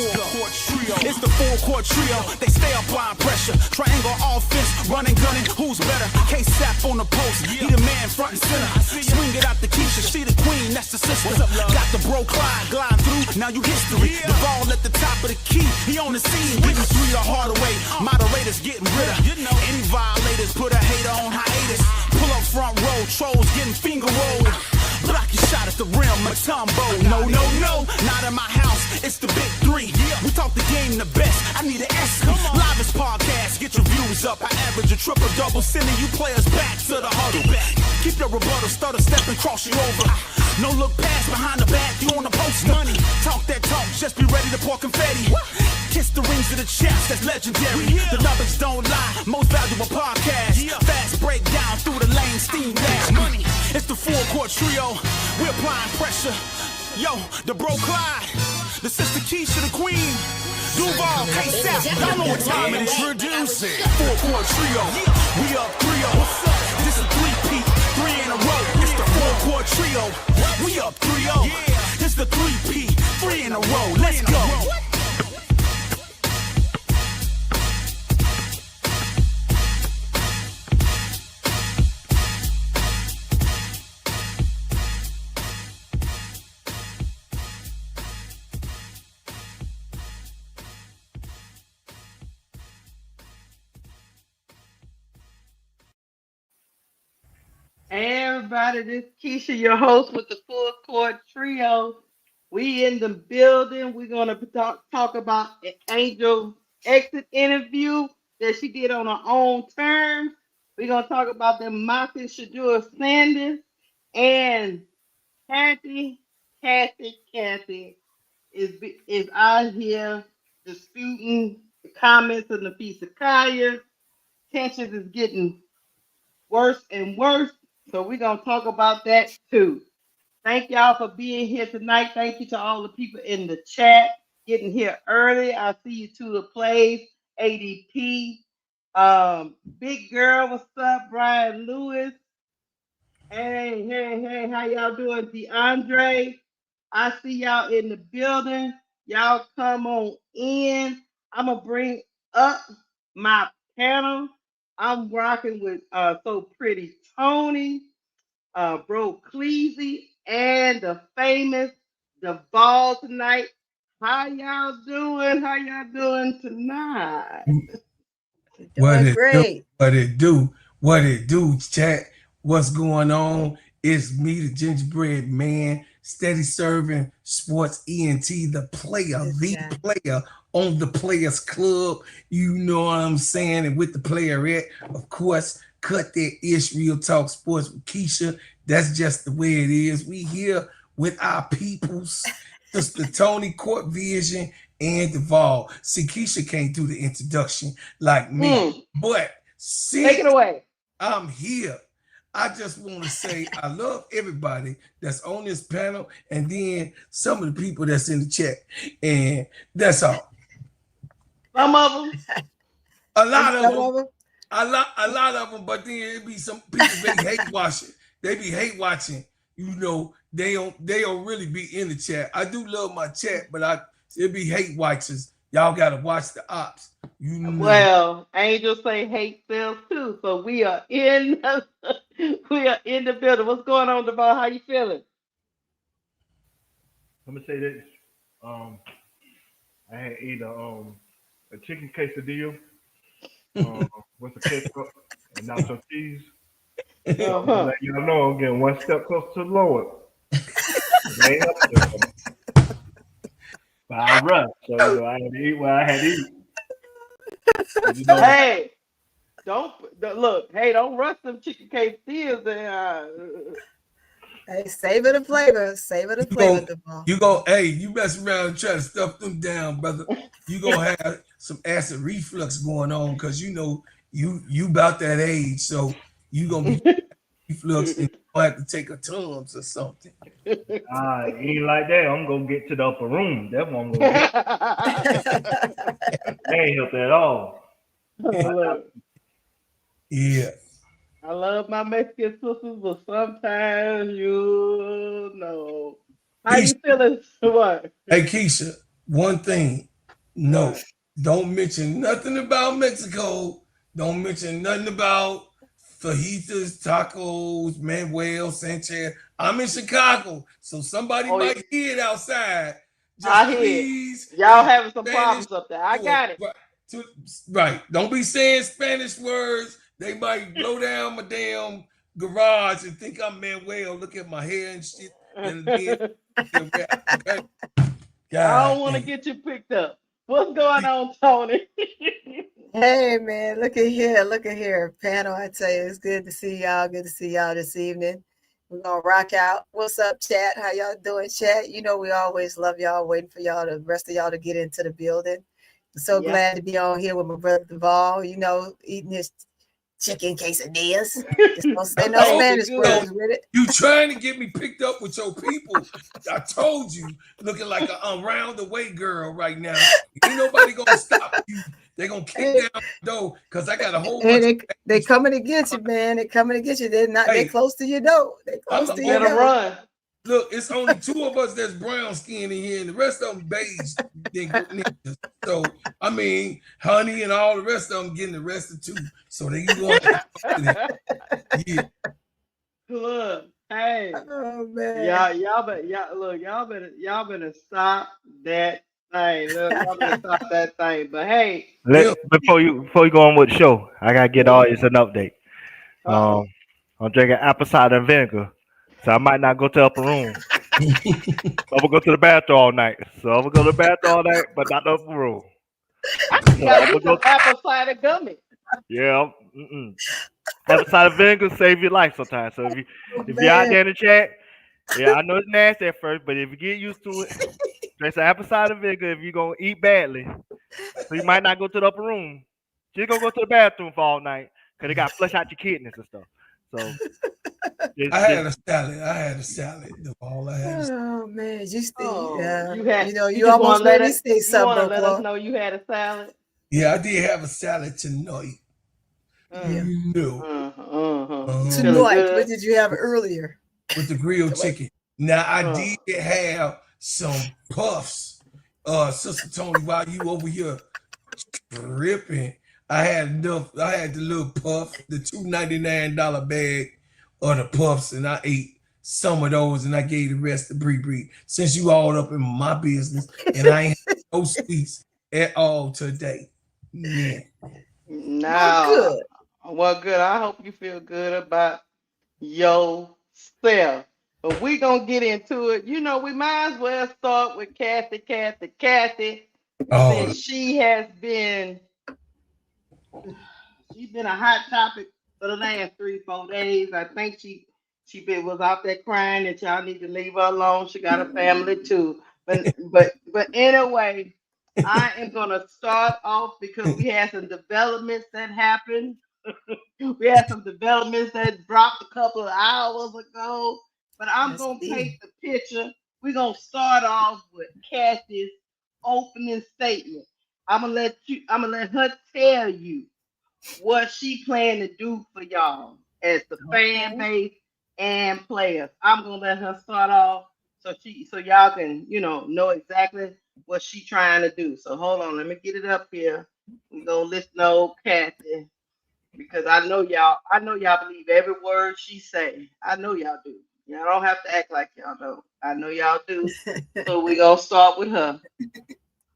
four-court trio. It's the four-court trio. They stay applying pressure. Triangle offense, running, gunning. Who's better? K-Sap on the post. He the man front and center. Swing it out the Keisha. She the queen, that's the sister. Got the bro Clyde gliding through. Now you history. The ball at the top of the key. He on the scene, getting three the hard way. Moderators getting rid of. Any violators put a hater on hiatus. Pull up front row, trolls getting finger rolled. Block your shot at the rim, Matumbo. No, not in my house. It's the big three. We talk the game the best. I need an S. Livest podcast, get your views up. I average a triple-double, sending you players back to the huddle. Keep your rebuttal, stutter, step and cross you over. No look past behind the back, you on the post. Money, talk that talk, just be ready to pour confetti. Kiss the rings of the chest, that's legendary. The numbers don't lie, most valuable podcast. Fast breakdown through the lane, steam dash. Money, it's the four-court trio. We're applying pressure. Yo, the bro Clyde, the sister Keisha, the queen. Duval, K-Sap, y'all know what time it is. Introducing four-court trio. We up 3-0. What's up? This is 3-peat, 3 in a row. It's the four-court trio. We up 3-0. It's the 3-peat, 3 in a row. Let's go. Hey everybody, this is Keisha, your host with the Full Court Trio. We in the building. We're gonna talk about an Angel exit interview that she did on her own terms. We're gonna talk about the mocking Shedeur Sanders and Kathy is out here disputing the comments of Nafisa Kaya. Tensions is getting worse and worse. So we're going to talk about that too. Thank y'all for being here tonight. Thank you to all the people in the chat getting here early. I see you to the plays, ADP. Big Girl, what's up? Brian Lewis. Hey, how y'all doing? DeAndre, I see y'all in the building. Y'all come on in. I'm going to bring up my panel. I'm rocking with So Pretty Tony, Bro Cleasy, and the famous Duvall tonight. How y'all doing? How y'all doing tonight? What it do, chat? What's going on? It's me, the gingerbread man, steady serving sports ENT, the player on the Players Club. You know what I'm saying? And with the playerette, of course, cut that ish, real talk sports with Keisha. That's just the way it is. We here with our peoples, Sister Tony, Court Vision, and Duvall. See, Keisha can't do the introduction like me, but take it away. I'm here. I just want to say I love everybody that's on this panel, and then some of the people that's in the chat, and that's all. Some of them, a lot of them, but then it be some people they hate watching. They be hate watching. You know, they don't really be in the chat. I do love my chat, but it be hate watchers. Y'all gotta watch the ops. You know. Well, angels say hate sells too, so we are in the building. What's going on, Devon? How you feeling? I'm gonna say this. I had either a chicken quesadilla with a ketchup and nacho cheese. Let y'all know I'm getting one step closer to the Lord. But I rushed, so I had to eat what I had to eat. You know, hey, don't rush them chicken quesadillas. Hey, savor the flavor. You mess around and try to stuff them down, brother. You gonna have some acid reflux going on because you know you about that age, so you gonna be reflux and you have to take a Tums or something. Ain't like that. I'm gonna get to the upper room. That one gonna get. That ain't help at all. Yeah. I love my Mexican sisters, but sometimes you know. How you feeling? What? Hey Keisha, one thing No, don't mention nothing about Mexico. Don't mention nothing about fajitas, tacos, Manuel Sanchez. I'm in Chicago, so somebody Oh, might hear it outside. Just I hear it. please Y'all keep having some Spanish problems up there. I to a got it. to, right. Don't be saying Spanish words. They might blow down my damn garage and think I'm Manuel. Look at my hair and shit. And then okay. I God don't want to damn. get you picked up. What's going on, Tony? Hey man, look at here, panel. I tell you, it's good to see y'all. Good to see y'all this evening. We're gonna rock out. What's up, chat? How y'all doing, chat? You know we always love y'all, waiting for y'all, the rest of y'all to get into the building. I'm so glad to be on here with my brother Duval, you know, eating his chicken quesadillas. Just don't say no Spanish words with it. You trying to get me picked up with your people. I told you, looking like a round the way girl right now. Ain't nobody gonna stop you. They gonna kick down the door because I got a whole bunch of they coming to get you, man. They coming to get you. They're not they close to your door. They close to your door. Run. Look, it's only 2 of us that's brown skin in here, and the rest of them beige. So I mean, honey and all the rest of them getting arrested too. So they going. Yeah. Look, hey, oh man, y'all better stop that thing. Look, y'all better stop that thing. But hey, before you go on with the show, I gotta get the audience an update. I'm drinking apple cider vinegar, so I might not go to the upper room. So I'm gonna go to the bathroom all night. So I'm gonna go to the bathroom all night, but not the upper room. I think you gotta get some apple cider gummy. Yeah, apple cider vinegar save your life sometimes. So if you're out there in the chat, yeah, I know it's nasty at first, but if you get used to it, drink some apple cider vinegar if you're gonna eat badly. So you might not go to the upper room. Just gonna go to the bathroom for all night because they got to flush out your kidneys and stuff. So I had a salad. All I had. Oh man, you still, you almost made me say something. You want to let us know you had a salad? Yeah, I did have a salad tonight. Yeah. Tonight, what did you have earlier? With the grilled chicken. Now I did have some puffs. Sister Tony, while you over here tripping, I had the little puff, the $2.99 bag of the puffs, and I ate some of those, and I gave the rest to Bree. Since you all up in my business, and I ain't had no sweets at all today. Yeah. Now, well, good. I hope you feel good about yourself. But we gonna get into it. You know, we might as well start with Kathy. Since she's been a hot topic for the last 3-4 days. I think she was out there crying that y'all need to leave her alone. She got a family too. But anyway, I am gonna start off because we had some developments that happened. We had some developments that dropped a couple of hours ago. But I'm gonna paint the picture. We're gonna start off with Kathy's opening statement. I'm gonna let her tell you what she plan to do for y'all as the fan base and players. I'm gonna let her start off so y'all can know exactly what she trying to do. So hold on, let me get it up here. We gonna listen to old Kathy because I know y'all believe every word she say. I know y'all do. Y'all don't have to act like y'all don't. I know y'all do. So we gonna start with her.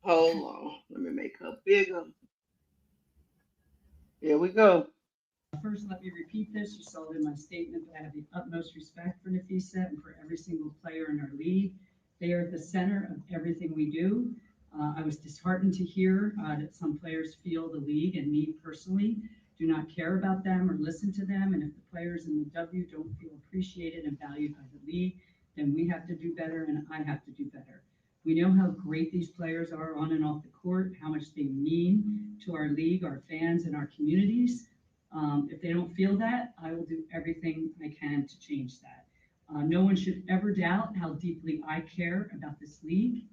Hold on, let me make her bigger. Here we go. First, let me repeat this. You saw it in my statement, but I have the utmost respect for Nafisa and for every single player in our league. They are at the center of everything we do. I was disheartened to hear that some players feel the league and me personally do not care about them or listen to them. And if the players in the W don't feel appreciated and valued by the league, then we have to do better and I have to do better. We know how great these players are on and off the court, how much they mean to our league, our fans, and our communities. If they don't feel that, I will do everything I can to change that. No one should ever doubt how deeply I care about this league,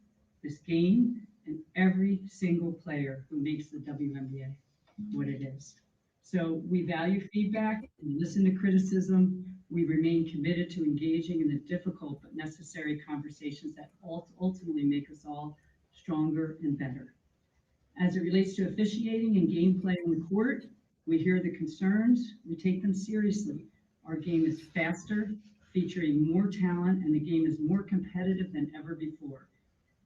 this game, and every single player who makes the WNBA what it is. So we value feedback and listen to criticism. We remain committed to engaging in the difficult but necessary conversations that ultimately make us all stronger and better. As it relates to officiating and gameplay on the court, we hear the concerns, we take them seriously. Our game is faster, featuring more talent, and the game is more competitive than ever before.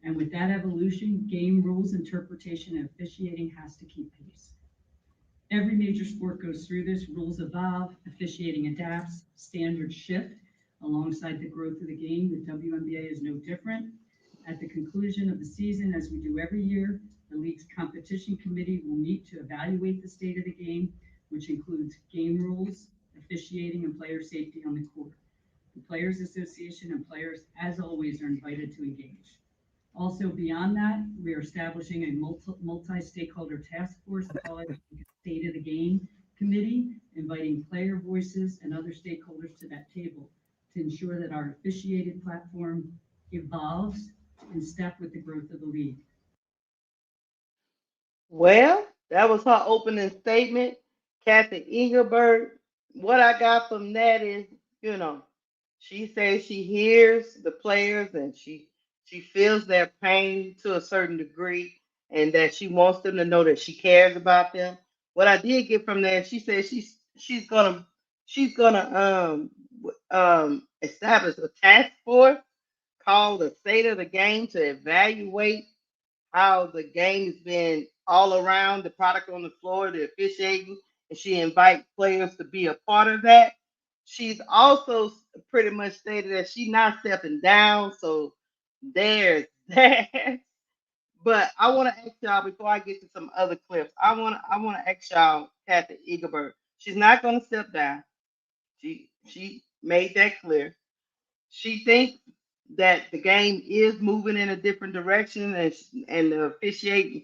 And with that evolution, game rules, interpretation, and officiating has to keep pace. Every major sport goes through this, rules evolve, officiating adapts, standards shift alongside the growth of the game. The WNBA is no different. At the conclusion of the season, as we do every year, the league's competition committee will meet to evaluate the state of the game, which includes game rules, officiating, and player safety on the court. The Players Association and players, as always, are invited to engage. Also, beyond that, we are establishing a multi-stakeholder task force, call it State of the Game Committee, inviting player voices and other stakeholders to that table to ensure that our officiated platform evolves in step with the growth of the league. Well, that was her opening statement. Kathy Engelbert. What I got from that is, you know, she says she hears the players and she feels their pain to a certain degree and that she wants them to know that she cares about them. What I did get from that, she said she's gonna establish a task force called the State of the Game to evaluate how the game has been all around the product on the floor, the officiating, and she invites players to be a part of that. She's also pretty much stated that she's not stepping down, so there's that. But I want to ask y'all before I get to some other clips. I want to ask y'all, Kathy Egelbert. She's not going to step down. She made that clear. She thinks that the game is moving in a different direction, and the officiating,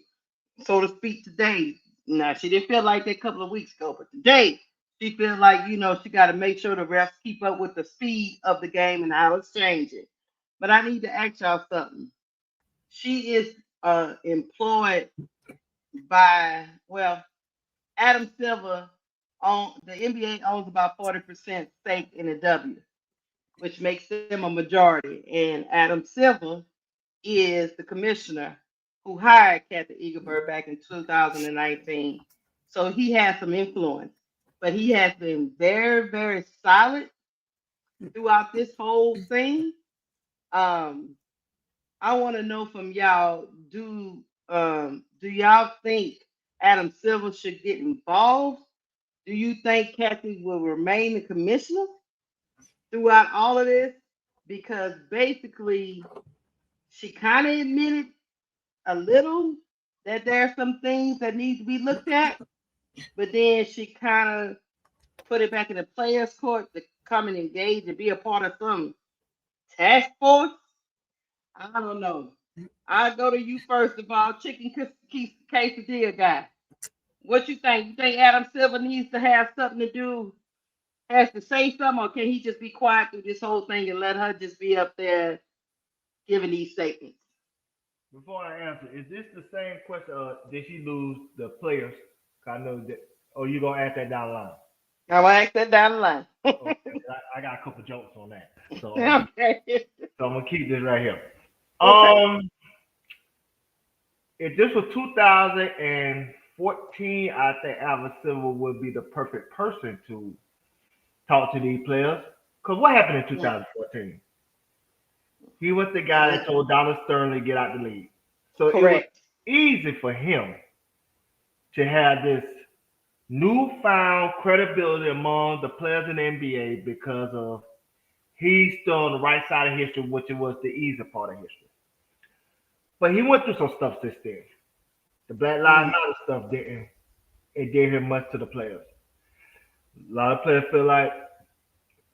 so to speak, today. Now she didn't feel like that a couple of weeks ago, but today she feels like she got to make sure the refs keep up with the speed of the game and how it's changing. But I need to ask y'all something. She is employed by Adam Silver. On the NBA owns about 40% stake in the W, which makes them a majority. And Adam Silver is the commissioner who hired Kathy Egelberg back in 2019. So he has some influence, but he has been very, very solid throughout this whole thing. Um, I want to know from y'all: do y'all think Adam Silver should get involved? Do you think Kathy will remain the commissioner throughout all of this? Because basically, she kind of admitted a little that there are some things that need to be looked at, but then she kind of put it back in the players' court to come and engage and be a part of some task force. I don't know. I'll go to you first of all, chicken quesadilla guy. What you think? You think Adam Silver needs to have something to do, has to say something, or can he just be quiet through this whole thing and let her just be up there giving these statements? Before I answer, is this the same question? Did she lose the players? I know that. Or you gonna ask that down the line? I will ask that down the line. Okay, I got a couple jokes on that. So, Okay. so I'm gonna keep this right here. Okay. If this was 2014, I think Alvin Silver would be the perfect person to talk to these players. Because what happened in 2014? He was the guy that told Donald Sterling to get out the league. So correct. It was easy for him to have this newfound credibility among the players in the NBA because of he's still on the right side of history, which was the easy part of history. But he went through some stuff since then. The Black Lives Matter stuff didn't. It gave him much to the players. A lot of players feel like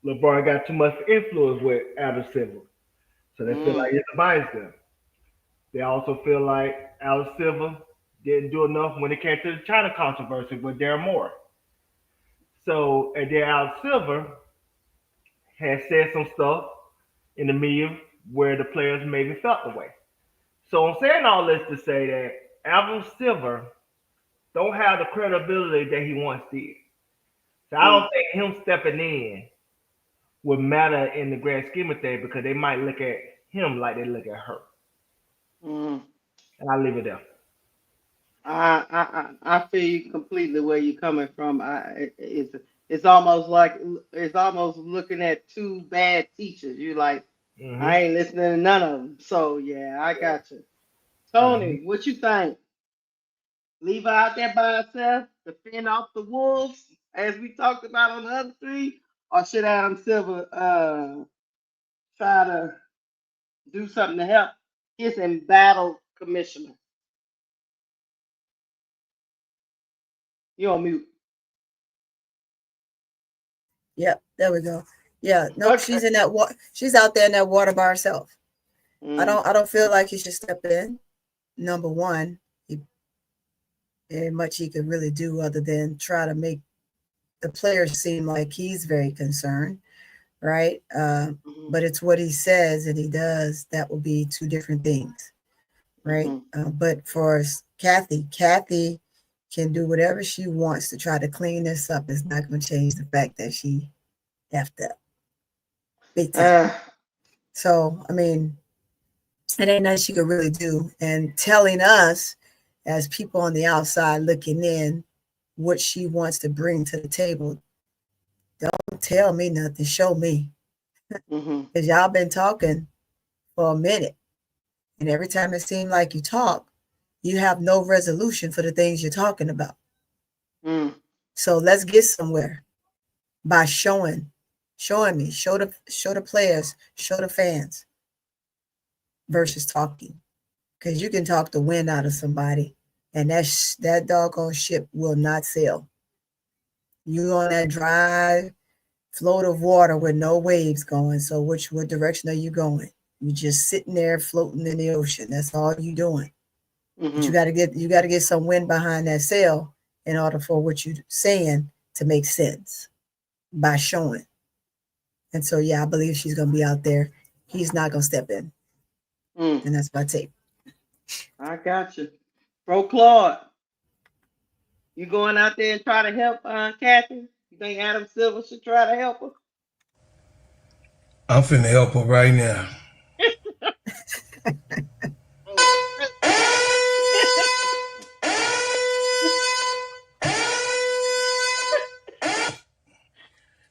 LeBron got too much influence with Adam Silver. So they feel like he advised them. They also feel like Adam Silver didn't do enough when it came to the China controversy with Darren Moore. So, and then Adam Silver has said some stuff in the media where the players maybe felt the way. So I'm saying all this to say that Adam Silver don't have the credibility that he once did. So I don't think him stepping in would matter in the grand scheme of things because they might look at him like they look at her. And I'll leave it there. I feel you completely where you're coming from. It's almost like it's almost looking at two bad teachers. You like, I ain't listening to none of them. So yeah, I got you. Tony, what you think? Leave her out there by herself to fend off the wolves, as we talked about on the other three, or should Adam Silver try to do something to help his embattled commissioner? You on mute. Yep, there we go. Yeah, nope, Okay. she's in that water. She's out there in that water by herself. Mm. I don't feel like he should step in. Number one, ain't much he could really do other than try to make the players seem like he's very concerned, right? But it's what he says and he does that will be two different things, right? But for Kathy can do whatever she wants to try to clean this up. It's not going to change the fact that she effed up big time. So, I mean, it ain't nothing she could really do. And telling us as people on the outside looking in what she wants to bring to the table, don't tell me nothing, show me. Because y'all been talking for a minute. And every time it seems like you talk, you have no resolution for the things you're talking about. So let's get somewhere by showing me, show the players, show the fans versus talking. Because you can talk the wind out of somebody and that doggone ship will not sail. You on that dry float of water with no waves going. So what direction are you going? You're just sitting there floating in the ocean. That's all you're doing. But you gotta get some wind behind that sail in order for what you're saying to make sense by showing. And so yeah, I believe she's gonna be out there. He's not gonna step in. And that's my take. I got you. Bro Claude, you going out there and try to help Kathy? You think Adam Silver should try to help her? I'm finna help her right now.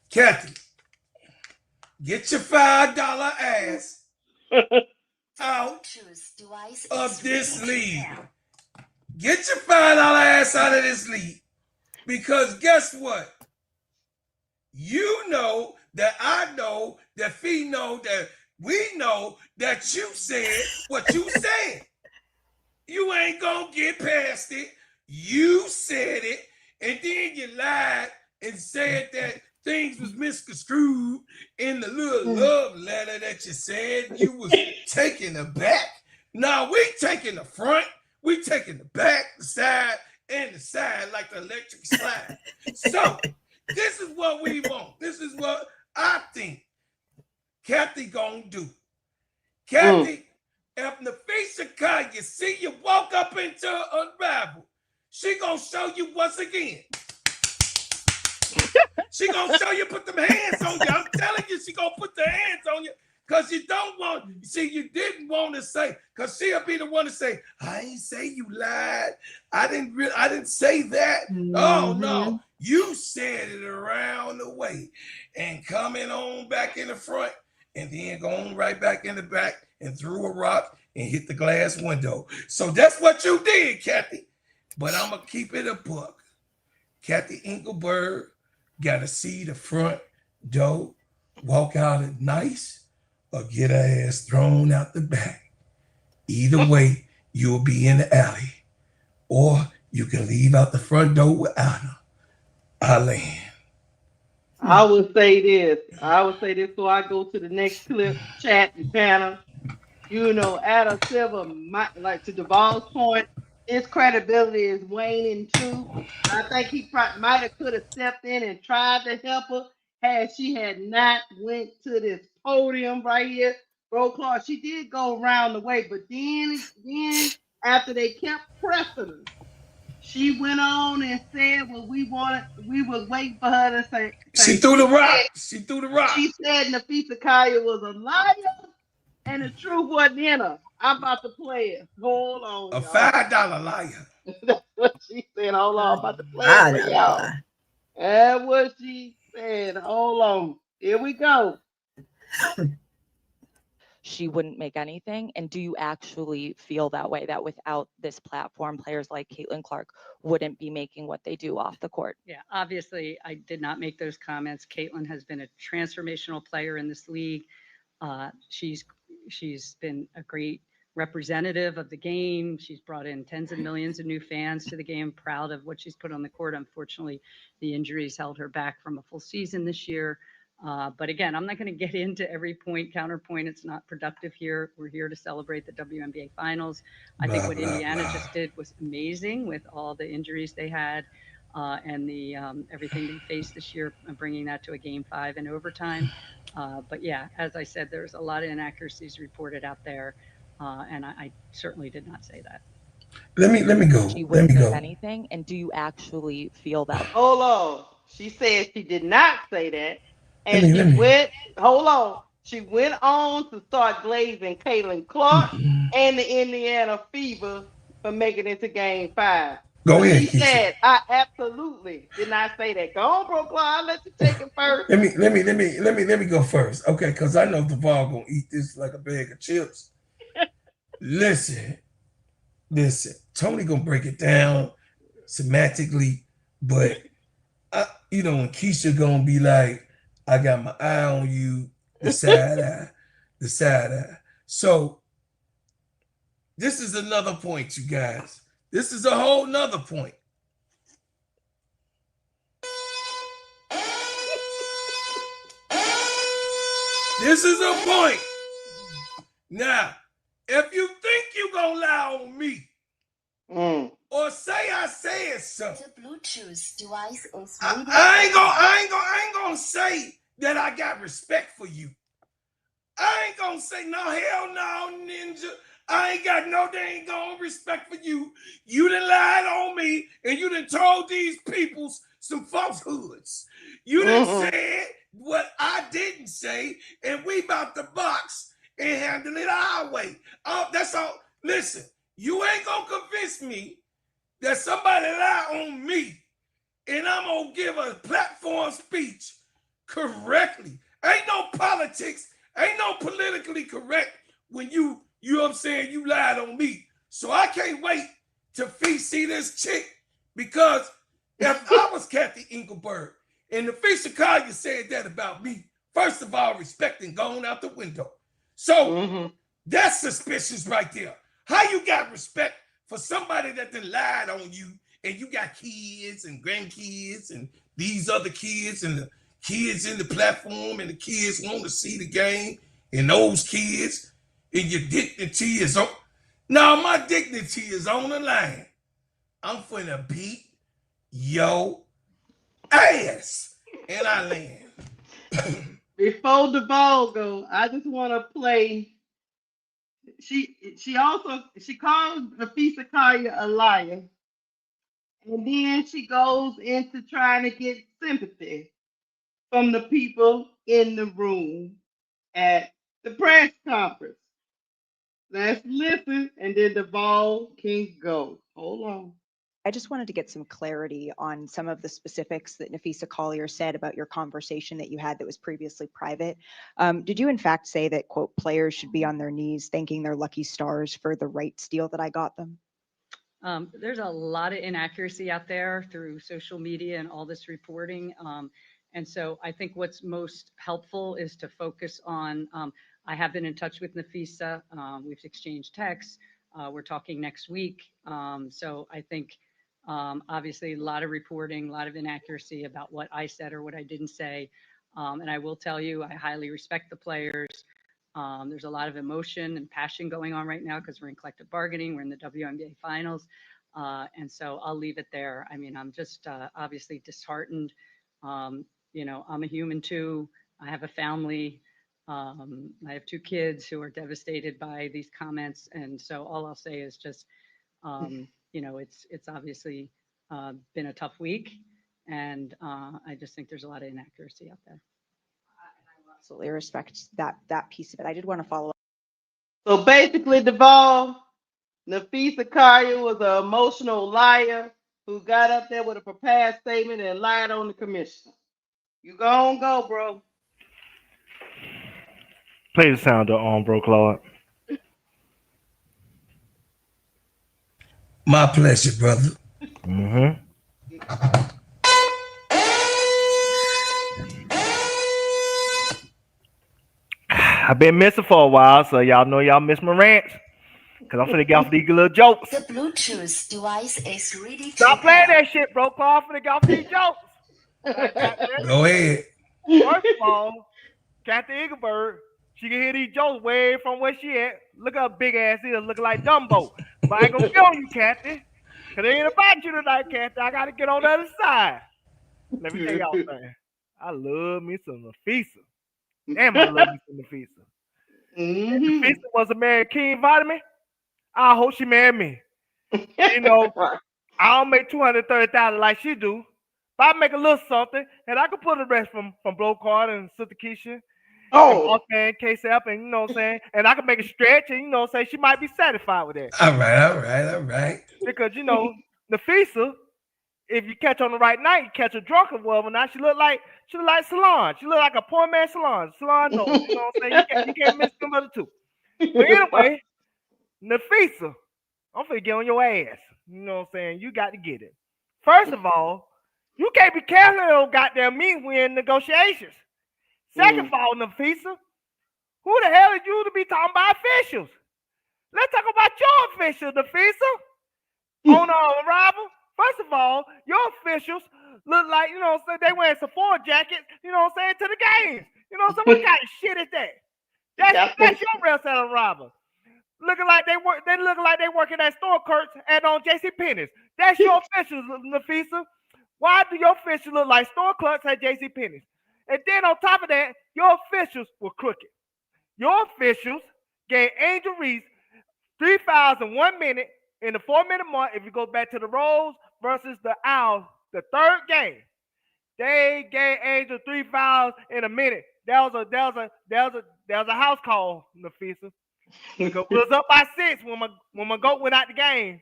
Kathy, get your $5 ass out of this league. Get your $5 ass out of this league. Because guess what? You know that I know that Fee know that we know that you said what you said. You ain't gonna get past it. You said it, and then you lied and said that things was misconstrued in the little love letter that you said you was taking the back. Now we taking the front, we taking the back, the side, and the side like the electric slide. So this is what we want. This is what I think Kathy gonna do. Kathy, if Nafisa Kanye see you walk up into Unravel, she gonna show you once again. She gonna show you, put them hands on you. I'm telling you, she gonna put the hands on you because you don't want, see, you didn't want to say, because she'll be the one to say, I ain't say you lied. I didn't say that. Oh no, you said it around the way and coming on back in the front and then going right back in the back and threw a rock and hit the glass window. So that's what you did, Kathy. But I'm gonna keep it a buck. Kathy Engelberg got to see the front door, walk out it nice, or get her ass thrown out the back. Either way, you'll be in the alley. Or you can leave out the front door without her. I land. I would say this. So I go to the next clip, chat and panel. You know, Adam Silver might, like to Duvall's point, his credibility is waning too. I think he might have could have stepped in and tried to help her had she had not went to this podium right here. Bro Clark, she did go around the way, but then after they kept pressing her, she went on and said what we was waiting for her to say. She threw the rock. She threw the rock. She said Nafisa Kaya was a liar and the truth wasn't in her. I'm about to play it. Hold on. A $5 liar. That's what she said. Hold on, I'm about to play it I for know. y'all. That's what she said. Hold on. Here we go. She wouldn't make anything? And do you actually feel that way, that without this platform, players like Caitlin Clark wouldn't be making what they do off the court? Yeah, obviously, I did not make those comments. Caitlin has been a transformational player in this league. She's been a great representative of the game. She's brought in tens of millions of new fans to the game. Proud of what she's put on the court. Unfortunately, the injuries held her back from a full season this year. But again, I'm not going to get into every point, counterpoint. It's not productive here. We're here to celebrate the WNBA finals. I think what Indiana just did was amazing with all the injuries they had and the everything they faced this year, bringing that to a game 5 in overtime. But yeah, as I said, there's a lot of inaccuracies reported out there, and I certainly did not say that. Let me go. She Let wouldn't me make go. anything? And do you actually feel that? Hold on. She said she did not say that. And Let me. hold on. She went on to start glazing Caitlin Clark and the Indiana Fever for making it to game 5. Go But ahead, she Keisha. said, I absolutely did not say that. Go on, Brooklyn. I'll let you take it first. Let me go first. Okay, because I know Duval gonna eat this like a bag of chips. Listen. Tony gonna break it down semantically, but when Keisha gonna be like, I got my eye on you, the side eye. So this is another point, you guys. This is a whole nother point. This is a point. Now, if you think you gonna lie on me, or say I said something, The Bluetooth device is I ain't gonna say that I got respect for you. I ain't gonna say no, hell no, ninja. I ain't got no dang gone respect for you. You done lied on me, and you done told these peoples some falsehoods. You done said what I didn't say, and we about to box and handle it our way. That's all. Listen, you ain't gonna convince me that somebody lied on me, and I'm gonna give a platform speech correctly. Ain't no politics, ain't no politically correct when you know what I'm saying, you lied on me. So I can't wait to see this chick, because if I was Kathy Engelberg and the Fisher Collier said that about me, first of all, respecting going out the window. So that's suspicious right there. How you got respect for somebody that then lied on you, and you got kids and grandkids and these other kids and the kids in the platform and the kids want to see the game and those kids, and your dignity is on. Now my dignity is on the line. I'm finna beat your ass, and I land. Before the ball go, I just want to play. She called Nafisa Kaya a liar, and then she goes into trying to get sympathy from the people in the room at the press conference. Let's listen, and then the ball can go. Hold on. I just wanted to get some clarity on some of the specifics that Nafisa Collier said about your conversation that you had that was previously private. Did you in fact say that, quote, players should be on their knees thanking their lucky stars for the right steal that I got them? There's a lot of inaccuracy out there through social media and all this reporting. And so I think what's most helpful is to focus on, I have been in touch with Nafisa. We've exchanged texts. We're talking next week. So I think obviously a lot of reporting, a lot of inaccuracy about what I said or what I didn't say. And I will tell you, I highly respect the players. There's a lot of emotion and passion going on right now because we're in collective bargaining. We're in the WNBA finals. And so I'll leave it there. I mean, I'm just obviously disheartened. I'm a human too. I have a family. I have 2 kids who are devastated by these comments. And so all I'll say is just, it's obviously been a tough week. And I just think there's a lot of inaccuracy out there. Absolutely respect that piece of it. I did want to follow up. So basically, Duval, Nafisa Collier was an emotional liar who got up there with a prepared statement and lied on the commissioner. You go, bro. Play the sound on, bro, Claude. My pleasure, brother. Mm-hmm. I've been missing for a while, so y'all know y'all miss my rants. Cause I'm finna get off these little jokes. The Bluetooth device is ready to Stop playing pair. that shit, bro. Claude, I'm finna get off these jokes. Go ahead. First of all, Kathy Engelberg, she can hear these jokes way from where she at. Look at her big ass ears looking like Dumbo. But I ain't gonna get on you, Kathy. Cause it ain't about you tonight, Kathy. I gotta get on the other side. Let me tell y'all something. I love me some Nafisa. Damn, I love me some Nafisa. If Nafisa was a married King Vitamin, I hope she married me. You know, I don't make $230,000 like she do. But I make a little something, and I can put the rest from Bro Carter and Sister Keisha and Boss Man K-Sap, and you know what I'm saying? And I can make a stretch, and you know what I'm saying? She might be satisfied with that. All right. Because, you know, Nafisa, if you catch on the right night, you catch a drunk or whatever. Now she look like Solange. She look like a poor man Solange. Solange knows, you know what I'm saying? You can't miss them other two. But anyway, Nafisa, I'm finna get on your ass. You know what I'm saying? You got to get it. First of all, you can't be careful of those goddamn means when in negotiations. Second of all, Nafisa, who the hell are you to be talking about officials? Let's talk about your officials, Nafisa. On arrival, first of all, your officials look like, you know what I'm saying, they wearing Sephora jackets, you know what I'm saying, to the games. You know what I'm saying? What kind of shit is that? That's your real set of arrival. Looking like they working at store Kurt's and on JC Penney's. That's your officials, Nafisa. Why do your officials look like store clerks at JC Penney's? And then on top of that, your officials were crooked. Your officials gave Angel Reese 3 fouls in 1 minute in the 4-minute mark. If you go back to the Rose versus the Owls, the third game, they gave Angel 3 fouls in a minute. That was a house call, Nafisa. Because we was up by 6 when my goat went out the game.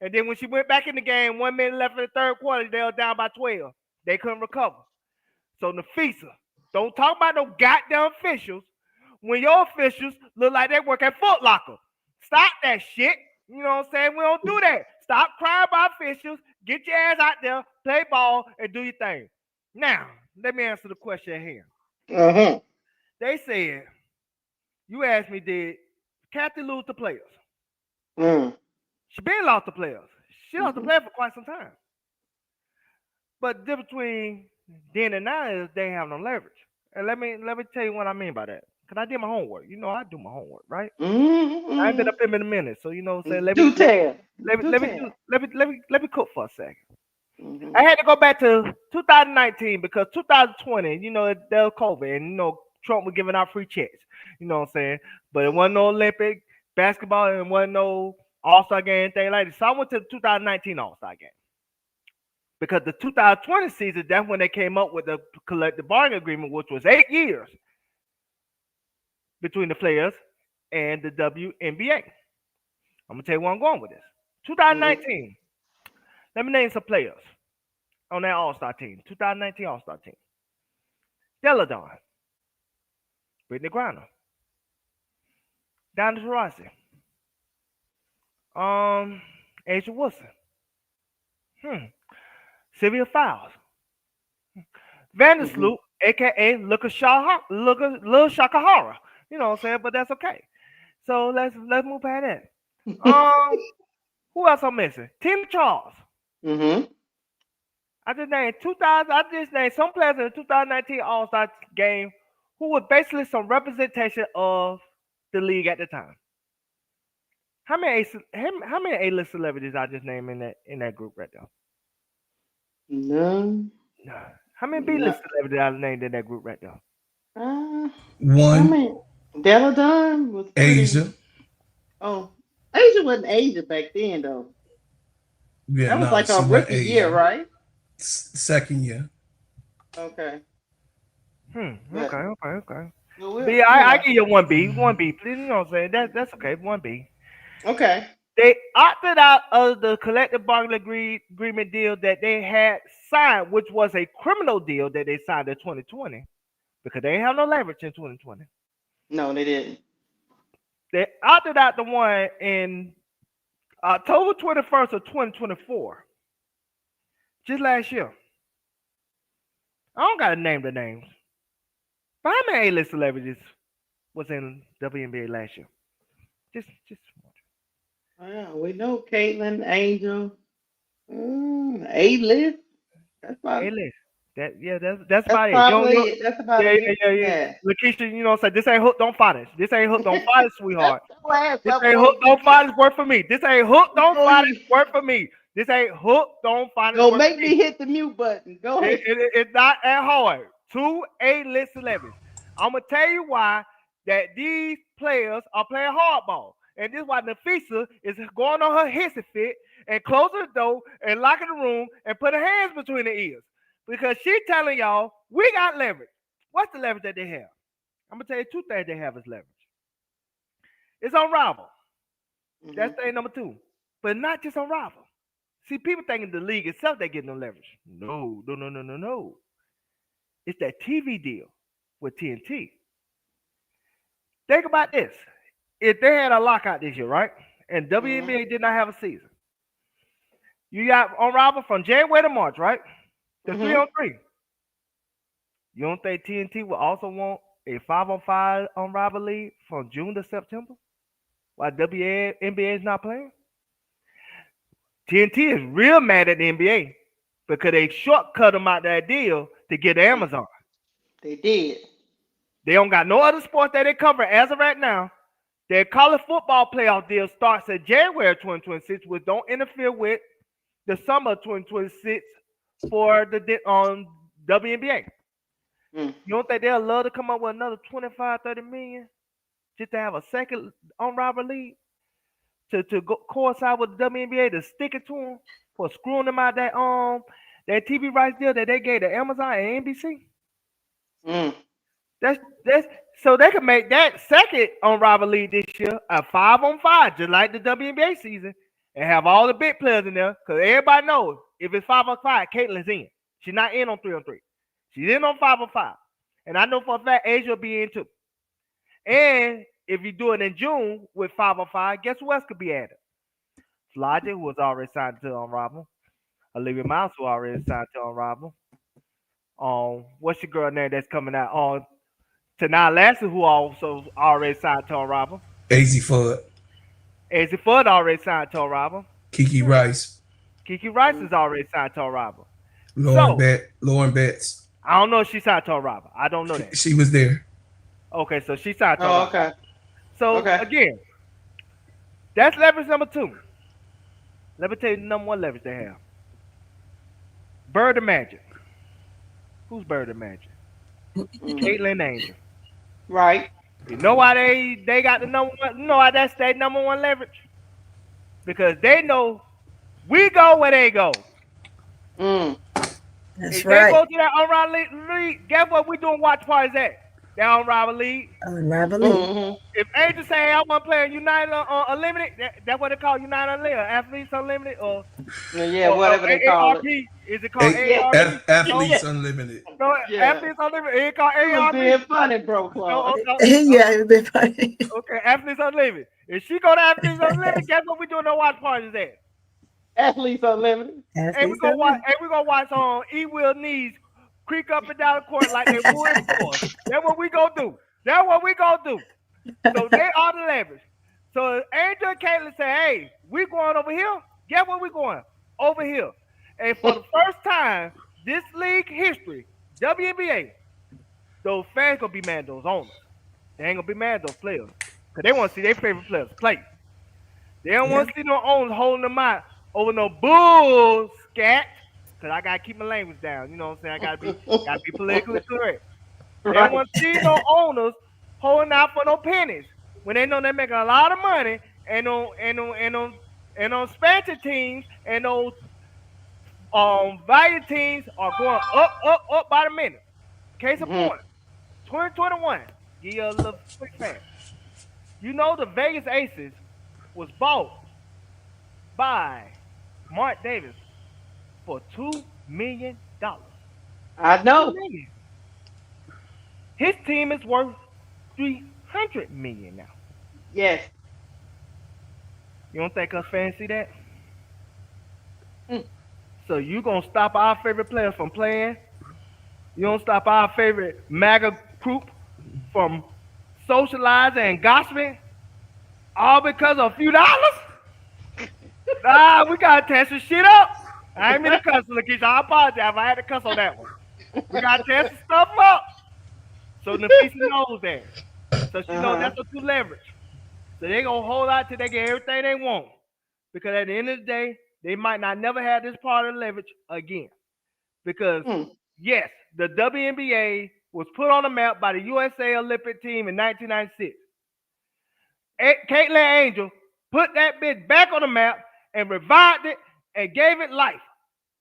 And then when she went back in the game, 1 minute left in the third quarter, they were down by 12. They couldn't recover. So Nafisa, don't talk about no goddamn officials when your officials look like they work at Foot Locker. Stop that shit. You know what I'm saying? We don't do that. Stop crying about officials. Get your ass out there, play ball, and do your thing. Now, let me answer the question here. They said, you asked me, did Kathy lose to players? She been lost to players. She lost to players for quite some time. But the difference between then and now is they have no leverage. And let me tell you what I mean by that. Because I did my homework. You know, I do my homework, right? I ain't been up in a minute. So you know what I'm saying? Let me cook for a second. I had to go back to 2019 because 2020, you know, there was COVID and you know Trump was giving out free checks. You know what I'm saying? But it wasn't no Olympic basketball and it wasn't no All-Star game, anything like that. So I went to the 2019 All-Star game. Because the 2020 season, that's when they came up with the collective bargaining agreement, which was 8 years between the players and the WNBA. I'm going to tell you where I'm going with this. 2019. Let me name some players on that All-Star team. 2019 All-Star team. Deladon. Brittany Griner. Donna Taurasi. Asia Wilson. Sylvia Fowles. Vandersloot, aka Lil Shakahara. You know what I'm saying? But that's okay. So let's move past that. Who else I'm missing? Tina Charles. I just named some players in the 2019 All-Star game who were basically some representation of the league at the time. How many A-list celebrities I just named in that group right there? None. How many B-list celebrities I named in that group right there? One. Deladon was pretty... Asia. Oh, Asia wasn't Asia back then though. Yeah, that was like a rookie year, right? Second year. Okay. Okay. Well, I give you 1B. 1B, please. You know what I'm saying? That's okay. 1B. Okay. They opted out of the collective bargaining agreement deal that they had signed, which was a criminal deal that they signed in 2020 because they didn't have no leverage in 2020. No, they didn't. They opted out the one in October 21st of 2024, just last year. I don't gotta name the names. But how many A-list celebrities was in WNBA last year? Just Yeah, we know Caitlyn, Angel, A-list. That's about A-list. That's that's about it. probably that's about Yeah, it. yeah. Yeah. Lakeisha, you know what I'm saying? This ain't hook, don't fight us. This ain't hook, don't fight us, sweetheart. Your ass This up ain't for hook, don't fight us, work for me. This ain't hook, don't before fight us, you work for me. This ain't hook, don't fight us, go work make for me me. hit the mute button. Go ahead. It's not that hard. 2 A-list celebrities. I'm gonna tell you why that these players are playing hardball. And this is why Nafisa is going on her hissy fit and closing the door and locking the room and putting her hands between the ears. Because she's telling y'all, we got leverage. What's the leverage that they have? I'm gonna tell you 2 things they have as leverage. It's on rival. That's thing number 2. But not just on rival. See, people thinking the league itself they getting no leverage. No. It's that TV deal with TNT. Think about this. If they had a lockout this year, right? And WNBA did not have a season. You got on rival from January to March, right? The 3-on-3. You don't think TNT will also want a 5-on-5 on rival league from June to September? While WNBA is not playing? TNT is real mad at the NBA because they shortcut them out that deal to get to Amazon. They did. They don't got no other sports that they cover as of right now. Their college football playoff deal starts in January 2026, which don't interfere with the summer 2026 for the WNBA. You don't think they'll love to come up with another 25, 30 million just to have a second on rival league to go coincide with the WNBA to stick it to them for screwing them out that TV rights deal that they gave to Amazon and NBC? That's so they can make that second on rival league this year a 5-on-5, just like the WNBA season, and have all the big players in there. Because everybody knows if it's 5-on-5, Caitlyn's in. She's not in on 3-on-3. She's in on 5-on-5. And I know for a fact Asia will be in too. And if you do it in June with 5-on-5, guess who else could be added? Logic, who was already signed to Unrival. Olivia Miles, who already signed to Unrival. What's your girl name that's coming out? Tanai Lassie, who also already signed to Unrival. AZ Fudd. AZ Fudd already signed to Unrival. Kiki Rice. Kiki Rice is already signed to Unrival. Lauren Betts. I don't know if she signed to Unrival. I don't know that. She was there. Okay, so she signed to Unrival. Okay. So again, that's leverage number 2. Let me tell you the number 1 leverage they have. Bird of Magic. Who's Bird of Magic? Caitlyn Angel. Right. You know why they got the number 1? You know why that's their number 1 leverage? Because they know we go where they go. That's if right. they go to that Unrival League, guess what we doing watch parties at? That Unrival League. Unrival League. If Angel say, hey, I want to play in United Unlimited, that's what they call United Unlimited, Athletes Unlimited, or whatever they call it. Is it called AARP? Athletes Unlimited. No, Athletes Unlimited. It called It was AARP. being funny, bro, Claude. Yeah, it been funny. Okay, Athletes Unlimited. If she go to Athletes Unlimited, guess what we doing no watch parties at? Athletes Unlimited. And we gonna watch on E Will knees creak up and down the court like they would before. That's what we gonna do. That's what we gonna do. So they are the leverage. So Angel and Caitlyn say, hey, we going over here. Guess where we going? Over here. And for the first time, this league history, WNBA, those fans gonna be mad at those owners. They ain't gonna be mad at those players. Because they want to see their favorite players play. They don't want to see no owners holding them out over no bull scat. Because I gotta keep my language down. You know what I'm saying? I gotta be politically correct. They don't want to see no owners holding out for no pennies when they know they're making a lot of money and on expansion teams and those value teams are going up by the minute. Case in point, 2021. Give you a little quick fact. You know the Vegas Aces was bought by Mark Davis for $2 million. I $2 know. million. His team is worth $300 million now. Yes. You don't think us fans see that? Mm. So you gonna stop our favorite players from playing? You don't stop our favorite MAGA group from socializing and gossiping? All because of a few dollars? Nah, we gotta test this shit up. I ain't mean to cuss, Lakeisha. I apologize if I had to cuss on that one. We gotta test the stuff up. So Nafisa knows that. So she knows that's what you leverage. So they gonna hold out till they get everything they want. Because at the end of the day, they might not never have this part of leverage again. Because yes, the WNBA was put on the map by the USA Olympic team in 1996. Caitlin Angel put that bitch back on the map and revived it and gave it life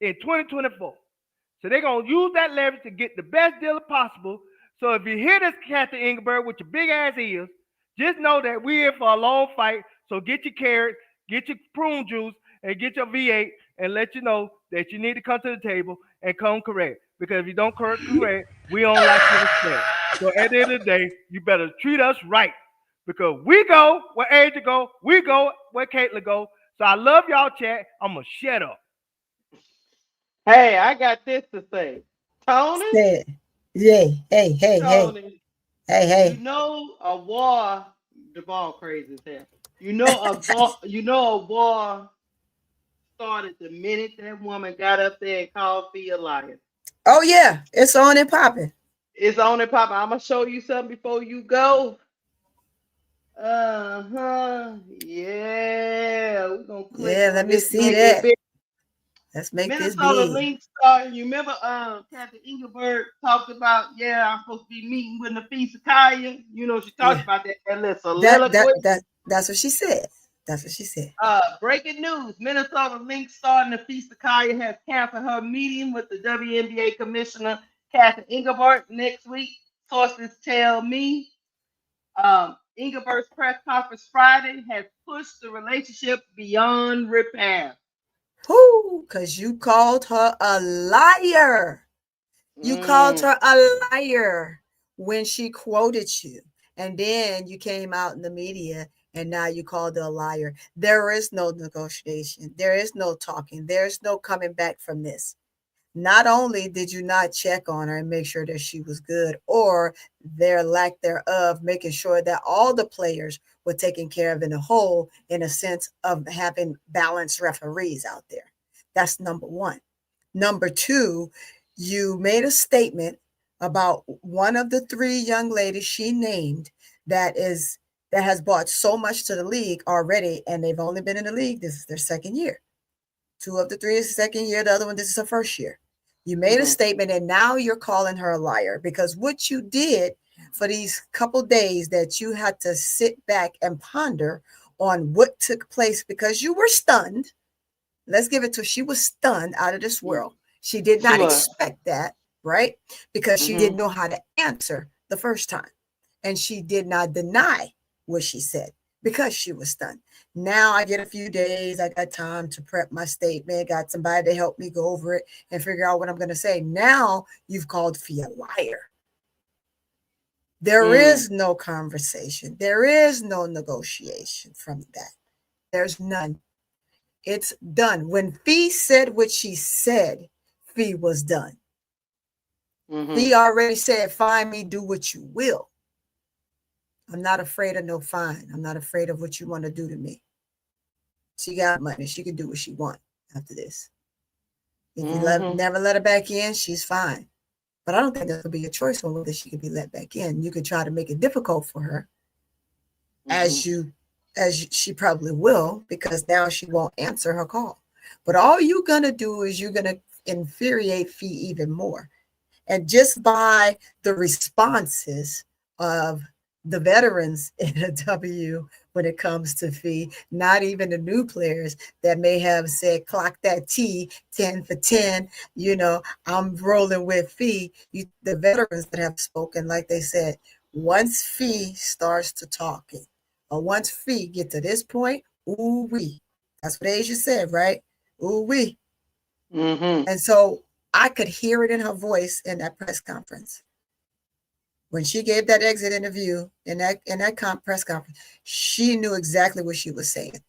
in 2024. So they're going to use that leverage to get the best deal possible. So if you hear this, Captain Ingeberg, with your big ass ears, just know that we're here for a long fight. So get your carrots, get your prune juice, and get your V8 and let you know that you need to come to the table and come correct. Because if you don't correct, we don't like your respect. So at the end of the day, you better treat us right. Because we go where Asia go, we go where Caitlin go. So I love y'all, chat. I'm going to shut up. Hey, I got this to say. Tony? Yeah. Hey. Tony. Hey. You know a war, the ball crazy as hell. You know a war started the minute that woman got up there and called Fee a liar. Oh yeah, it's on and popping. It's on and popping. I'm gonna show you something before you go. Yeah, we're gonna click on Let me this. see that. Big. Let's make Minnesota this big. Lynx star. You remember Captain Ingeberg talked about, I'm supposed to be meeting with Nafisa Kaya. You know, she talked about that little soliloquy. That's what she said. That's what she said. Breaking news. Minnesota Lynx star Nafisa Kaya has canceled her meeting with the WNBA commissioner, Captain Ingeberg, next week. Sources tell me. Ingeberg's press conference Friday has pushed the relationship beyond repair. Who? Because you called her a liar. You called her a liar when she quoted you. And then you came out in the media and now you called her a liar. There is no negotiation. There is no talking. There's no coming back from this. Not only did you not check on her and make sure that she was good, or their lack thereof, making sure that all the players were taken care of in a whole, in a sense of having balanced referees out there. That's number one. Number two, you made a statement about one of the three young ladies she named that has brought so much to the league already, and they've only been in the league. This is their second year. Two of the three is the second year. The other one, this is her first year. You made a statement, and now you're calling her a liar, because what you did for these couple days that you had to sit back and ponder on what took place, because you were stunned. Let's give it to her. She was stunned out of this world. She did not expect that, right? Because she didn't know how to answer the first time. And she did not deny what she said because she was stunned. Now I get a few days. I got time to prep my statement. Got somebody to help me go over it and figure out what I'm going to say. Now you've called Fee a liar. There is no conversation. There is no negotiation from that. There's none. It's done. When Fee said what she said, Fee was done. Fee already said, "Find me, do what you will. I'm not afraid of no fine. I'm not afraid of what you want to do to me." She got money. She can do what she wants after this. If you never let her back in, she's fine. But I don't think there'll be a choice on whether she can be let back in. You could try to make it difficult for her, as she probably will, because now she won't answer her call. But all you're going to do is you're going to infuriate Fee even more. And just by the responses of the veterans in the W when it comes to Fee, not even the new players that may have said, "Clock that T, 10 for 10, I'm rolling with Fee." The veterans that have spoken, like they said, once Fee starts to talking, or once Fee get to this point, ooh-wee, That's what Asia said, right? Ooh wee. Mm-hmm. And so I could hear it in her voice in that press conference. When she gave that exit interview in that press conference, she knew exactly what she was saying.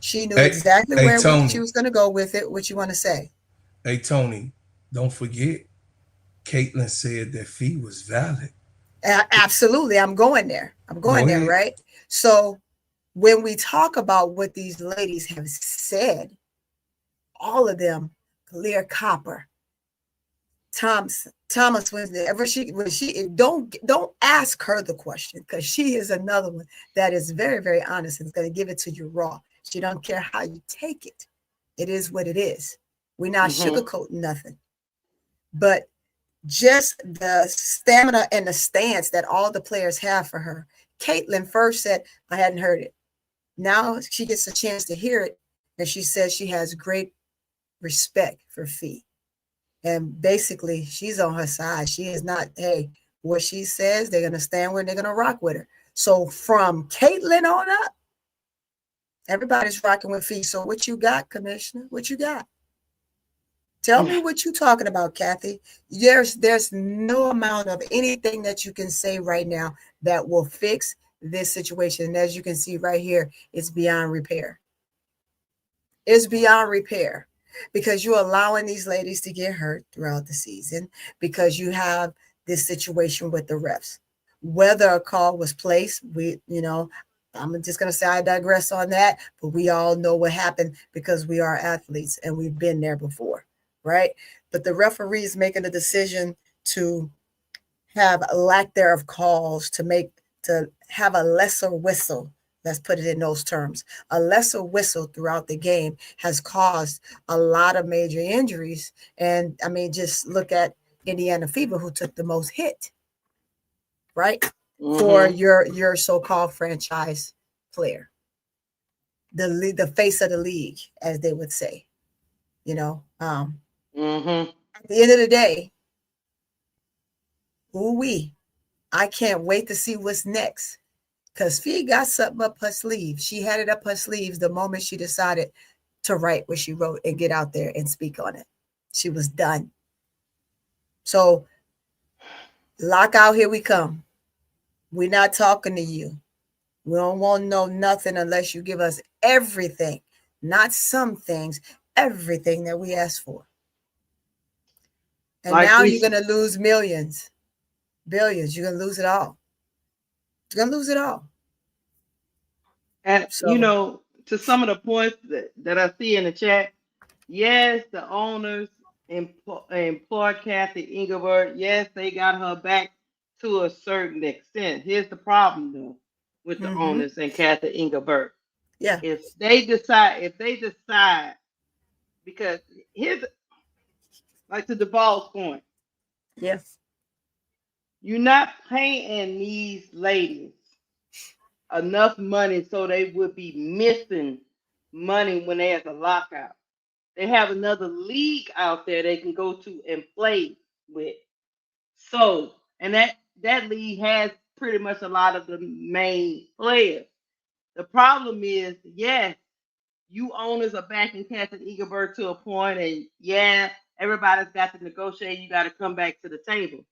She knew Hey, exactly hey where she Tony. was going to go with it. What you want to say? Hey Tony. Don't forget, Caitlin said that fee was valid. Absolutely. I'm going there. I'm Go going there, ahead. right? So when we talk about what these ladies have said, all of them, Clear Copper, Thomas whenever she don't ask her the question, because she is another one that is very, very honest and is going to give it to you raw. She don't care how you take it. It is what it is. We're not sugarcoating nothing. But just the stamina and the stance that all the players have for her. Caitlin first said, I hadn't heard it. Now she gets a chance to hear it, and she says she has great respect for Fee. And basically, she's on her side. She is not, hey, what she says, they're going to stand with, they're going to rock with her. So from Caitlin on up, everybody's rocking with Fee. So what you got, Commissioner? What you got? Tell me what you're talking about, Kathy. There's no amount of anything that you can say right now that will fix this situation. And as you can see right here, it's beyond repair. It's beyond repair because you're allowing these ladies to get hurt throughout the season because you have this situation with the refs. Whether a call was placed, I'm just going to say I digress on that, but we all know what happened because we are athletes and we've been there before, right? But the referees making a decision to have a lack thereof calls to have a lesser whistle. Let's put it in those terms. A lesser whistle throughout the game has caused a lot of major injuries. And I mean, just look at Indiana Fever, who took the most hit, right? For your so-called franchise player, the face of the league, as they would say. At the end of the day, I can't wait to see what's next. Because Fee got something up her sleeve. She had it up her sleeves the moment she decided to write what she wrote and get out there and speak on it. She was done. So, lockout, here we come. We're not talking to you. We don't want to know nothing unless you give us everything, not some things, everything that we asked for. And now you're going to lose millions, billions. You're going to lose it all. You're going to lose it all. And to some of the points that I see in the chat, yes, the owners employ Kathy Engelbert. Yes, they got her back to a certain extent. Here's the problem though with the owners and Kathy Engelbert. Yeah. If they decide, because here's like to Duvall's point. Yes. You're not paying these ladies enough money so they would be missing money when there's a lockout. They have another league out there they can go to and play with. So, and that league has pretty much a lot of the main players. The problem is, yes, you owners are backing Catherine Egelberg to a point, and yeah, everybody's got to negotiate. You got to come back to the table.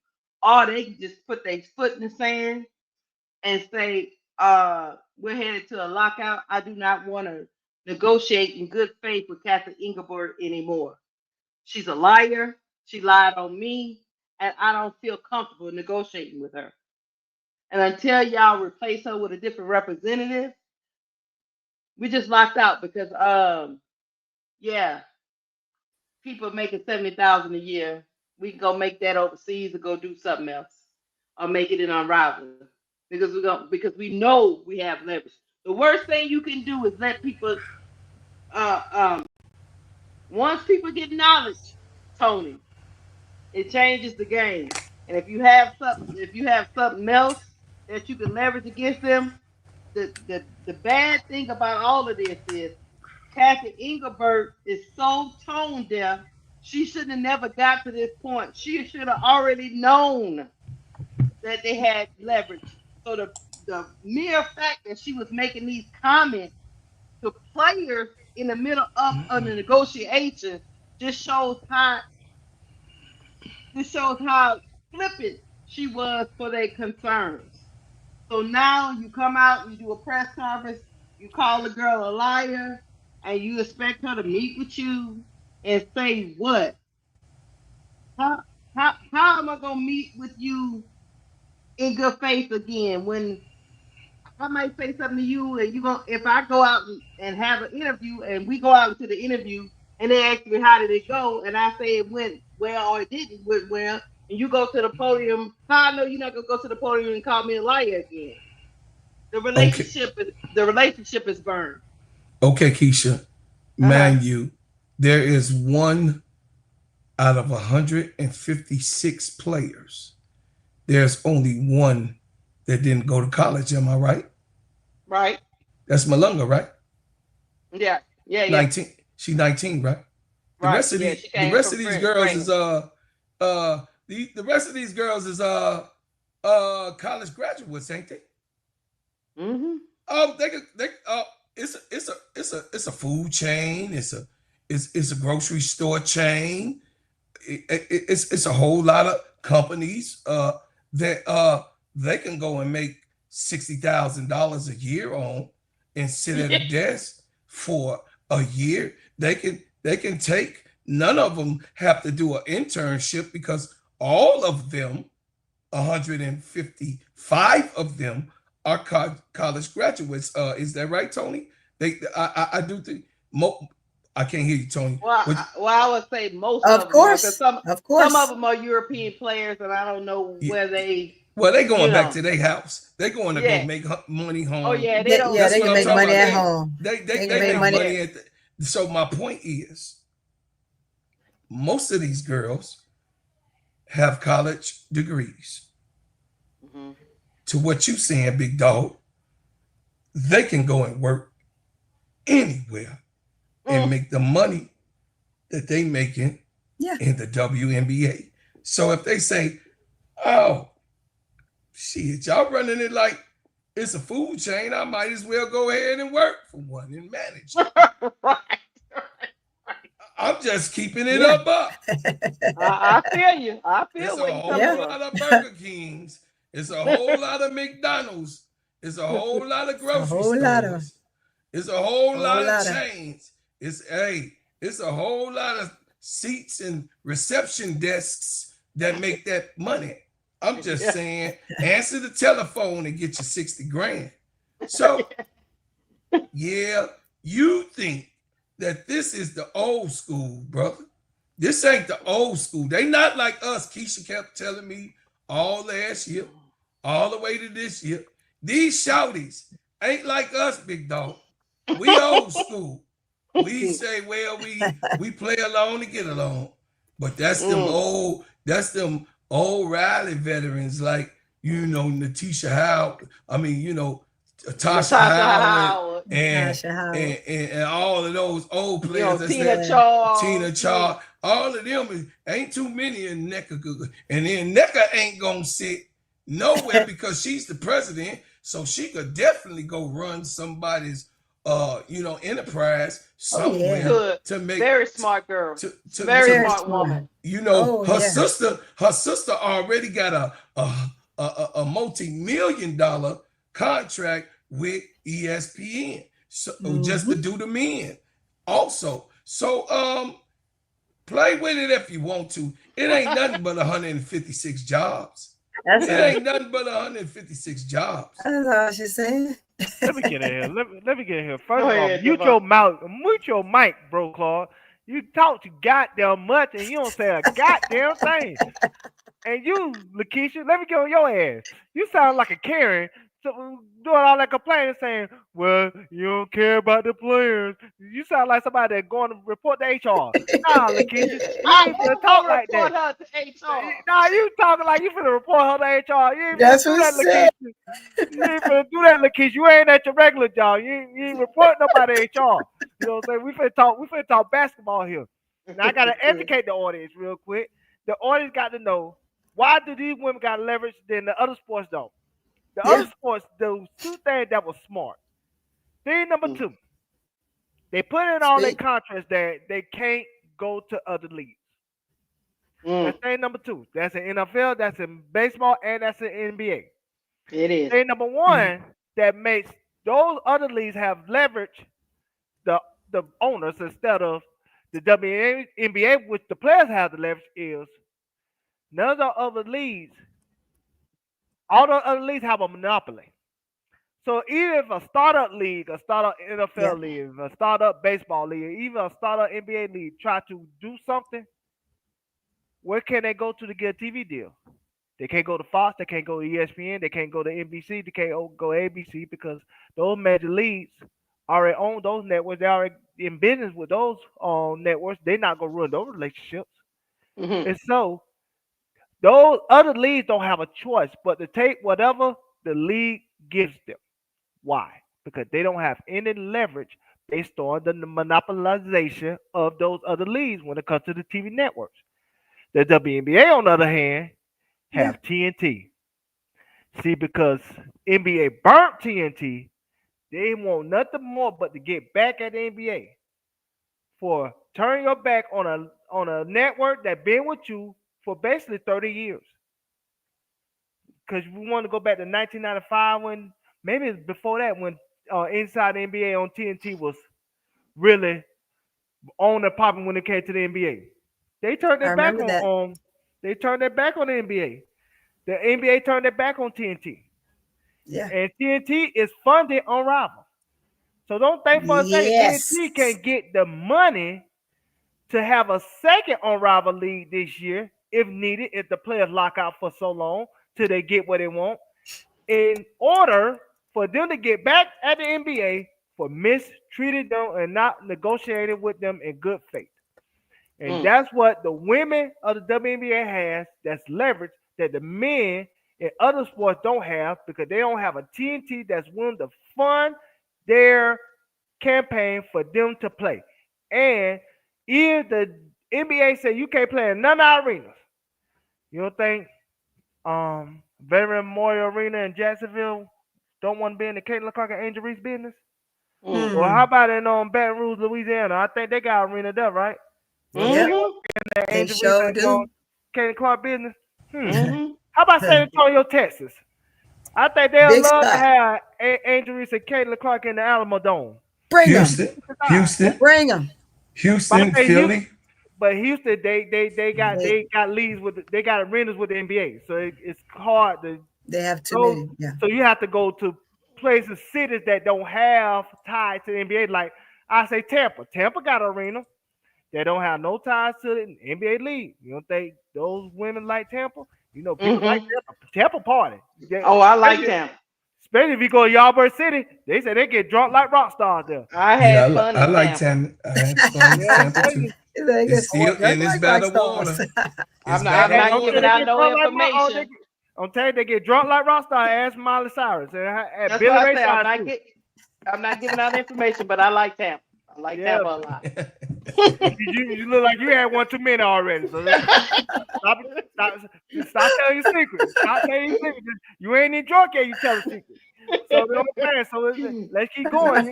Or they can just put their foot in the sand and say, we're headed to a lockout. I do not want to negotiate in good faith with Catherine Engelberg anymore. She's a liar. She lied on me, and I don't feel comfortable negotiating with her. And until y'all replace her with a different representative, we just locked out because, yeah, people making 70,000 a year. We can go make that overseas or go do something else, or make it in Unrivaled because we know we have leverage. The worst thing you can do is let people. Uh, um, Once people get knowledge, Tony, it changes the game. And if you have something else that you can leverage against them, the bad thing about all of this is Kathy Engelbert is so tone deaf. She shouldn't have never got to this point. She should have already known that they had leverage. So the mere fact that she was making these comments to players in the middle of the negotiation just shows how flippant she was for their concerns. So now you come out, you do a press conference, you call the girl a liar, and you expect her to meet with you and say what? How how am I gonna meet with you in good faith again when I might say something to you and you go if I go out and have an interview and we go out into the interview and they ask me how did it go and I say it went well or it didn't went well and you go to the podium, how I know you're not gonna go to the podium and call me a liar again? The Okay. relationship is burned. Okay, Keisha. Mind you, there is one out of 156 players. There's only one that didn't go to college. Am I right? Right. That's Malunga, right? Yeah. 19. She's 19, right? The rest of these girls is the rest of these girls is college graduates, ain't they? Mm-hmm. It's a food chain. It's a grocery store chain. It's a whole lot of companies that they can go and make $60,000 a year on and sit at a desk for a year. They can take. None of them have to do an internship because all of them, 155 of them, are college graduates. Is that right, Tony? I do think. I can't hear you, Tony. Well, I would say most of them. Course. Some of course. Some of them are European players, and I don't know where they. Well, they going back to their house. They're going to go make money home. Oh yeah, they can make money at home. They make money at. So my point is, most of these girls have college degrees. Mm-hmm. To what you saying, big dog, they can go and work anywhere and make the money that they making in the WNBA. So if they say, oh, shit, y'all running it like it's a food chain, I might as well go ahead and work for one and manage it. Right. I'm just keeping it up. I feel you. It's a whole lot of Burger Kings. It's a whole lot of McDonald's. It's a whole lot of grocery stores. It's a whole lot of chains. It's a whole lot of seats and reception desks that make that money. I'm just saying, answer the telephone and get your 60 grand. So, yeah, you think that this is the old school, brother. This ain't the old school. They not like us. Keisha kept telling me all last year, all the way to this year. These shouties ain't like us, big dog. We old school. We say, well, we play along to get along. But that's them old Riley veterans like, Natisha Howard. I mean, Tasha Howard and all of those old players. Tina Charles. All of them ain't too many in NECA. And then NECA ain't gonna sit nowhere because she's the president. So she could definitely go run somebody's enterprise somewhere to make. Very smart girl. Very smart woman. Her sister already got a multi-million-dollar contract with ESPN. So just to do the men also. So play with it if you want to. It ain't nothing but 156 jobs. Ain't nothing but 156 jobs. That's all she's saying. Let me get in here. Let me get in here. First of all, mute your mic, bro, Claude. You talk too goddamn much and you don't say a goddamn thing. And you, Lakeisha, let me get on your ass. You sound like a Karen doing all that complaining, saying, well, you don't care about the players. You sound like somebody that's going to report to HR. Nah, Lakeisha, you ain't finna talk like that. Her to HR. Nah, you talking like you finna report her to HR. You ain't That's finna do what that, Lakeisha. You ain't finna do that, Lakeisha. You ain't at your regular job. You ain't report nobody to HR. You know what I'm saying? We finna talk basketball here. Now, I got to educate the audience real quick. The audience got to know, why do these women got leverage than the other sports don't? The other sports do two things that was smart. Thing number two, They put in all their contracts that they can't go to other leagues. That's thing number 2. That's in NFL, that's in baseball, and that's in NBA. It is. Thing number 1 that makes those other leagues have leverage the owners instead of the WNBA, which the players have the leverage, is none of the other leagues, all the other leagues have a monopoly. So even if a startup league, a startup NFL league, a startup baseball league, even a startup NBA league try to do something, where can they go to get a TV deal? They can't go to Fox, they can't go to ESPN, they can't go to NBC, they can't go to ABC because those major leagues already own those networks. They already in business with those networks. They're not gonna ruin those relationships. And so those other leagues don't have a choice but to take whatever the league gives them. Why? Because they don't have any leverage based on the monopolization of those other leagues when it comes to the TV networks. The WNBA, on the other hand, have TNT. See, because NBA burnt TNT, they want nothing more but to get back at the NBA for turning your back on a network that been with you for basically 30 years. Because we want to go back to 1995 when, maybe it's before that, when Inside the NBA on TNT was really on and popping when it came to the NBA. They turned their back on they turned their back on the NBA. The NBA turned their back on TNT. Yeah. And TNT is funded on Rival. So don't think for a second TNT can get the money to have a second Unrival league this year if needed, if the players lock out for so long till they get what they want, in order for them to get back at the NBA for mistreated them and not negotiated with them in good faith. And that's what the women of the WNBA has, that's leverage that the men in other sports don't have, because they don't have a TNT that's willing to fund their campaign for them to play. And if the NBA say you can't play in none of our arenas, you don't think Veteran Memorial Arena in Jacksonville don't want to be in the Caitlin Clark and Angel Reese business? Or how about in Baton Rouge, Louisiana? I think they got arena there, right? They sure do. Caitlin Clark business. How about San Antonio, Texas? I think they'll Big love to spot. have Angel Reese and Caitlin Clark in the Alamo Dome. Bring Houston, Bring them. Houston, Philly. But Houston, they got leagues with they got arenas with the NBA, so it's hard to. They have too many. Yeah. So you have to go to places, cities that don't have ties to the NBA. Like I say, Tampa. Tampa got an arena. They don't have no ties to the NBA league. You don't think those women like Tampa? You know, people like Tampa. Tampa party. I like Tampa. Especially if you go to Yardbird City, they say they get drunk like rock stars there. I had fun. I like Tampa. I had fun in Tampa too. It's still and it's better water. I'm not giving out no information. I'm telling you, they get drunk like rock stars. Ask Miley Cyrus. That's what I say. I'm not giving out information, but I like Tampa. I like Tampa a lot. You look like you had one too many already. So stop telling your secrets. Stop telling your secrets. You ain't even drunk yet. You tell a secret. So you know what I'm saying? So let's keep going.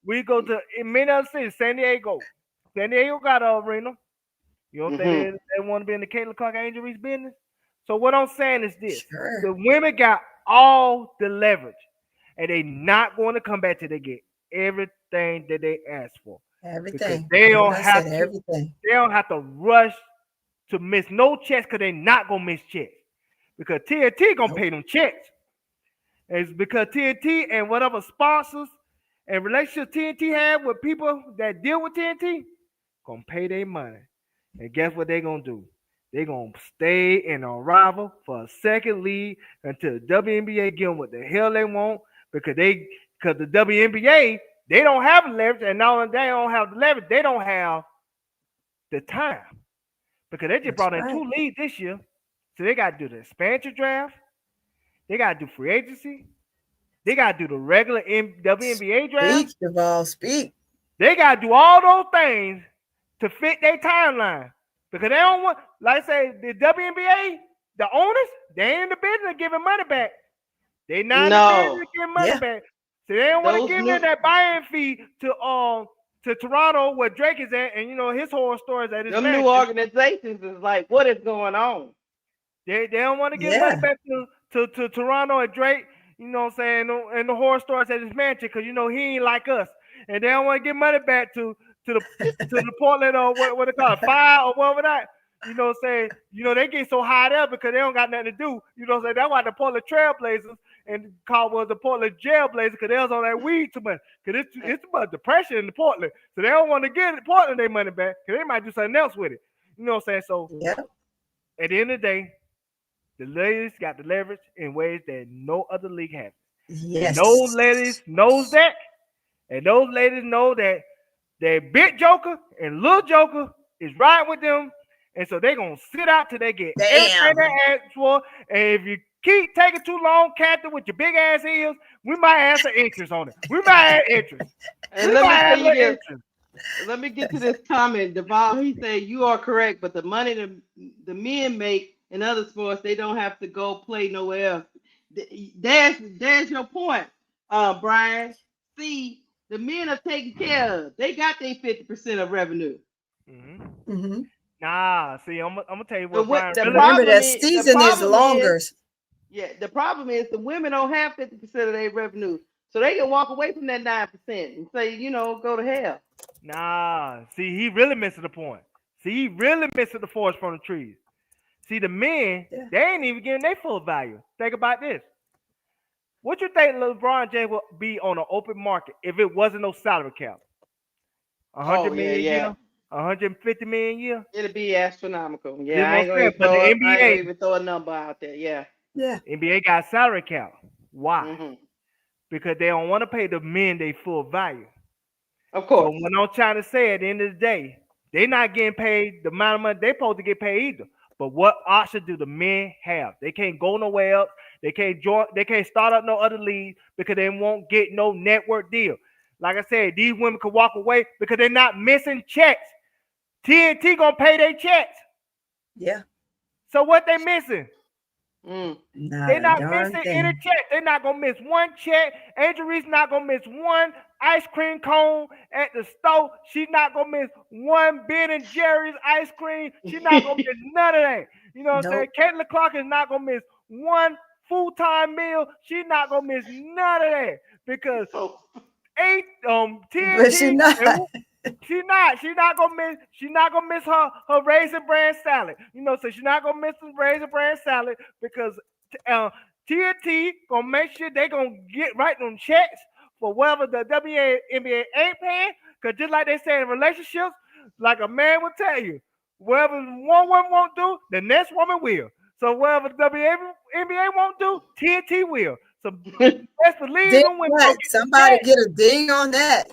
We go to in many other cities. San Diego. San Diego got an arena. You don't think they want to be in the Caitlin Clark Angel Reese business? So what I'm saying is this: the women got all the leverage, and they not going to come back till they get everything that they asked for. Everything. They don't have to. Everything. They don't have to rush to miss no checks because they're not gonna miss checks because TNT gonna pay them checks. It's because TNT and whatever sponsors and relationships TNT have with people that deal with TNT gonna pay their money. And guess what they're gonna do? They're gonna stay in a rival for a second league until the WNBA give them what the hell they want because the WNBA, they don't have leverage, and not only they don't have the leverage, they don't have the time. Because they just brought in 2 leagues this year. So they got to do the expansion draft. They got to do free agency. They got to do the regular WNBA draft. Speak. They got to do all those things to fit their timeline. Because they don't want, like I say, the WNBA, the owners, they ain't in the business of giving money back. They not in the business of giving money back. So they don't want to give new, in that buy-in fee to Toronto where Drake is at, and his horror stories at his them mansion. new organizations is like, what is going on? They don't want to give money back to Toronto and Drake, you know what I'm saying, and the horror stories at his mansion, because he ain't like us. And they don't want to give money back to the Portland or what they call it, Fire or whatever that. You know what I'm saying? They get so high up because they don't got nothing to do. You know what I'm saying? That's why the Portland Trailblazers and called was the Portland Jailblazers, because they was on that weed too much. Because it's too much depression in the Portland. So they don't want to give Portland their money back because they might do something else with it. You know what I'm saying? So at the end of the day, the ladies got the leverage in ways that no other league has. Yes. And those ladies knows that. And those ladies know that Big Joker and Little Joker is riding with them. And so they're going to sit out till they get everything they ask for. And if you keep taking too long, Captain, with your big ass heels, we might have some interest on it. We might have interest. And let me get to this comment. Deval, he said, you are correct, but the money the men make in other sports, they don't have to go play nowhere else. There's your point, Brian. See, the men are taken care of. They got their 50% of revenue. Mm-hmm. Nah, see, I'm gonna tell you what, Brian. Remember that season is longer. The problem is the women don't have 50% of their revenue, so they can walk away from that 9% and say, go to hell. Nah, see, he really missing the point. See, he really missing the forest from the trees. See, the men, they ain't even getting their full value. Think about this. What you think LeBron James would be on an open market if it wasn't no salary cap? 100 million a year? 150 million a year? It'll be astronomical. Yeah, You know I ain't but the I NBA, ain't even throw a number out there. Yeah. NBA got salary cap. Why? Because they don't want to pay the men their full value. Of course. So what I'm trying to say, at the end of the day, they're not getting paid the amount of money they're supposed to get paid either. But what option do the men have? They can't go nowhere else. They can't join. They can't start up no other league because they won't get no network deal. Like I said, these women could walk away because they're not missing checks. TNT gonna pay their checks. Yeah. So what they missing? They're not missing any check. They're not gonna miss one check. Angel Reese not gonna miss one ice cream cone at the store. She's not gonna miss one Ben and Jerry's ice cream. She's not gonna miss none of that. You know what I'm saying? Caitlin Clark is not gonna miss one full-time meal. She's not gonna miss none of that because TNT. But she's not. She's not gonna miss her raisin bran salad. So she's not gonna miss the raisin bran salad because TNT gonna make sure they gonna get right on checks for whatever the WNBA ain't paying. Cause just like they say in relationships, like a man will tell you, whatever one woman won't do, the next woman will. So whatever the WNBA won't do, TNT will. So best believe them women. Somebody get a ding on that.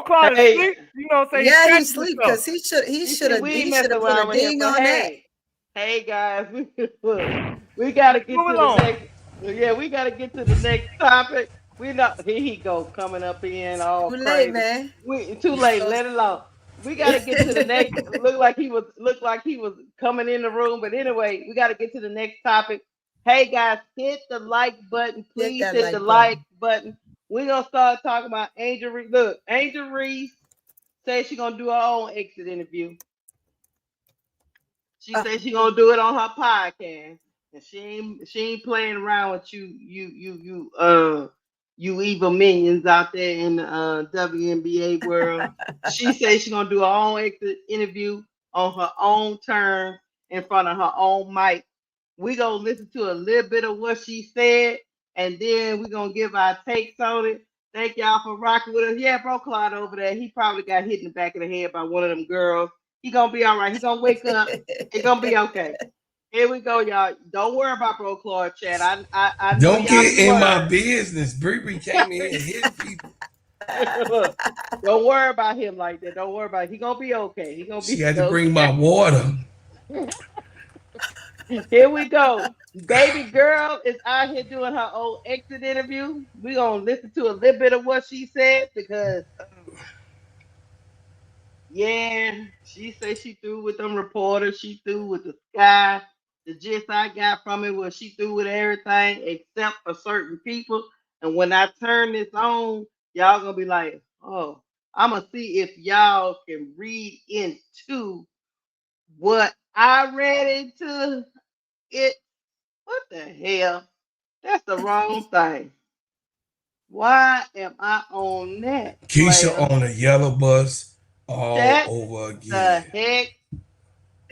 Clyde is asleep, he sleep because he should have put a ding on that. Hey guys, we gotta get to the next. Yeah, we gotta get to the next topic. We not here he go coming up in all too crazy. Late, man. Too late. Let it alone. We gotta get to the next. Looked like he was coming in the room, but anyway, we gotta get to the next topic. Hey guys, hit the like button, please. Hit the like button. We're going to start talking about Angel Reese. Look, Angel Reese says she's going to do her own exit interview. She says she's going to do it on her podcast. And she ain't playing around with you evil minions out there in the WNBA world. She says she's going to do her own exit interview on her own terms in front of her own mic. We're going to listen to a little bit of what she said. And then we're going to give our takes on it. Thank y'all for rocking with us. Yeah, bro, Claude over there, he probably got hit in the back of the head by one of them girls. He going to be all right. He going to wake up. It's going to be okay. Here we go, y'all. Don't worry about bro, Claude, Chad. I don't get in my business. Bree came in and hit people. Look, don't worry about him like that. Don't worry about it. He going to be okay. He going to be She had to bring my water. Here we go. Baby girl is out here doing her own exit interview. We're going to listen to a little bit of what she said because, she said she threw with them reporters. She threw with the Sky. The gist I got from it was she threw with everything except for certain people. And when I turn this on, y'all gonna be like, oh, I'm gonna see if y'all can read into what I read into it. What the hell? That's the wrong thing. Why am I on that, Keisha player? on a yellow bus all Shut over the again. heck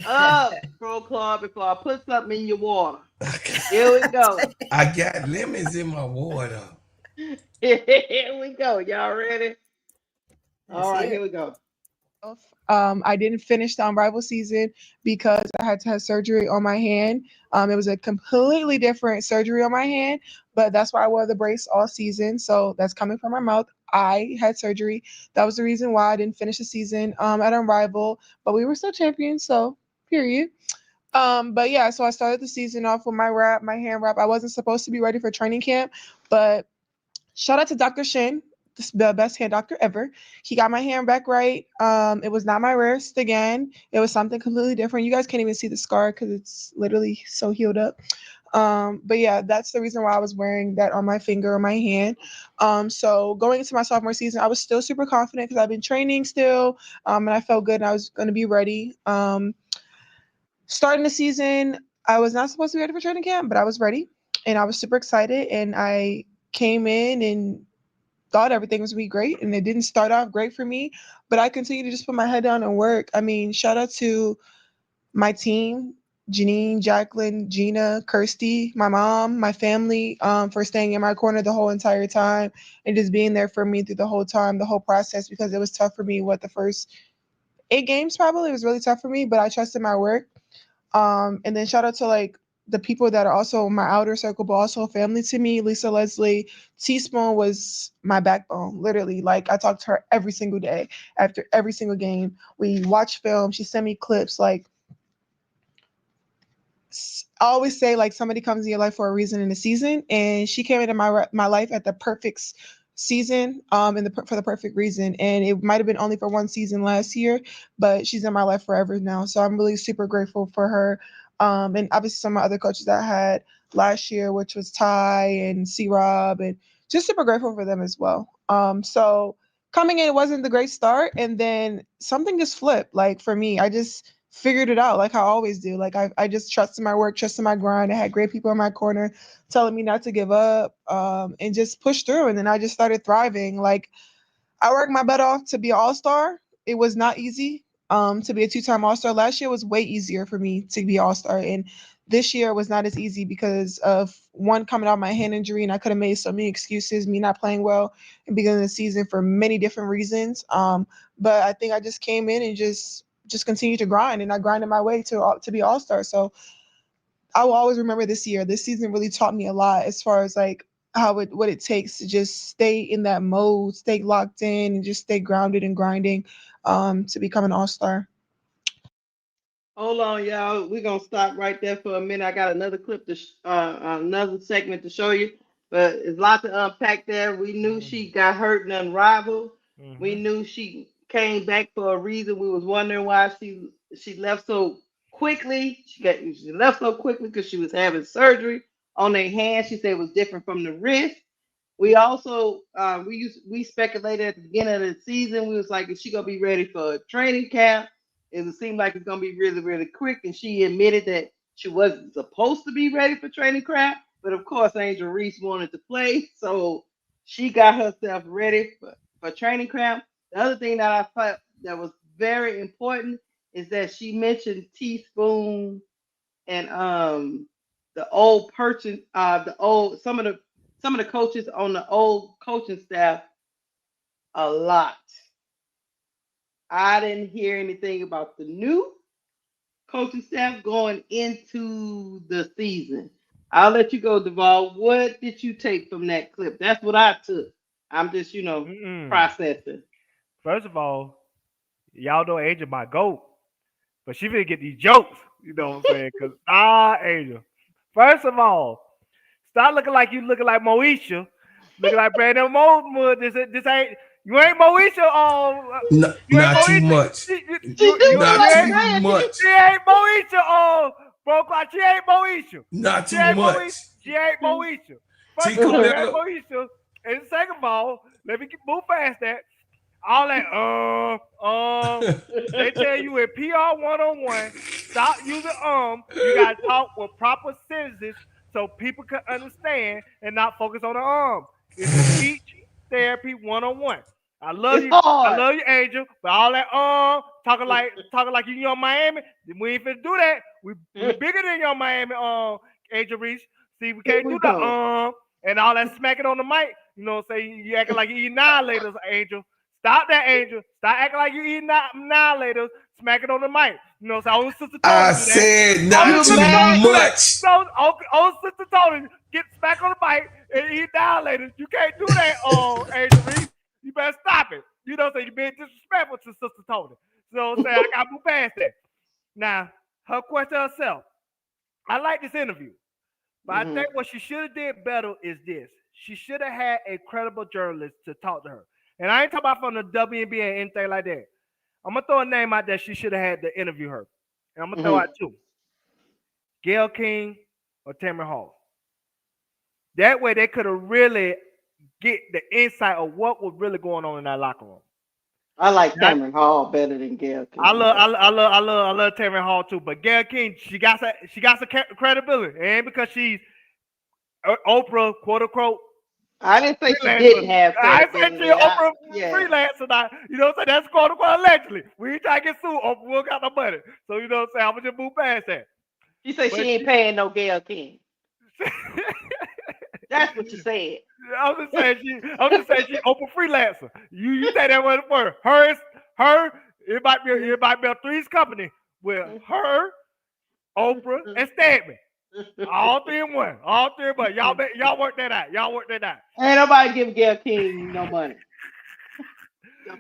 up, Pro Club, before I put something in your water. Here we go. I got lemons in my water. Here we go. Y'all ready? All right, here we go. I didn't finish the Unrivaled season because I had to have surgery on my hand. It was a completely different surgery on my hand, but that's why I wore the brace all season. So that's coming from my mouth. I had surgery. That was the reason why I didn't finish the season at Unrivaled, but we were still champions. So period. But yeah, so I started the season off with my wrap, my hand wrap. I wasn't supposed to be ready for training camp, but shout out to Dr. Shin, the best hand doctor ever. He got my hand back right. It was not my wrist again. It was something completely different. You guys can't even see the scar because it's literally so healed up. But yeah, that's the reason why I was wearing that on my finger or my hand. So going into my sophomore season, I was still super confident because I've been training still, and I felt good and I was going to be ready. Starting the season, I was not supposed to be ready for training camp, but I was ready and I was super excited and I came in and thought everything was going to be great, and it didn't start off great for me, but I continued to just put my head down and work. I mean, shout out to my team, Janine, Jacqueline, Gina, Kirsty, my mom, my family, for staying in my corner the whole entire time and just being there for me through the whole time, the whole process, because it was tough for me. The first 8 games probably, it was really tough for me, but I trusted my work. And then shout out to like the people that are also my outer circle, but also family to me. Lisa Leslie, Teaspoon was my backbone, literally. Like I talked to her every single day after every single game. We watch film. She sent me clips. Like I always say, like somebody comes in your life for a reason in a season, and she came into my life at the perfect season, for the perfect reason. And it might have been only for one season last year, but she's in my life forever now. So I'm really super grateful for her. And obviously some of my other coaches that I had last year, which was Ty and C Rob, and just super grateful for them as well. So coming in, it wasn't the great start, and then something just flipped. Like for me, I just figured it out like I always do. Like I just trusted my work, trusted my grind. I had great people in my corner telling me not to give up, and just push through. And then I just started thriving. Like I worked my butt off to be an all-star. It was not easy to be a two-time all-star. Last year was way easier for me to be all-star. And this year was not as easy because of one coming out my hand injury, and I could have made so many excuses, me not playing well in the beginning of the season for many different reasons. But I think I just came in and just continued to grind, and I grinded my way to be all-star. So I will always remember this year. This season really taught me a lot as far as like what it takes to just stay in that mode, stay locked in, and just stay grounded and grinding to become an all-star. Hold on, y'all. We're gonna stop right there for a minute. I got another clip another segment to show you, but there's a lot to unpack there. We knew she got hurt and unrivaled. We knew she came back for a reason. We was wondering why she left so quickly. She left so quickly because she was having surgery on her hand. She said it was different from the wrist. We also we speculated at the beginning of the season. We was like, is she gonna be ready for a training camp? It seemed like it's gonna be really, really quick. And she admitted that she wasn't supposed to be ready for training camp, but of course, Angel Reese wanted to play, so she got herself ready for training camp. The other thing that I thought that was very important is that she mentioned Teaspoon and the old person, the old some of the coaches on the old coaching staff a lot. I didn't hear anything about the new coaching staff going into the season. I'll let you go, Duval. What did you take from that clip? That's what I took. I'm just, processing. First of all, y'all know Angel my goat, but she finna get these jokes. You know what I'm saying? Cause Angel. First of all, stop looking like you looking like Moesha, looking like Brandon Moldwood. This ain't you ain't Moesha. You ain't Not too Moesha. much. She do look Not like too Brandon. much. She ain't Moesha. Bro, she ain't Moesha. Not She too ain't much. Moesha. She ain't Moesha. First of all, that's Moesha. And second of all, let me move past that. All that they tell you in PR 101, stop using you gotta talk with proper sentences so people can understand and not focus on the It's a speech therapy 101. I love It's you. I hard. love you, Angel. But all that talking like you on Miami, we ain't finna do that. We bigger than your Miami Angel Reese. See, we can't do that and all that smacking on the mic. You know what I'm saying? You acting like you eat annihilators, Angel. Stop that, Angel. Stop acting like you eating annihilators, smacking on the mic. You know, so old sister Tony I do that. said not too much. So old sister Tony get smack on the mic and eat annihilators. You can't do that, Angel Reese. You better stop it. You know, so you being disrespectful to Sister Tony. So say I gotta move past that. Now, her question herself. I like this interview, but I think what she should have did better is this. She should have had a credible journalist to talk to her. And I ain't talking about from the WNBA or anything like that. I'm gonna throw a name out there she should have had to interview her. And I'm gonna throw out two. Gayle King or Tamron Hall. That way they could have really get the insight of what was really going on in that locker room. I like Tamron Hall better than Gayle King. I love Tamron Hall too, but Gayle King, she got some credibility. It ain't because she's Oprah, quote unquote. I didn't say she didn't have credibility. I said she Oprah freelancer now. You know what I'm saying? That's quote unquote allegedly. We ain't trying to get sued. Oprah will got no money. So you know what I'm saying? I'm gonna just move past that. She said she ain't paying no Gayle King. That's what you said. I'm just saying she Oprah freelancer. You say that word for her. It might be a three's company with her, Oprah, and Stedman. All three in one. All three in one. Y'all work that out. Ain't nobody give Gayle King no money.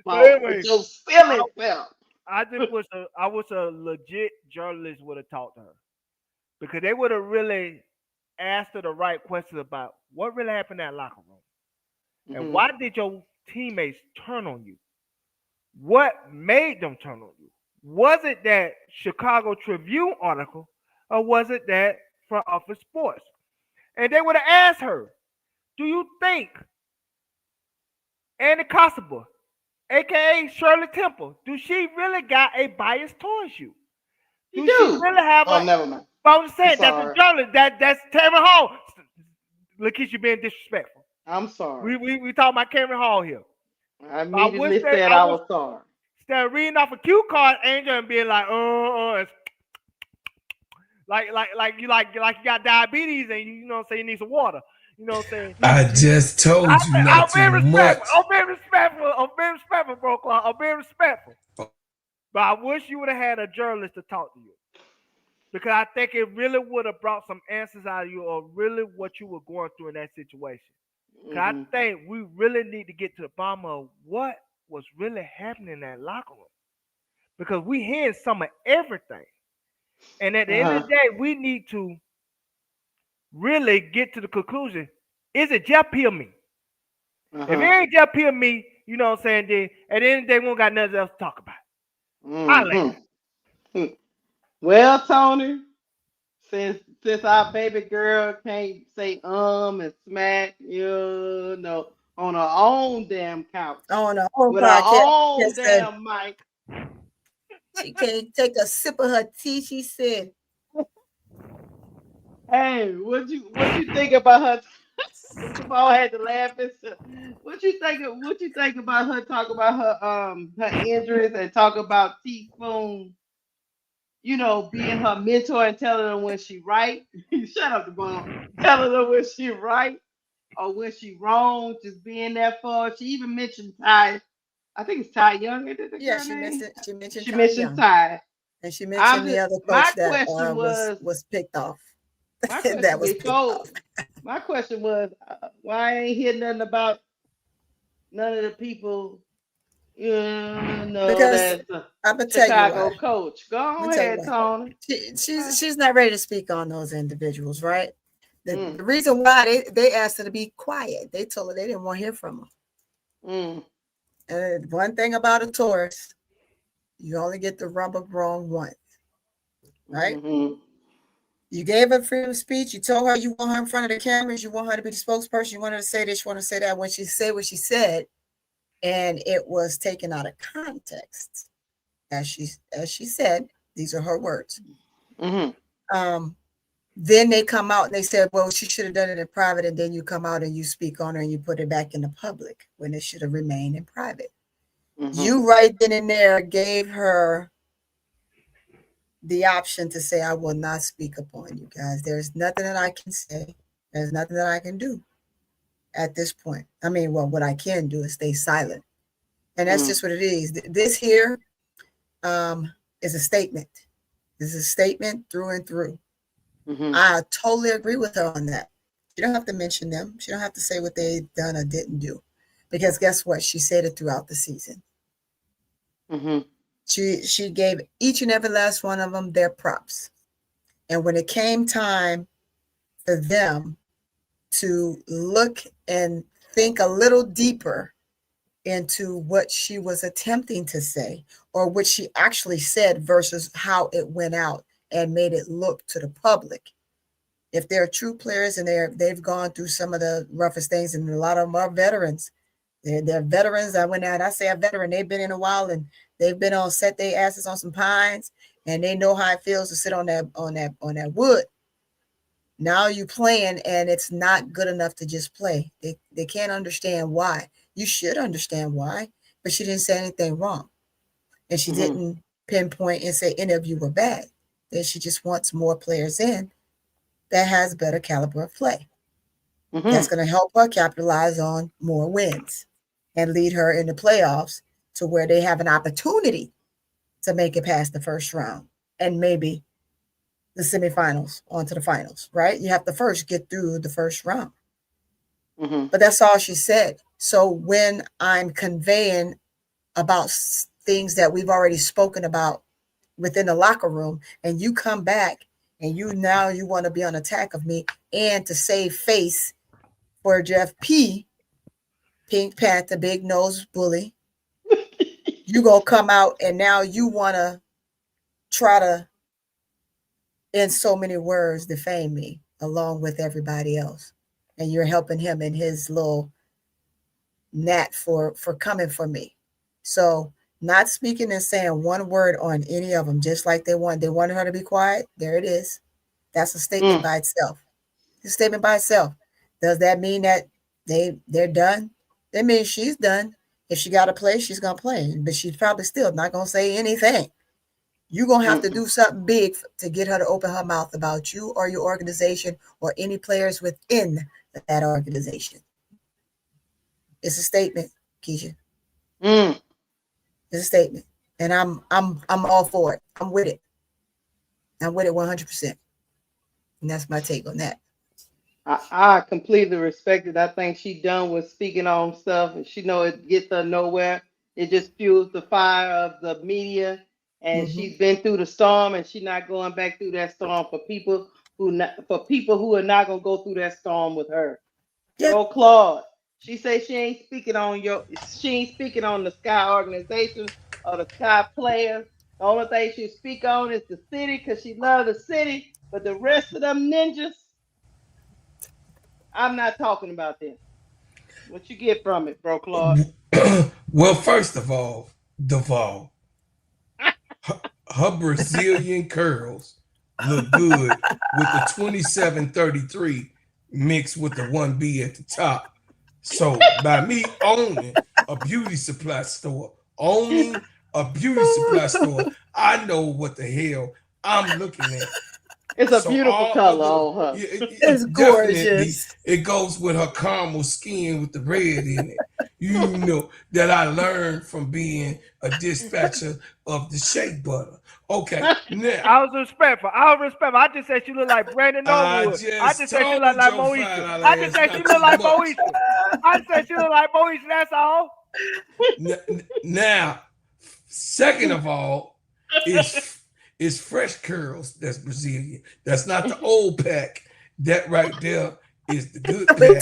Anyway, so silly self. I wish a legit journalist would have talked to her. Because they would have really asked her the right questions about what really happened in that locker room. And why did your teammates turn on you? What made them turn on you? Was it that Chicago Tribune article or was it that Front Office Sports? And they would have asked her, do you think Annie Constable, aka Shirley Temple, do she really got a bias towards you? She really have never mind. But I'm saying that's a journalist. That's Tamron Hall. Lakeisha being disrespectful. I'm sorry. We talking about Tamron Hall here. I immediately said I was sorry. Instead of reading off a cue card, Angel, and being like, like you got diabetes and you know what I'm saying, you need some water. You know what I'm saying? I just told you not too much. I'm very respectful, bro. I'm very respectful. But I wish you would have had a journalist to talk to you. Because I think it really would have brought some answers out of you or really what you were going through in that situation. Because I think we really need to get to the bottom of what was really happening in that locker room. Because we hearing some of everything. And at the end of the day, we need to really get to the conclusion, is it Jeff P or me? If it ain't Jeff P or me, you know what I'm saying, then at the end of the day, we don't got nothing else to talk about. Well, Tony, since our baby girl can't say and smack, you know, on her own damn couch. On her own with podcast. Her own damn mic. She can't take a sip of her tea, she said. Hey, what you think about her? Jamal had to laugh. What you think about her talk about her injuries and talk about Teaspoon, you know, being her mentor and telling her when she right. Shut up, Jamal. Telling her when she right or when she wrong, just being there for her. She even mentioned Ty. I think it's Ty Young. Yeah, she mentioned Ty. And she mentioned the other coach that was picked off. My question was, why I ain't hear nothing about none of the people, you know, because I'm gonna tell Chicago you coach. Go ahead, Tony. She's not ready to speak on those individuals, right? The reason why they asked her to be quiet, they told her they didn't want to hear from her. And one thing about a tourist, you only get to rub a wrong once, right? You gave her freedom of speech. You told her you want her in front of the cameras. You want her to be the spokesperson. You want her to say this. You want her to say that. When she said what she said, and it was taken out of context, as she said, these are her words. Mm-hmm. Then they come out and they said, well, she should have done it in private, and then you come out and you speak on her and you put it back in the public when it should have remained in private. Mm-hmm. You right then and there gave her the option to say, I will not speak upon you guys. There's nothing that I can say. There's nothing that I can do at this point. I mean, well, what I can do is stay silent. And that's just what it is. This here is a statement. This is a statement through and through. Mm-hmm. I totally agree with her on that. She don't have to mention them. She don't have to say what they've done or didn't do. Because guess what? She said it throughout the season. Mm-hmm. She gave each and every last one of them their props. And when it came time for them to look and think a little deeper into what she was attempting to say or what she actually said versus how it went out and made it look to the public. If they're true players and they've gone through some of the roughest things, and a lot of them are veterans. They're veterans. I went out, I say a veteran, they've been in a while and they've been on set their asses on some pines, and they know how it feels to sit on that wood. Now you playing and it's not good enough to just play. They can't understand why. You should understand why, but she didn't say anything wrong. And she didn't pinpoint and say any of you were bad. Then she just wants more players in that has better caliber of play. Mm-hmm. That's going to help her capitalize on more wins and lead her in the playoffs to where they have an opportunity to make it past the first round and maybe the semifinals onto the finals, right? You have to first get through the first round. Mm-hmm. But that's all she said. So when I'm conveying about things that we've already spoken about within the locker room, and you come back and you want to be on attack of me and to save face for Jeff P, Pink Panther, big nose bully, you gonna come out and now you want to try to, in so many words, defame me along with everybody else. And you're helping him in his little gnat for coming for me. So not speaking and saying one word on any of them, just like they wanted her to be quiet. There it is. That's a statement by itself. It's a statement by itself. Does that mean that they're done? That means she's done. If she got to play, she's going to play. But she's probably still not going to say anything. You're going to have to do something big to get her to open her mouth about you or your organization or any players within that organization. It's a statement, Keisha. It's a statement. And I'm all for it. I'm with it. I'm with it 100%. And that's my take on that. I completely respect it. I think she done with speaking on stuff, and she know it gets her nowhere. It just fuels the fire of the media, and she's been through the storm, and she's not going back through that storm for people who are not gonna go through that storm with her. Yep. Go Claude. She says she ain't speaking on the Sky organization or the Sky players. The only thing she speak on is the city because she loves the city, but the rest of them ninjas, I'm not talking about them. What you get from it, bro, Claude? Well, first of all, Duval, her Brazilian curls look good with the 2733 mixed with the 1B at the top. So by me owning a beauty supply store, I know what the hell I'm looking at. It's a beautiful color on her. It's gorgeous. It goes with her caramel skin with the red in it. You know that I learned from being a dispatcher of the shea butter. Okay. Now, I was respectful. I just said she looked like Brandon Norwood. I just said she looked like Moesha. I just said she looked like Moesha. I said she looked like Moesha. That's all. Now, second of all, it's fresh curls that's Brazilian. That's not the old pack. That right there is the good pack. You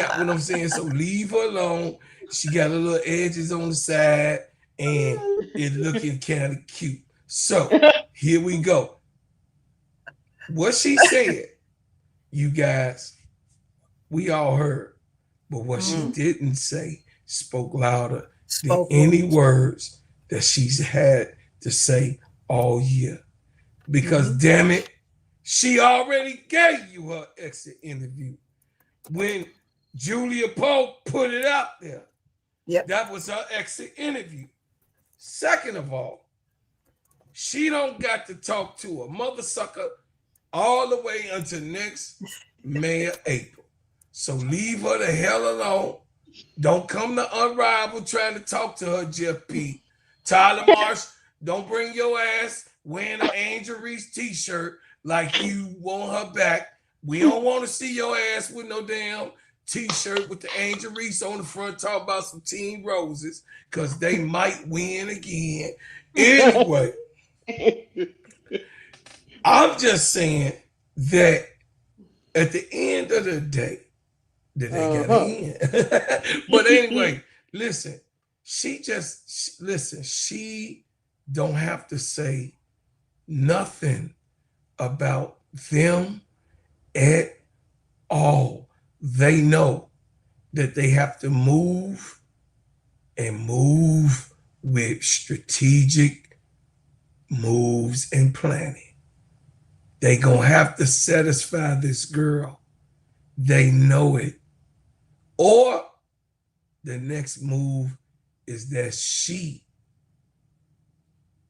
got what I'm saying? So leave her alone. She got a little edges on the side and it's looking kind of cute. So here we go. What she said, you guys, we all heard. But what she didn't say spoke louder than any words that she's had to say all year. Because damn it, she already gave you her exit interview. When Julia Pope put it out there, that was her exit interview. Second of all, she don't got to talk to a mother sucker all the way until next May or April. So leave her the hell alone. Don't come to Unrivaled trying to talk to her, Jeff P. Tyler Marsh, don't bring your ass wearing an Angel Reese t-shirt like you want her back. We don't want to see your ass with no damn t-shirt with the Angel Reese on the front talking about some Team Roses because they might win again. Anyway, I'm just saying that at the end of the day, that they got in. But anyway, listen, she don't have to say nothing about them at all. They know that they have to move and move with strategic moves and planning. They gonna have to satisfy this girl. They know it. Or the next move is that she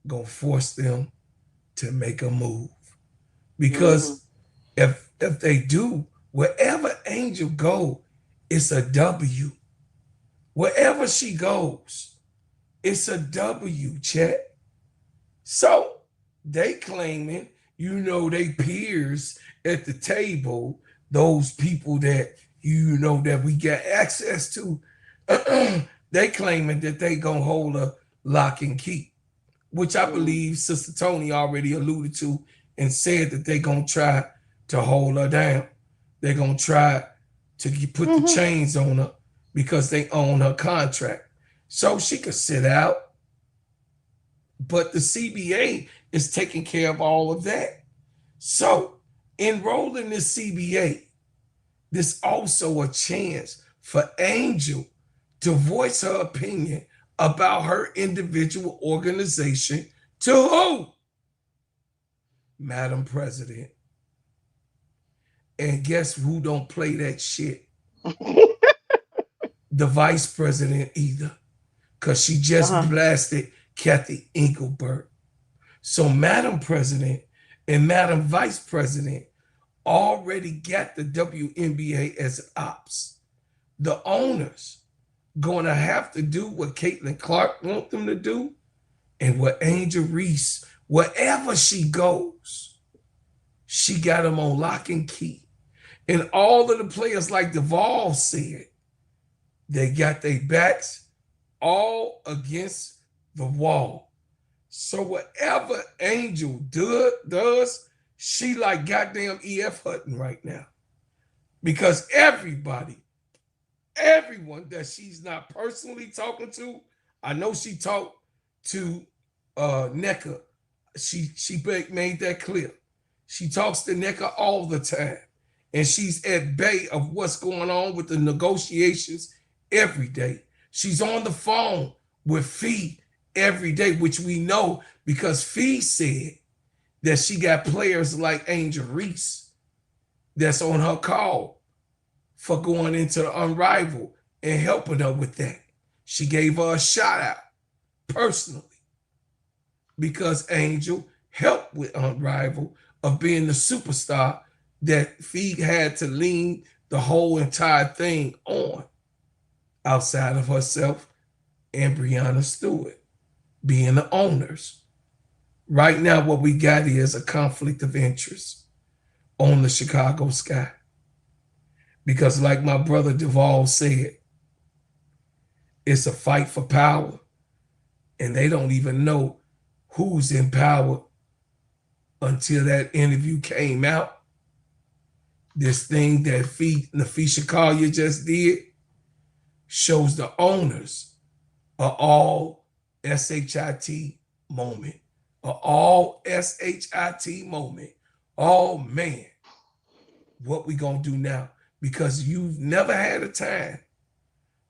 gonna force them to make a move. Because if they do, wherever Angel go, it's a W. Wherever she goes, it's a W, chat. So they claiming, they peers at the table, those people that that we got access to, they claiming that they gonna hold a lock and key, which I believe Sister Tony already alluded to and said that they gonna try to hold her down. They're gonna try to put the chains on her because they own her contract. So she could sit out, but the CBA is taking care of all of that. So enroll in this CBA. There's also a chance for Angel to voice her opinion about her individual organization to who? Madam President. And guess who don't play that shit? The Vice President either. Because she just blasted Kathy Engelbert. So Madam President and Madam Vice President already got the WNBA as ops. The owners going to have to do what Caitlin Clark wants them to do and what Angel Reese, wherever she goes, she got them on lock and key. And all of the players, like Duvall said, they got their backs all against the wall. So whatever Angel does, she like goddamn E.F. Hutton right now. Because everyone that she's not personally talking to, I know she talked to NECA. She made that clear. She talks to NECA all the time. And she's at bay of what's going on with the negotiations every day. She's on the phone with Fee every day, which we know because Fee said that she got players like Angel Reese that's on her call for going into the Unrivaled and helping her with that. She gave her a shout out personally because Angel helped with Unrivaled of being the superstar that Fee had to lean the whole entire thing on outside of herself and Brianna Stewart being the owners. Right now, what we got is a conflict of interest on the Chicago Sky. Because like my brother Duvall said, it's a fight for power. And they don't even know who's in power until that interview came out. This thing that Nafisha Collier just did shows the owners are all SHIT moment. An all SHIT moment oh man, what we gonna do now? Because you've never had a time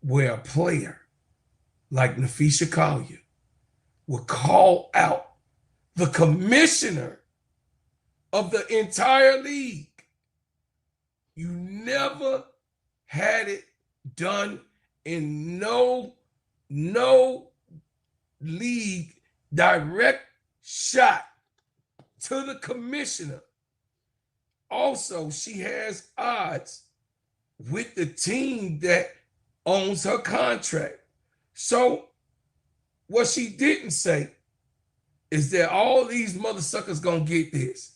where a player like Nafisha Collier would call out the commissioner of the entire league. You never had it done in no league direct shot to the commissioner. Also, she has odds with the team that owns her contract. So what she didn't say is that all these mother suckers gonna get this.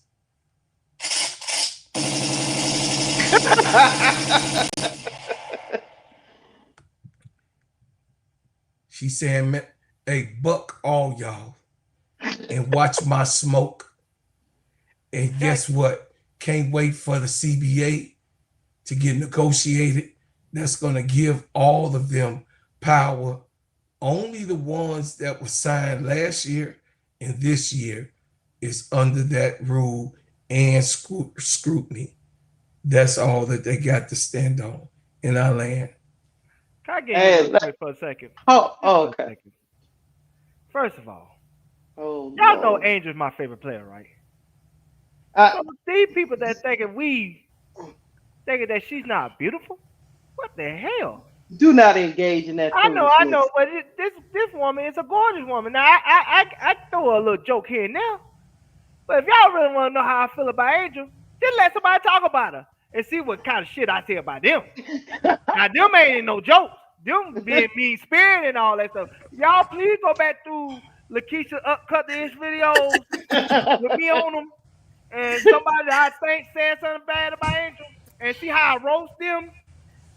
She saying, man, hey, buck all y'all and watch my smoke. And guess what? Can't wait for the CBA to get negotiated. That's gonna give all of them power. Only the ones that were signed last year and this year is under that rule and scrutiny. That's all that they got to stand on in our land. Can I get you for a second? Okay. First of all, y'all know Angel's my favorite player, right? So these people that thinking that she's not beautiful, what the hell? Do not engage in that. I know, but this woman is a gorgeous woman. Now I throw a little joke here and there, but if y'all really want to know how I feel about Angel, just let somebody talk about her and see what kind of shit I say about them. Now them ain't no jokes. Them being mean spirited and all that stuff. Y'all please go back through Lakeisha Cut the Ish videos with me on them, and somebody I think said something bad about Angel, and see how I roast them.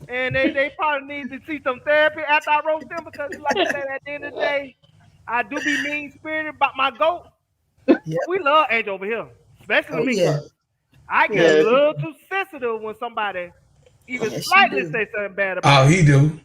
And they probably need to see some therapy after I roast them, because like I said, at the end of the day, I do be mean spirited about my goat. Yep. We love Angel over here, especially me. Yeah. I get a little too sensitive when somebody even slightly say something bad about he do.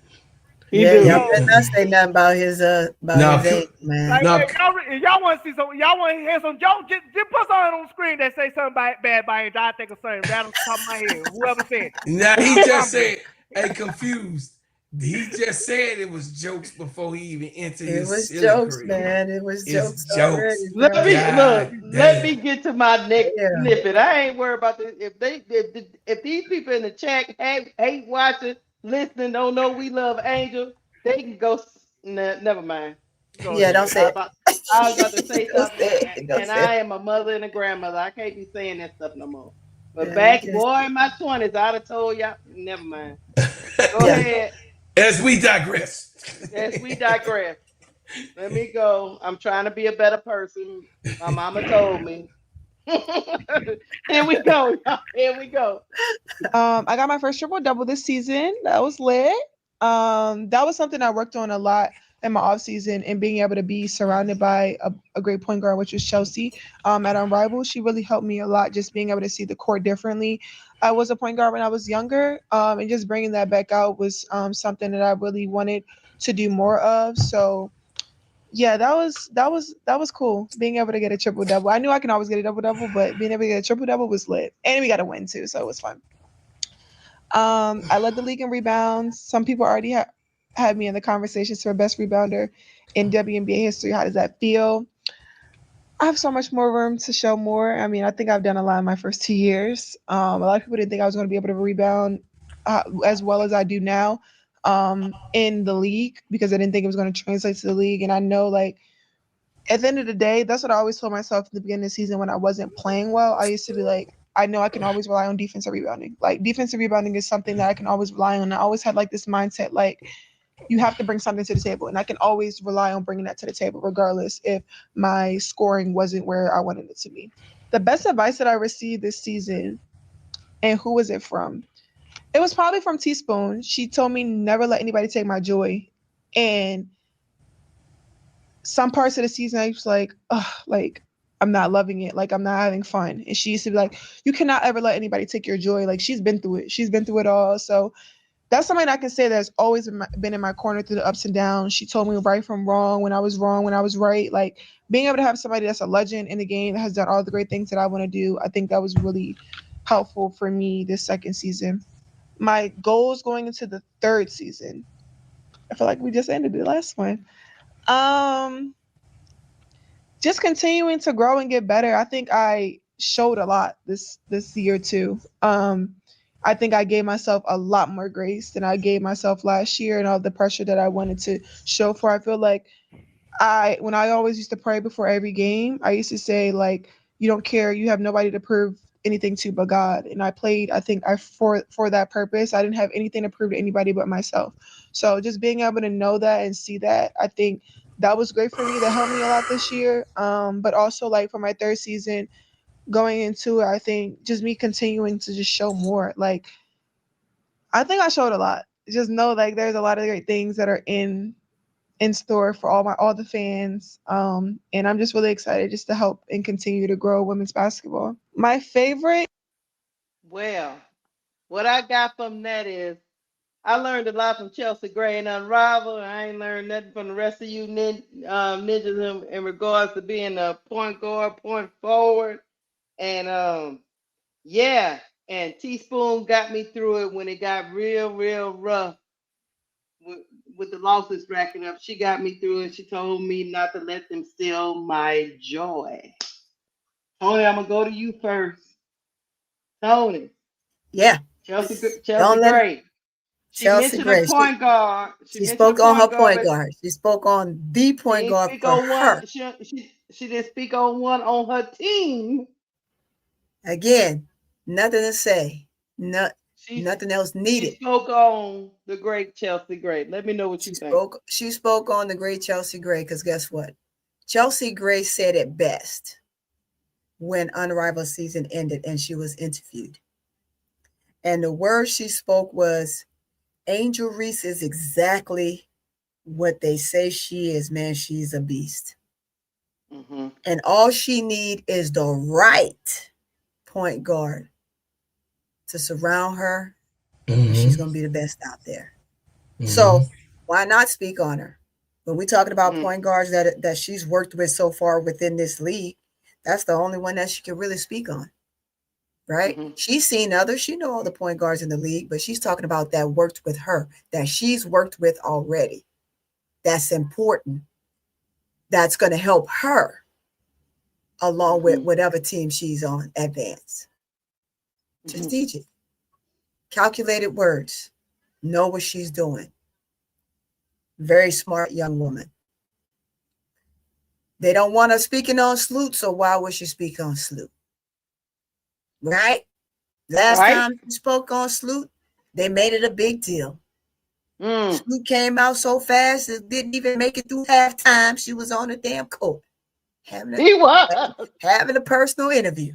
Y'all better not say nothing about his his age, man. Like, if y'all want to see some, y'all want to hear some jokes, just put something on the screen that say something bad about Angel. I think of something right on top of my head. Whoever said. Now he just said, "Hey, confused." He just said it was jokes before he even entered his. It was jokes, man. It was jokes. Already, let me get to my next snippet. I ain't worried about this. If these people in the chat hate watching, listening, don't know we love Angel, they can go. Never mind. Don't say it. I was about to say something, and I am a mother and a grandmother. I can't be saying that stuff no more. But in my 20s, I'd have told y'all. Never mind. Go ahead. As we digress. Let me go. I'm trying to be a better person. My mama told me. Here we go. I got my first triple-double this season. That was lit. That was something I worked on a lot in my off season, and being able to be surrounded by a great point guard, which was Chelsea at Unrivaled. She really helped me a lot, just being able to see the court differently. I was a point guard when I was younger, and just bringing that back out was something that I really wanted to do more of. So yeah, that was cool, being able to get a triple-double. I knew I can always get a double-double, but being able to get a triple-double was lit. And we got a win too, so it was fun. I led the league in rebounds. Some people already had me in the conversations for best rebounder in WNBA history. How does that feel? I have so much more room to show more. I mean, I think I've done a lot in my first 2 years. A lot of people didn't think I was going to be able to rebound as well as I do now in the league, because I didn't think it was going to translate to the league. And I know, like, at the end of the day, that's what I always told myself in the beginning of the season when I wasn't playing well. I used to be like, I know I can always rely on defensive rebounding. Like, defensive rebounding is something that I can always rely on. I always had like this mindset, like, you have to bring something to the table, and I can always rely on bringing that to the table, regardless if my scoring wasn't where I wanted it to be. The best advice that I received this season, and who was it from? It was probably from Teaspoon. She told me never let anybody take my joy. And some parts of the season, I was like, like, I'm not loving it. Like, I'm not having fun. And she used to be like, you cannot ever let anybody take your joy. Like, she's been through it. She's been through it all. So that's something I can say that's always been in my corner through the ups and downs. She told me right from wrong, when I was right. Like, being able to have somebody that's a legend in the game that has done all the great things that I want to do, I think that was really helpful for me this second season. My goals going into the third season. I feel like we just ended the last one. Just continuing to grow and get better. I think I showed a lot this year too. I think I gave myself a lot more grace than I gave myself last year, and all the pressure that I wanted to show for. I feel like when I always used to pray before every game, I used to say, like, you don't care, you have nobody to prove anything to but God. And I played, I think, for that purpose. I didn't have anything to prove to anybody but myself. So just being able to know that and see that, I think that was great for me. That helped me a lot this year. But also, like, for my third season going into it, I think just me continuing to just show more. Like, I think I showed a lot. Just know, like, there's a lot of great things that are in store for all the fans. And I'm just really excited just to help and continue to grow women's basketball. My favorite. Well, what I got from that is I learned a lot from Chelsea Gray and Unrivaled. I ain't learned nothing from the rest of you ninjas in regards to being a point guard, point forward. And yeah, and Teaspoon got me through it when it got real rough with the losses racking up. She got me through it. She told me not to let them steal my joy. Tony, I'm gonna go to you first. Tony. Yeah. Chelsea Don't let Gray. She Chelsea mentioned a Gray. point guard. She mentioned a spoke on her point guard, point but guard. She spoke on the she point didn't guard speak for on one. her. She didn't speak on one on her team. Again, nothing to say. Nothing else needed. She spoke on the great Chelsea Gray. Let me know what you think. She spoke on the great Chelsea Gray, because guess what? Chelsea Gray said it best when Unrivaled season ended and she was interviewed. And the word she spoke was, Angel Reese is exactly what they say she is, man. She's a beast. Mm-hmm. And all she need is the right point guard to surround her, and she's going to be the best out there. So why not speak on her? When we're talking about point guards that she's worked with so far within this league, that's the only one that she can really speak on, right? She's seen others. She know all the point guards in the league, but she's talking about that worked with her, that she's worked with already. That's important. That's going to help her along with whatever team she's on advance. Strategic. Calculated words. Know what she's doing. Very smart young woman. They don't want her speaking on Sloot, so why would she speak on Sloot? Right? Last time she spoke on Sloot, they made it a big deal. Sloot came out so fast, it didn't even make it through halftime. She was on the damn court. Having a personal interview.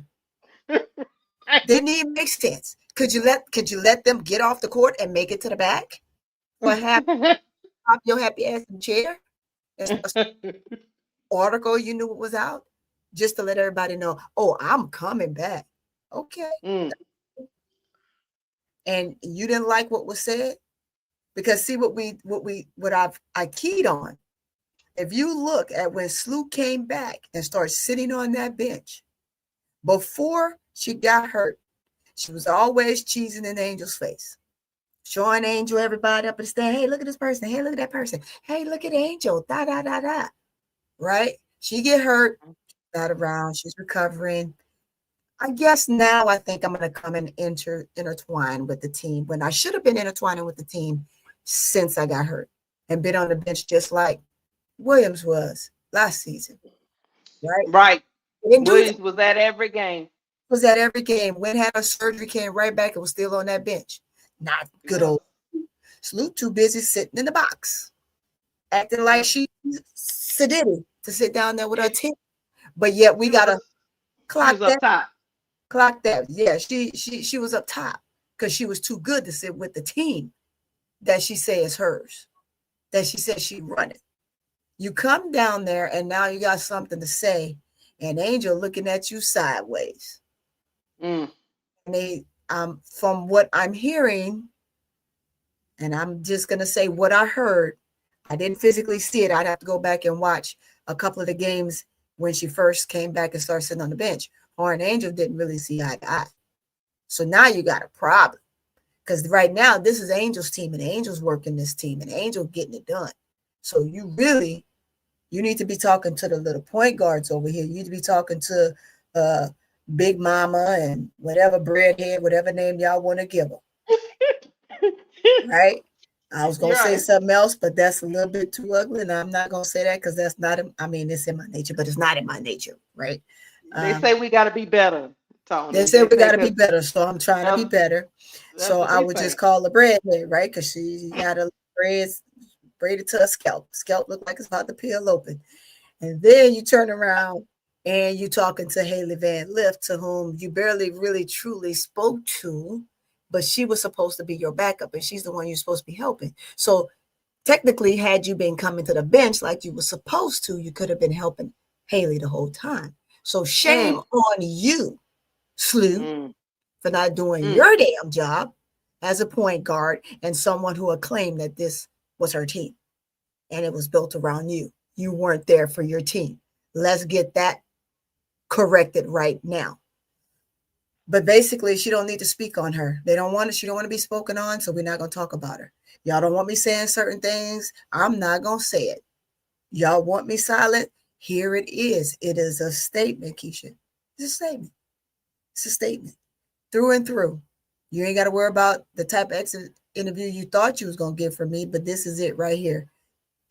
Didn't even make sense. Could you let them get off the court and make it to the back? What happened? Pop your happy ass in the chair. Article you knew it was out, just to let everybody know, oh, I'm coming back. Okay. And you didn't like what was said? Because see what I keyed on. If you look at when Sloot came back and started sitting on that bench, before she got hurt, she was always cheesing in Angel's face. Showing Angel everybody up and stand, hey, look at this person. Hey, look at that person. Hey, look at Angel. Da, da, da, da. Right? She get hurt, got around. She's recovering. I guess now I think I'm going to come and intertwine with the team when I should have been intertwining with the team since I got hurt and been on the bench just like Williams was last season. Right. Williams was at every game. Was at every game. When had her surgery, came right back and was still on that bench. Not good old Sloot, too busy sitting in the box, acting like she's sedity to sit down there with her team. But yet we gotta clock that. Up top. Clock that. Yeah, she was up top because she was too good to sit with the team that she says is hers, that she says she run it. You come down there and now you got something to say, and Angel looking at you sideways. And they, from what I'm hearing, and I'm just gonna say what I heard. I didn't physically see it. I'd have to go back and watch a couple of the games when she first came back and started sitting on the bench. Her and Angel didn't really see eye to eye. So now you got a problem. Because right now, this is Angel's team, and Angel's working this team, and Angel getting it done. So you need to be talking to the little point guards over here. You need to be talking to Big Mama and whatever breadhead, whatever name y'all want to give her. Right? I was going to say something else, but that's a little bit too ugly, and I'm not going to say that because that's not, it's in my nature, but it's not in my nature, right? They say we got to be better, Tony. They said we got to be better, so I'm trying to be better. So I would just call her breadhead, right? Because she got a braided to a scalp. Scalp looked like it's about to peel open. And then you turn around and you talking to Haley Van Lift, to whom you barely really truly spoke to, but she was supposed to be your backup, and she's the one you're supposed to be helping. So technically, had you been coming to the bench like you were supposed to, you could have been helping Haley the whole time. So shame on you, Slew, for not doing your damn job as a point guard and someone who acclaimed that this was her team and it was built around you. You weren't there for your team. Let's get that corrected right now. But basically, she don't need to speak on her. She don't want to be spoken on, so we're not going to talk about her. Y'all don't want me saying certain things. I'm not going to say it. Y'all want me silent? Here it is. It is a statement, Keisha. It's a statement. It's a statement. Through and through. You ain't got to worry about the type of exit interview you thought you was going to get from me, but this is it right here.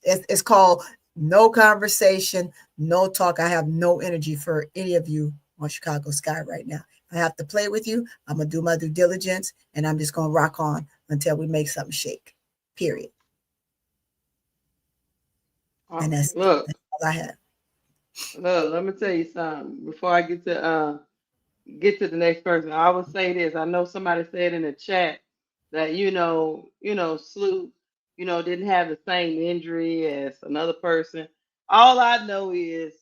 It's called no conversation, no talk. I have no energy for any of you on Chicago Sky right now. If I have to play with you, I'm going to do my due diligence, and I'm just going to rock on until we make something shake, period. And that's all I have. Look, let me tell you something. Before I get to the next person, I will say this. I know somebody said in the chat that Sloop, didn't have the same injury as another person. All I know is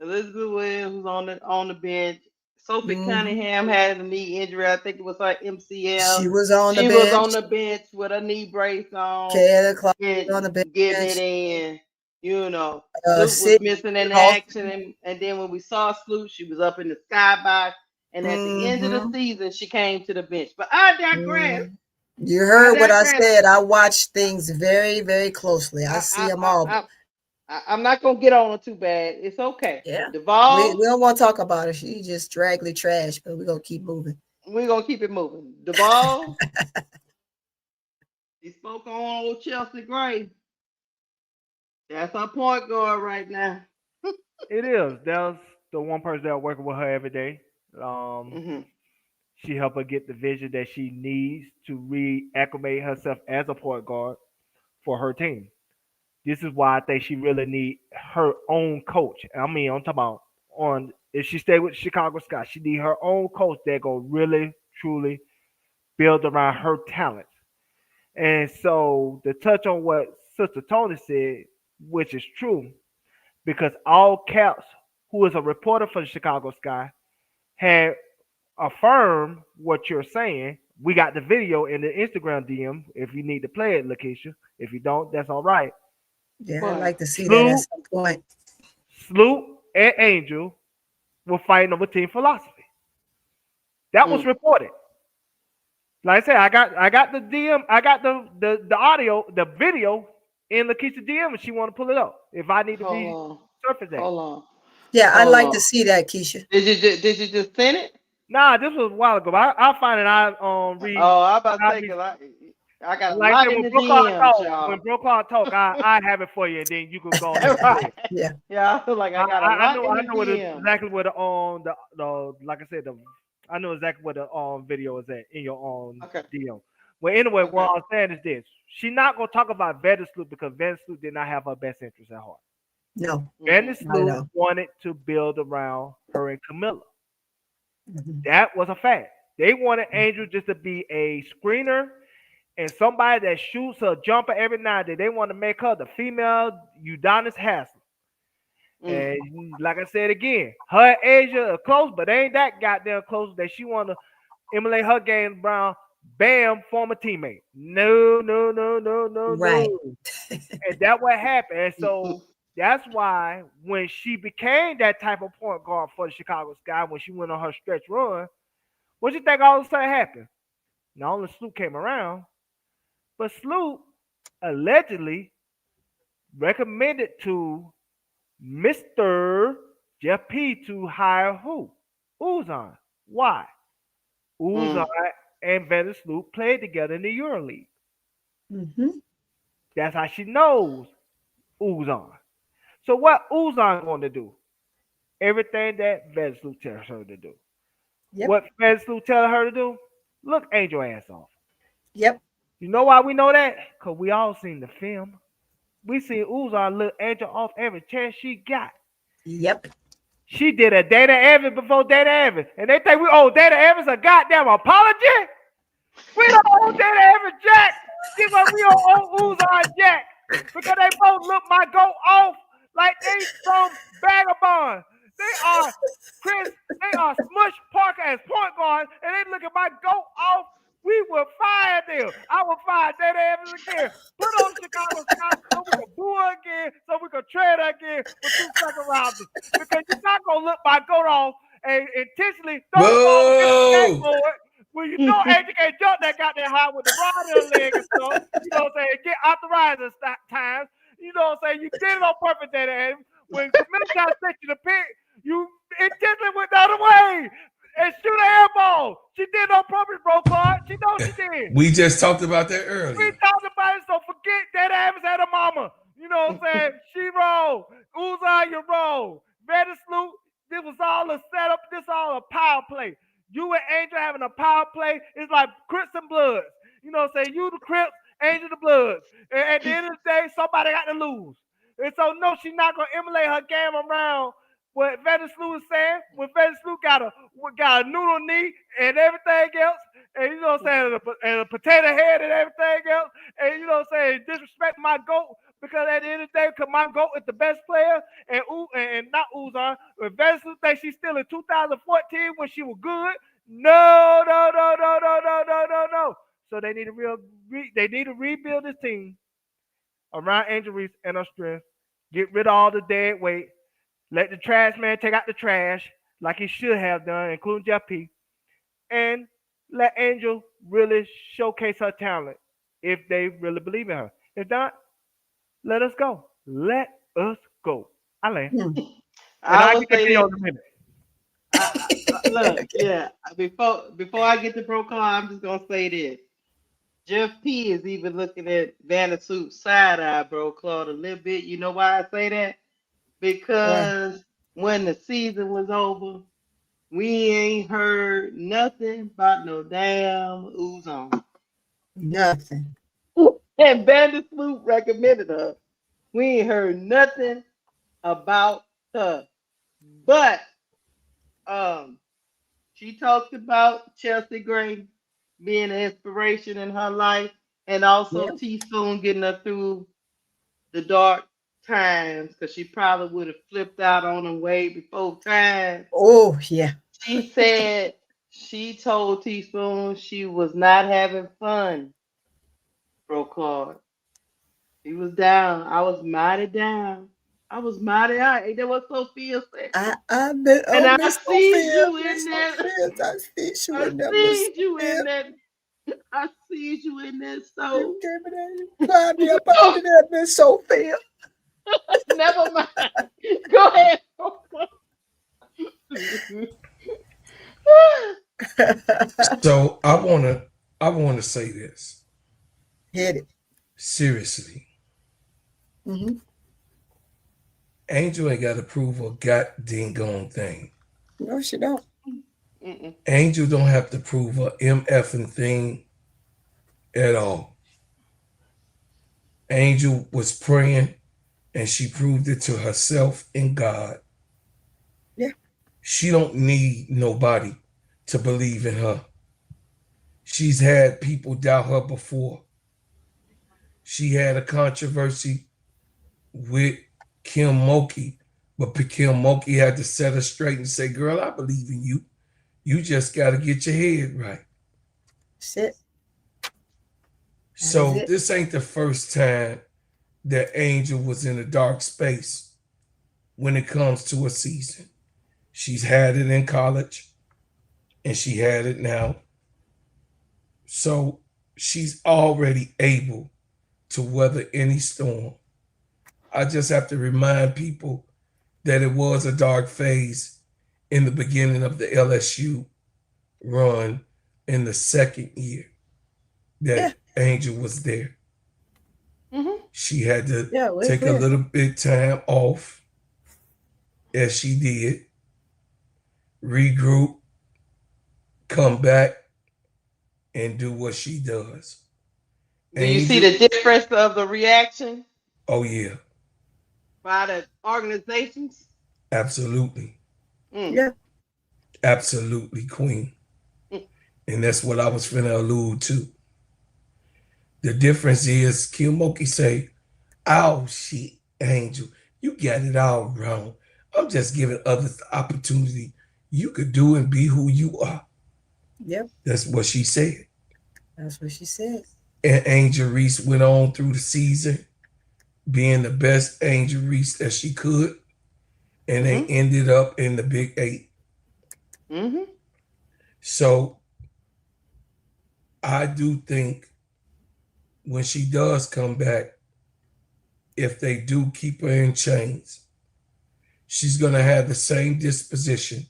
Elizabeth Williams was on the bench. Sophie Cunningham had a knee injury. I think it was her MCL. She was on the bench with a knee brace on. Kayla Clark on the bench. Getting it in. Sloop was missing in action, and then when we saw Sloop, she was up in the skybox. And at the end of the season, she came to the bench. But I digress. You heard what I said. I watch things very, very closely. I see them all. I'm not gonna get on her too bad. It's okay. Yeah. Duvall. We don't want to talk about her. She just draggly trash, but we're gonna keep moving. We're gonna keep it moving. Duvall. He spoke on old Chelsea Gray. That's our point guard right now. It is. That's the one person that working with her every day. She helped her get the vision that she needs to reacclimate herself as a point guard for her team. This is why I think she really need her own coach. I'm talking about if she stay with Chicago Sky, she need her own coach that go really, truly build around her talents. And so to touch on what Sister Tony said, which is true, because all caps, who is a reporter for the Chicago Sky, had affirmed what you're saying. We got the video in the Instagram DM if you need to play it, Lakeisha. If you don't, that's all right. Yeah, I'd like to see that at some point. Sloop and Angel were fighting over team philosophy. That was reported. Like I said, I got the DM, I got the audio, the video in Lakeisha DM, and she want to pull it up. If I need to surface that. Hold on. Yeah, I'd like to see that, Keisha. Did you just send it? Nah, this was a while ago. I'll find it. I read. Oh, I about to say, I got a lot in the DMs, when Brooklyn talk, I have it for you, and then you can go. Right. Yeah. I feel like I got a lot I in know the DMs. exactly where the like I said, I know exactly where the video is at in your DM. Well, anyway, what I'm saying is this: she's not gonna talk about Vandersloot because Vandersloot did not have her best interest at heart. No, Vandersloot wanted to build around her and Camilla. That was a fact. They wanted Angel just to be a screener and somebody that shoots a jumper every now and then. They want to make her the female Udonis Haslem. And like I said again, her and Asia are close, but they ain't that goddamn close that she want to emulate her game around Bam, former teammate. No. Right. And that what happened. And so That's why when she became that type of point guard for the Chicago Sky, when she went on her stretch run, what you think all of a sudden happened? Not only Sloop came around, but Sloop allegedly recommended to Mr. Jeff P to hire who? Uzan. Why? Uzan and Vander Sloop played together in the EuroLeague. Mm-hmm. That's how she knows Uzan. So what Uzan going to do? Everything that Vander Sloop tells her to do. Yep. What Vander Sloop telling her to do? Look Angel ass off. Yep. You know why we know that? Because we all seen the film. We seen Uzan look Angel off every chance she got. Yep. She did a Dana Evans before Dana Evans. And they think we owe Dana Evans a goddamn apology? We don't owe Dana Evans Jack. Just like we don't owe Uzan Jack. Because they both look my goat off like they some vagabond. They are Smush Parker as point guard, and they look at my goat off. We will fire them. I will fire Dana Evans again. Put on Chicago Sky so we can boo her again, so we can trade her again for 2 second rounders. Because you're not gonna look my goat off and intentionally throw the ball against the backboard. When you know Angel can't jump that goddamn high with the rod in her leg and stuff, you know what I'm saying? Get authorized at times. You know what I'm saying? You did it on purpose, Dana Evans. When Kamika sent you the pick, you intentionally went the other way and shoot an air ball. She did it on purpose, bro, Clark. She knows she did. We just talked about that earlier. We talked about it, so forget Dana Evans had a mama. You know what I'm saying? She rolled. Uzan, you roll. Vander Sloop, this was all a setup. This all a power play. You and Angel having a power play is like Crips and Bloods. You know what I'm saying? You the Crips, Angel the Bloods. And at the end of the day, somebody got to lose. And so, no, she's not going to emulate her game around what Vander Sloop is saying. When Vander Sloop got a noodle knee and everything else, and you know what I'm saying, and a potato head and everything else, and you know what I'm saying, disrespect my GOAT, because at the end of the day, because my GOAT is the best player, and not Uzan. If Vander Sloop thinks she's still in 2014 when she was good, no. So they need to rebuild this team around Angel Reese and her strength. Get rid of all the dead weight. Let the trash man take out the trash like he should have done, including Jeff P. And let Angel really showcase her talent if they really believe in her. If not, let us go. Let us go. I land. I'll get to you in a minute. Look, yeah. Before I get to Pro Con, I'm just gonna say this. Jeff P is even looking at Vander Sloop's side eye, bro, Claude, a little bit. You know why I say that? Because when the season was over, we ain't heard nothing about no damn Uzan. Nothing. And Vander Sloop recommended her. We ain't heard nothing about her. But she talked about Chelsea Gray being an inspiration in her life, and also Teaspoon getting her through the dark times, because she probably would have flipped out on them way before time. Oh, yeah. She said she told Teaspoon she was not having fun, bro, Claude. She was down. I was mighty down. I was mighty out. Ain't that what Sophia said? I see you in that. I see you in that. I see you in that. So you came in there, you climbed me up under that, Miss Sophia. Never mind. Go ahead. So I wanna say this. Hit it. Seriously. Mm-hmm. Angel ain't got to prove a goddamn thing. No, she don't. Angel don't have to prove a MFing thing at all. Angel was praying, and she proved it to herself and God. Yeah. She don't need nobody to believe in her. She's had people doubt her before. She had a controversy with Kim Mulkey, but Kim Mulkey had to set her straight and say, girl, I believe in you. You just got to get your head right. That's it. So this ain't the first time that Angel was in a dark space when it comes to a season. She's had it in college and she had it now. So she's already able to weather any storm. I just have to remind people that it was a dark phase in the beginning of the LSU run in the second year that Angel was there. Mm-hmm. She had to take a little bit time off, as she did, regroup, come back, and do what she does. Do you see the difference of the reaction? Oh, yeah. By the organizations? Absolutely. Yeah. Absolutely, Queen. And that's what I was finna allude to. The difference is, Kilmoki say, oh, shit, Angel, you got it all wrong. I'm just giving others the opportunity. You could do and be who you are. Yep. That's what she said. That's what she said. And Angel Reese went on through the season being the best Angel Reese that she could. And they ended up in the Big 8. Mm-hmm. So I do think when she does come back, if they do keep her in chains, she's going to have the same disposition.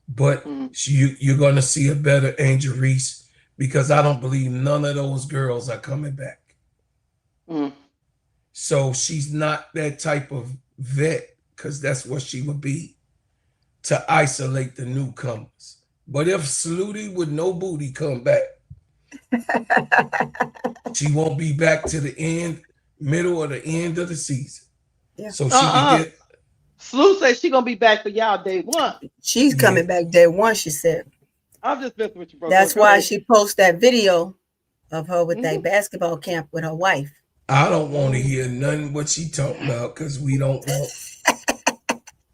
But you're going to see a better Angel Reese, because I don't believe none of those girls are coming back. So she's not that type of vet, because that's what she would be, to isolate the newcomers. But if Saluti with no booty come back, she won't be back to the middle or the end of the season. Yeah. So she can get. Slu said she's gonna be back for y'all day one. She's coming back day one, she said. I'm just messing with you, bro. That's why she posted that video of her with that basketball camp with her wife. I don't want to hear nothing what she talking about, because we don't want.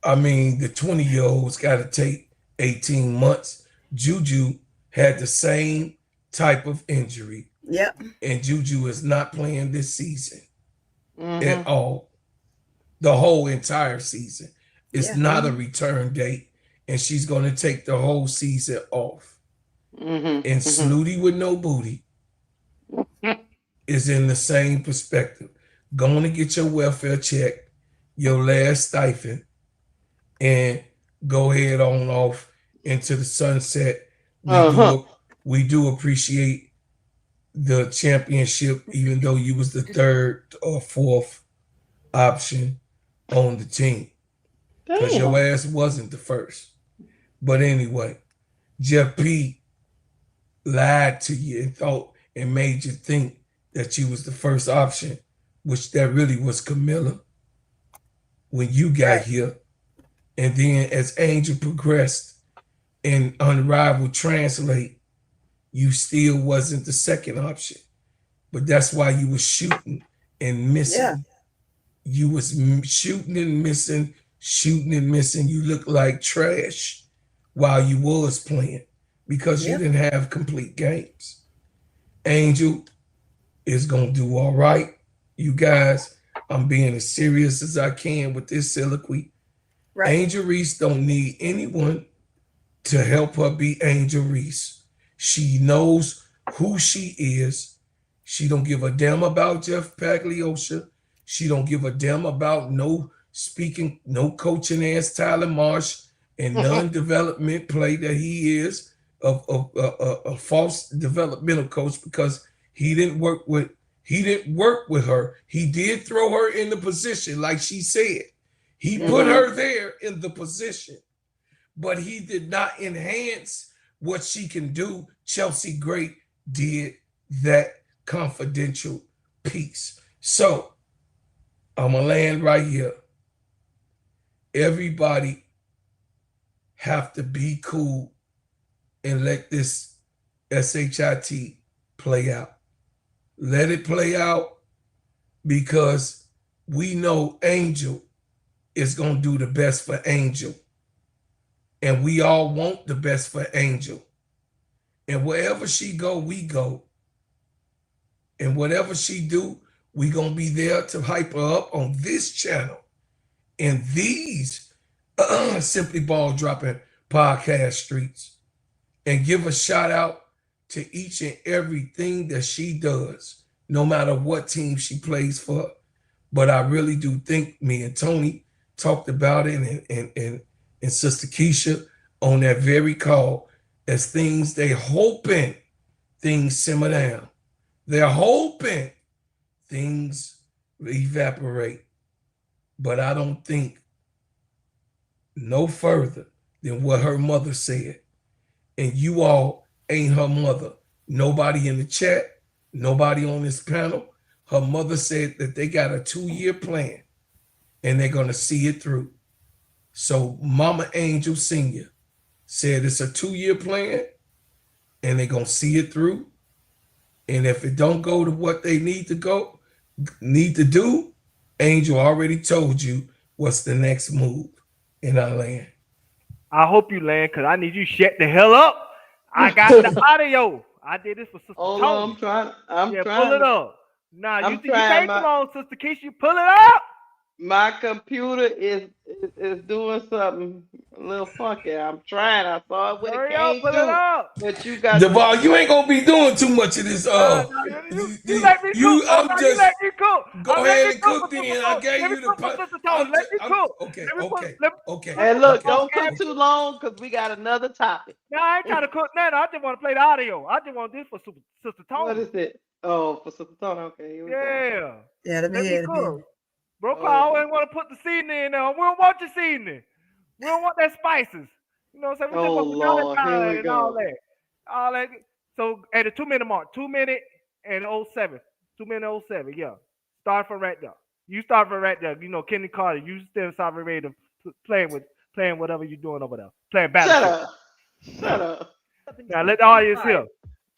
I mean, the 20-year-old's got to take 18 months. Juju had the same type of injury. Yep. And Juju is not playing this season at all. The whole entire season. It's not a return date. And she's going to take the whole season off. And Snooty with no booty is in the same perspective. Going to get your welfare check, your last stipend, and go ahead on off into the sunset. We do appreciate the championship, even though you was the third or fourth option on the team, because your ass wasn't the first. But anyway, Jeff P lied to you and thought and made you think that you was the first option, which that really was Camilla when you got here. And then as Angel progressed and Unrivaled Translate, you still wasn't the second option. But that's why you was shooting and missing. Yeah. You was shooting and missing. You look like trash while you was playing, because you didn't have complete games. Angel is going to do all right. You guys, I'm being as serious as I can with this soliloquy. Right. Angel Reese don't need anyone to help her be Angel Reese. She knows who she is. She don't give a damn about Jeff Pagliosha. She don't give a damn about no speaking, no coaching ass Tyler Marsh and non-development play that he is a false developmental coach, because he didn't work with her. He did throw her in the position, like she said. He put her there in the position, but he did not enhance what she can do. Chelsea Gray did that confidential piece. So I'm going to land right here. Everybody have to be cool and let this SHIT play out. Let it play out, because we know Angel is going to do the best for Angel. And we all want the best for Angel. And wherever she go, we go. And whatever she do, we going to be there to hype her up on this channel and these Simply Ball Dropping podcast streets, and give a shout out to each and everything that she does, no matter what team she plays for. But I really do think me and Tony talked about it, and Sister Keisha on that very call, as things they hoping things simmer down. They're hoping things evaporate. But I don't think no further than what her mother said. And you all ain't her mother. Nobody in the chat, nobody on this panel. Her mother said that they got a 2-year plan and they're going to see it through. So Mama Angel Sr. said it's a 2-year plan and they're going to see it through. And if it don't go to what they need to do, Angel already told you what's the next move in our land. I hope you land, because I need you shut the hell up. I got the audio. I did this for Sister Hold Tony. on, I'm trying. Pull it up. Nah, you trying can't come on, Sister Keisha. Pull it up. My computer is doing something a little funky. I'm trying. I saw it when it came pull it through. up. But you got Duval, you ain't gonna be doing too much of this. You let me cook. You let me cook. Go ahead and cook then. I gave you the Let me cook. Okay. And look, don't cook too long, because we got another topic. No, I ain't trying to cook nothing. I just want to play the audio. I just want this for Sister Tony. What is it? Oh, for Sister Tony. Okay. Here we go. Yeah, let me hear it. Bro, I always want to put the seasoning in there. We don't want your seasoning. We don't want that spices. You know what I'm saying? We just want Lord, here we go. All that. So at the 2-minute mark, 2 minute and 07. 2 minute 07, yeah. Start from right there. You start from right there. You know, Kenny Carter, you still start ready to playing whatever you're doing over there. Playing Backlash. Shut up. Now let the audience hear.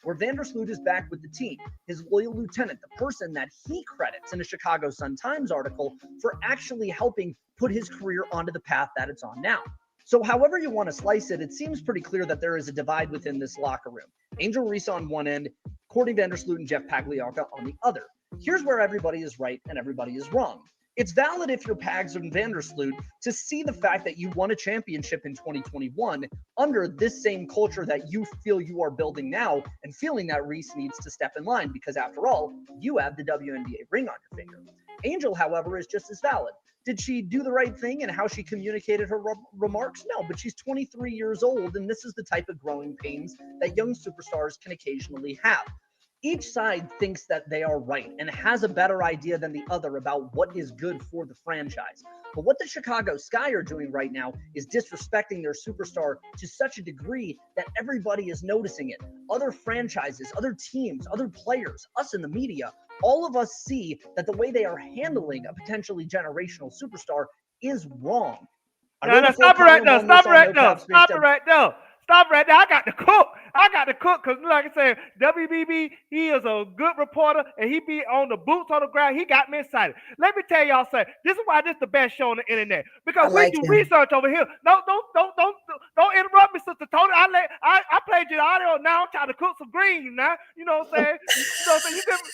Where Vandersloot is back with the team, his loyal lieutenant, the person that he credits in a Chicago Sun-Times article for actually helping put his career onto the path that it's on now. So however you want to slice it, it seems pretty clear that there is a divide within this locker room. Angel Reese on one end, Courtney Vandersloot and Jeff Pagliarca on the other. Here's where everybody is right and everybody is wrong. It's valid if you're Pags and Vandersloot to see the fact that you won a championship in 2021 under this same culture that you feel you are building now, and feeling that Reese needs to step in line because, after all, you have the WNBA ring on your finger. Angel, however, is just as valid. Did she do the right thing in how she communicated her remarks? No, but she's 23 years old, and this is the type of growing pains that young superstars can occasionally have. Each side thinks that they are right and has a better idea than the other about what is good for the franchise. But what the Chicago Sky are doing right now is disrespecting their superstar to such a degree that everybody is noticing it. Other franchises, other teams, other players, us in the media, all of us see that the way they are handling a potentially generational superstar is wrong. Stop it right there. Stop it right there. I got to cook because, like I said, WBB, he is a good reporter, and he be on the boots on the ground. He got me excited. Let me tell y'all something. This is why this is the best show on the internet, because we do research over here. Don't interrupt me, Sister Tony. I played your audio. Now I'm trying to cook some greens. Now you know what I'm saying.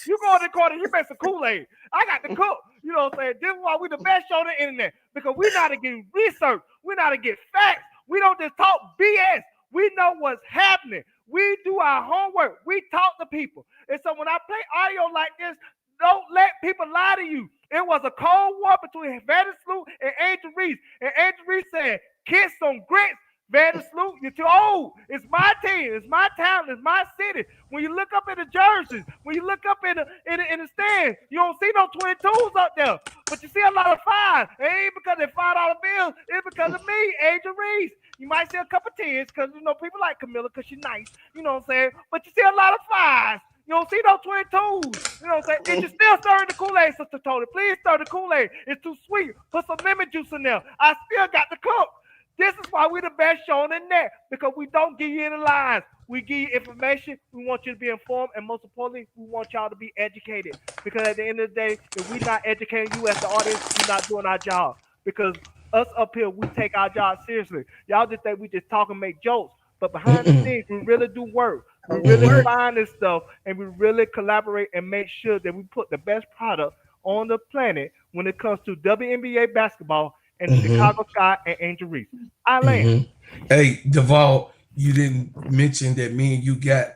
You go in the corner, you make some Kool-Aid. I got to cook. You know what I'm saying. This is why we the best show on the internet, because we know how to get research. We know how to get facts. We don't just talk BS. We know what's happening. We do our homework. We talk to people. And so when I play audio like this, don't let people lie to you. It was a cold war between Vandersloot and Angel Reese. And Angel Reese said, kiss some grits. Vandersloot, you're too old. It's my team. It's my town. It's my city. When you look up in the jerseys, when you look up in the stands, you don't see no 22s up there. But you see a lot of 5s. It ain't because they're $5 bills. It's because of me, Angel Reese. You might see a couple 10s because, you know, people like Camilla because she's nice. You know what I'm saying? But you see a lot of 5s. You don't see no 22s. You know what I'm saying? If you're still stirring the Kool-Aid, Sister Tony, please stir the Kool-Aid. It's too sweet. Put some lemon juice in there. I still got to cook. This is why we're the best show on the net, because we don't give you any lies. We give you information. We want you to be informed, and most importantly, we want y'all to be educated. Because at the end of the day, if we're not educating you as the audience, we're not doing our job. Because us up here, we take our job seriously. Y'all just think we just talk and make jokes, but behind the scenes, we really do work. We really Work. find this stuff and we really collaborate and make sure that we put the best product on the planet when it comes to WNBA basketball and the Chicago Sky and Angel Reese. I land. Hey, Duvall, you didn't mention that me and you got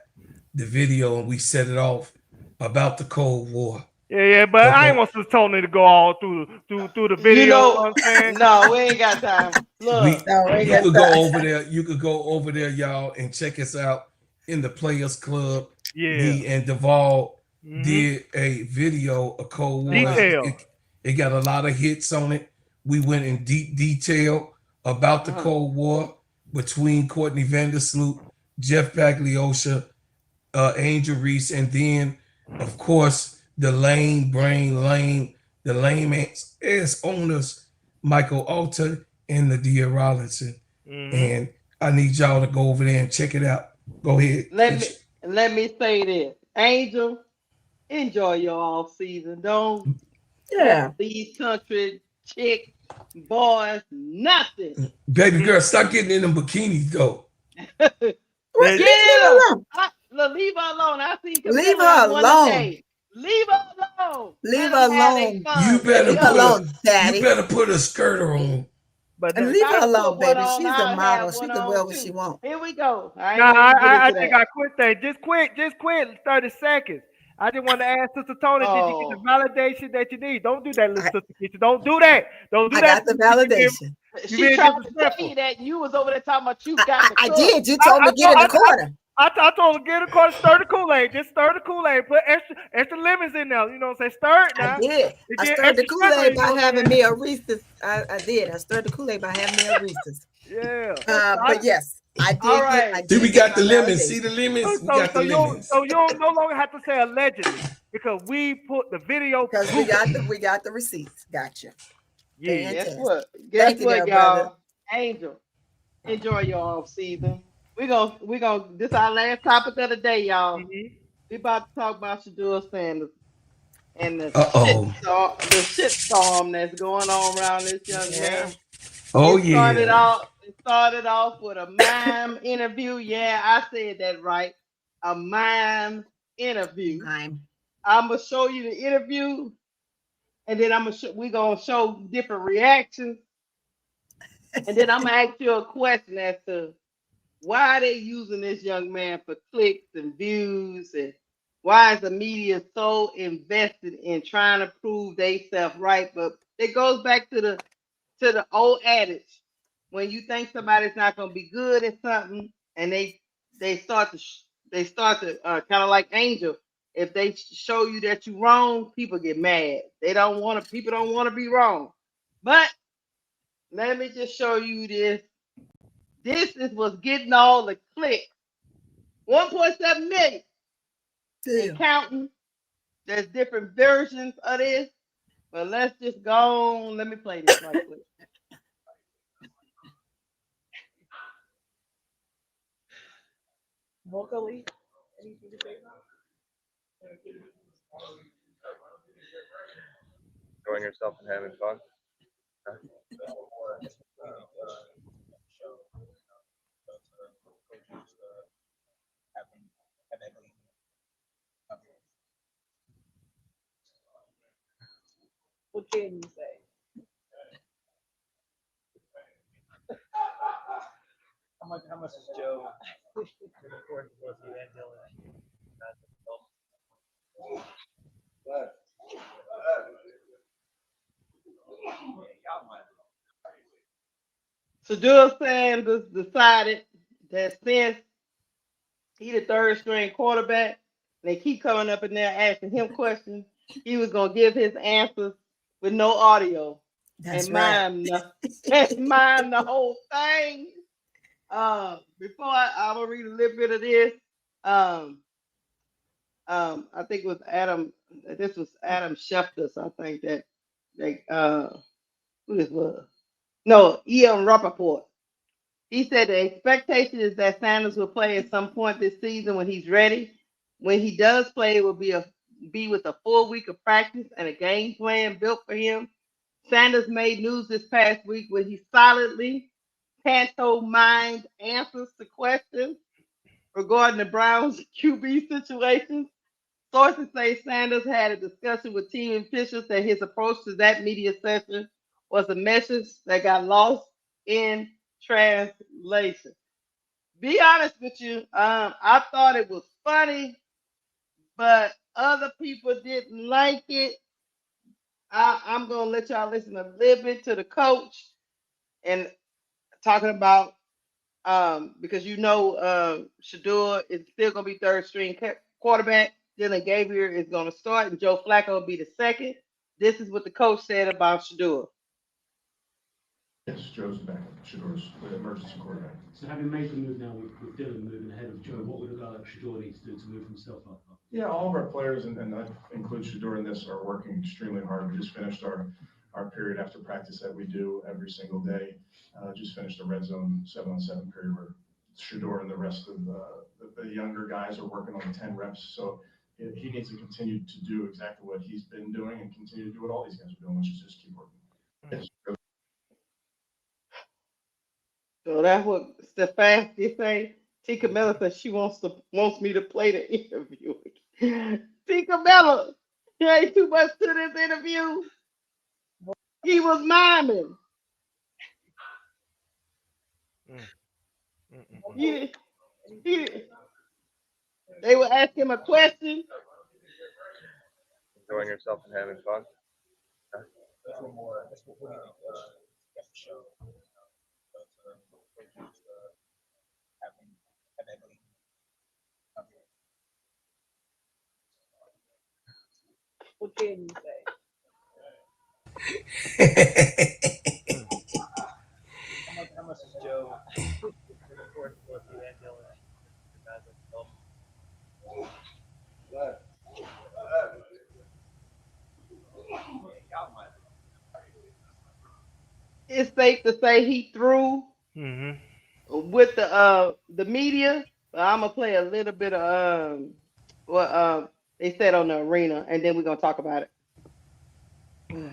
the video and we set it off about the Cold War. Yeah, but I ain't want to Tony to go all through the video. You know what I'm saying? No, we ain't got time. Look, You could go over there. You could go over there, y'all, and check us out in the Players Club. Yeah. Me and Duvall did a video, a Cold War. Detail. It got a lot of hits on it. We went in deep detail about the Cold War between Courtney Vandersloot, Jeff Pagliosha, Angel Reese, and then, of course, the lame ass owners, Michael Alter and Nadia Rollinson. And I need y'all to go over there and check it out. Go ahead. Let me say this. Angel, enjoy your off season. Don't these country chick boys nothing. Baby girl, stop getting in them bikinis though. Leave her alone. I see. Leave her alone. Leave her alone. Leave her alone. You better put a skirt on. But leave her alone, baby. She's a model. She can wear what she wants. Here we go. I think I quit that. Just quit. 30 seconds. I just want to ask Sister Tony, did you get the validation that you need? Don't do that, little Sister Keisha. Don't do that. Don't do I that. got the validation. She tried to tell you that you was over there talking about you got the I did. You told me to get in the corner. I told her get in the corner, stir the Kool-Aid. Just stir the Kool-Aid. Put extra lemons in there. You know what I'm saying? Stir it now. I did. I stirred the Kool-Aid by having me a Reese's. I did. I stirred the Kool-Aid by having me a Reese's. Yeah. But yes, I did. All right. See, we got the lemons. See the lemons? We got the lemons. So you don't no longer have to say allegedly because we put the video. Because we got the receipts. Gotcha. Yeah. Guess what? Guess what, y'all? Angel, enjoy your off season. We gonna this our last topic of the day, y'all. We about to talk about Shedeur Sanders and the shitstorm that's going on around this young man. It started off with a Mime interview. Yeah, I said that right. A Mime interview. I'm gonna show you the interview, and then we're gonna show different reactions, and then I'm gonna ask you a question as to why are they using this young man for clicks and views, and why is the media so invested in trying to prove themselves right? But it goes back to the old adage: when you think somebody's not going to be good at something, and they start to kind of like Angel, if they show you that you're wrong, people get mad. People don't want to be wrong. But let me just show you this. This is what's getting all the clicks. 1.7 million. And counting. There's different versions of this. But let's just go on. Let me play this right quick. Vocally, anything to say about? Enjoying yourself and having fun. What can you say? How much is Joe? Shedeur Sanders decided that since he the third string quarterback, they keep coming up in there asking him questions, he was gonna give his answers with no audio. That's and right. mime the whole thing. Before I will read a little bit of this. I think it was Adam. This was Adam Schefter. So I think that who this was? No, Ian Rappaport. He said the expectation is that Sanders will play at some point this season when he's ready. When he does play, it will be with a full week of practice and a game plan built for him. Sanders made news this past week when he solidly pantomimed answers to questions. regarding the Browns QB situation. Sources say Sanders had a discussion with team officials that his approach to that media session was a message that got lost in translation. Be honest with you, I thought it was funny, but other people didn't like it. I'm gonna let y'all listen a little bit to the coach and talking about because Shedeur is still gonna be third string quarterback. Dylan Gabriel is gonna start, and Joe Flacco will be the second. This is what the coach said about Shedeur. Yes, Joe's the backup. Shedeur's the emergency quarterback. So having made the move now with Dylan moving ahead of Joe, what would a guy like Shedeur need to do to move himself up? Yeah, all of our players, and that includes Shedeur in this, are working extremely hard. We just finished our period after practice that we do every single day. Just finished a red zone 7-on-7 period where Shedeur and the rest of the younger guys are working on the 10 reps. So he needs to continue to do exactly what he's been doing and continue to do what all these guys are doing, which is just keep working. Yes. So that's what Stefanski say. T. Camilla says she wants me to play the interview. T. Camilla, there ain't too much to this interview. He was miming. They would ask him a question. Enjoying yourself and having fun. That's what we need to show. What can you say? How much is Joe? It's safe to say he threw with the media. But I'm gonna play a little bit of what they said on the arena, and then we're gonna talk about it.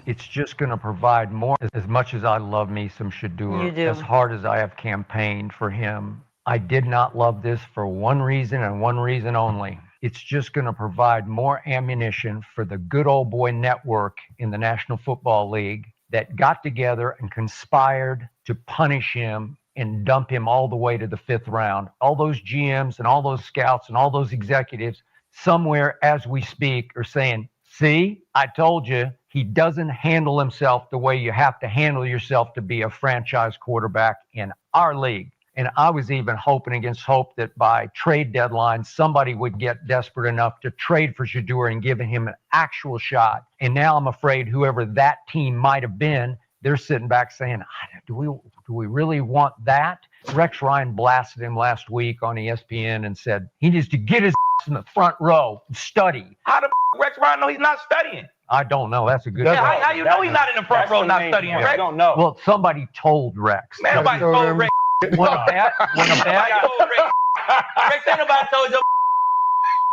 It's just going to provide more. As much as I love me some Shedeur, as hard as I have campaigned for him, I did not love this for one reason and one reason only. It's just going to provide more ammunition for the good old boy network in the National Football League that got together and conspired to punish him and dump him all the way to the 5th round. All those GMs and all those scouts and all those executives somewhere as we speak are saying, see, I told you, he doesn't handle himself the way you have to handle yourself to be a franchise quarterback in our league. And I was even hoping against hope that by trade deadline, somebody would get desperate enough to trade for Shedeur and give him an actual shot. And now I'm afraid whoever that team might have been, they're sitting back saying, do we really want that? Rex Ryan blasted him last week on ESPN and said he needs to get his in the front row and study. How the Rex Ryan know he's not studying? I don't know. That's a good question. How you know he's not in the front row not studying, Rex? I don't know. Well, somebody told Rex. Man, nobody told Rex. When a bat. Rex, ain't nobody told you.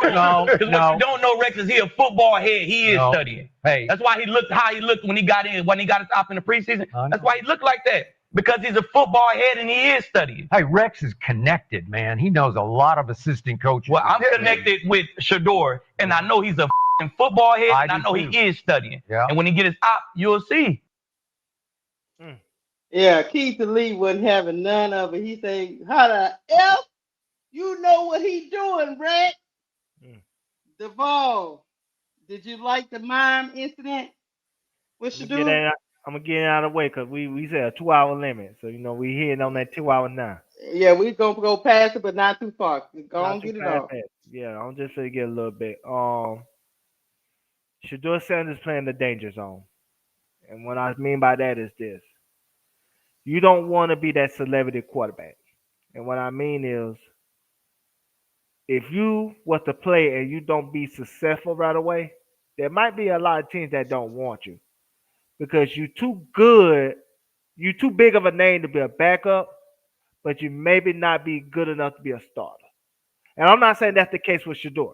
No. What you don't know, Rex, is he a football head. He is studying. Hey. That's why he looked how he looked when he got his top in the preseason. That's why he looked like that. Because he's a football head and he is studying. Hey, Rex is connected, man. He knows a lot of assistant coaches. Well, I'm connected with Shedeur, and I know he's a football head, and I know he is studying. Yeah. And when he get his op, you'll see. Yeah, Keith Lee wasn't having none of it. He said, how the F you know what he doing, Rex? Duvall, did you like the Mime incident with Shedeur? I'm gonna get it out of the way because we said a 2-hour limit, so we hitting on that 2 hours now. Yeah, we gonna go past it, but not too far. Go on, get it off. Yeah, I'm just gonna get a little bit. Shedeur Sanders playing the danger zone, and what I mean by that is this: you don't want to be that celebrity quarterback, and what I mean is, if you was to play and you don't be successful right away, there might be a lot of teams that don't want you. Because you're too good, you're too big of a name to be a backup, but you maybe not be good enough to be a starter. And I'm not saying that's the case with Shedeur.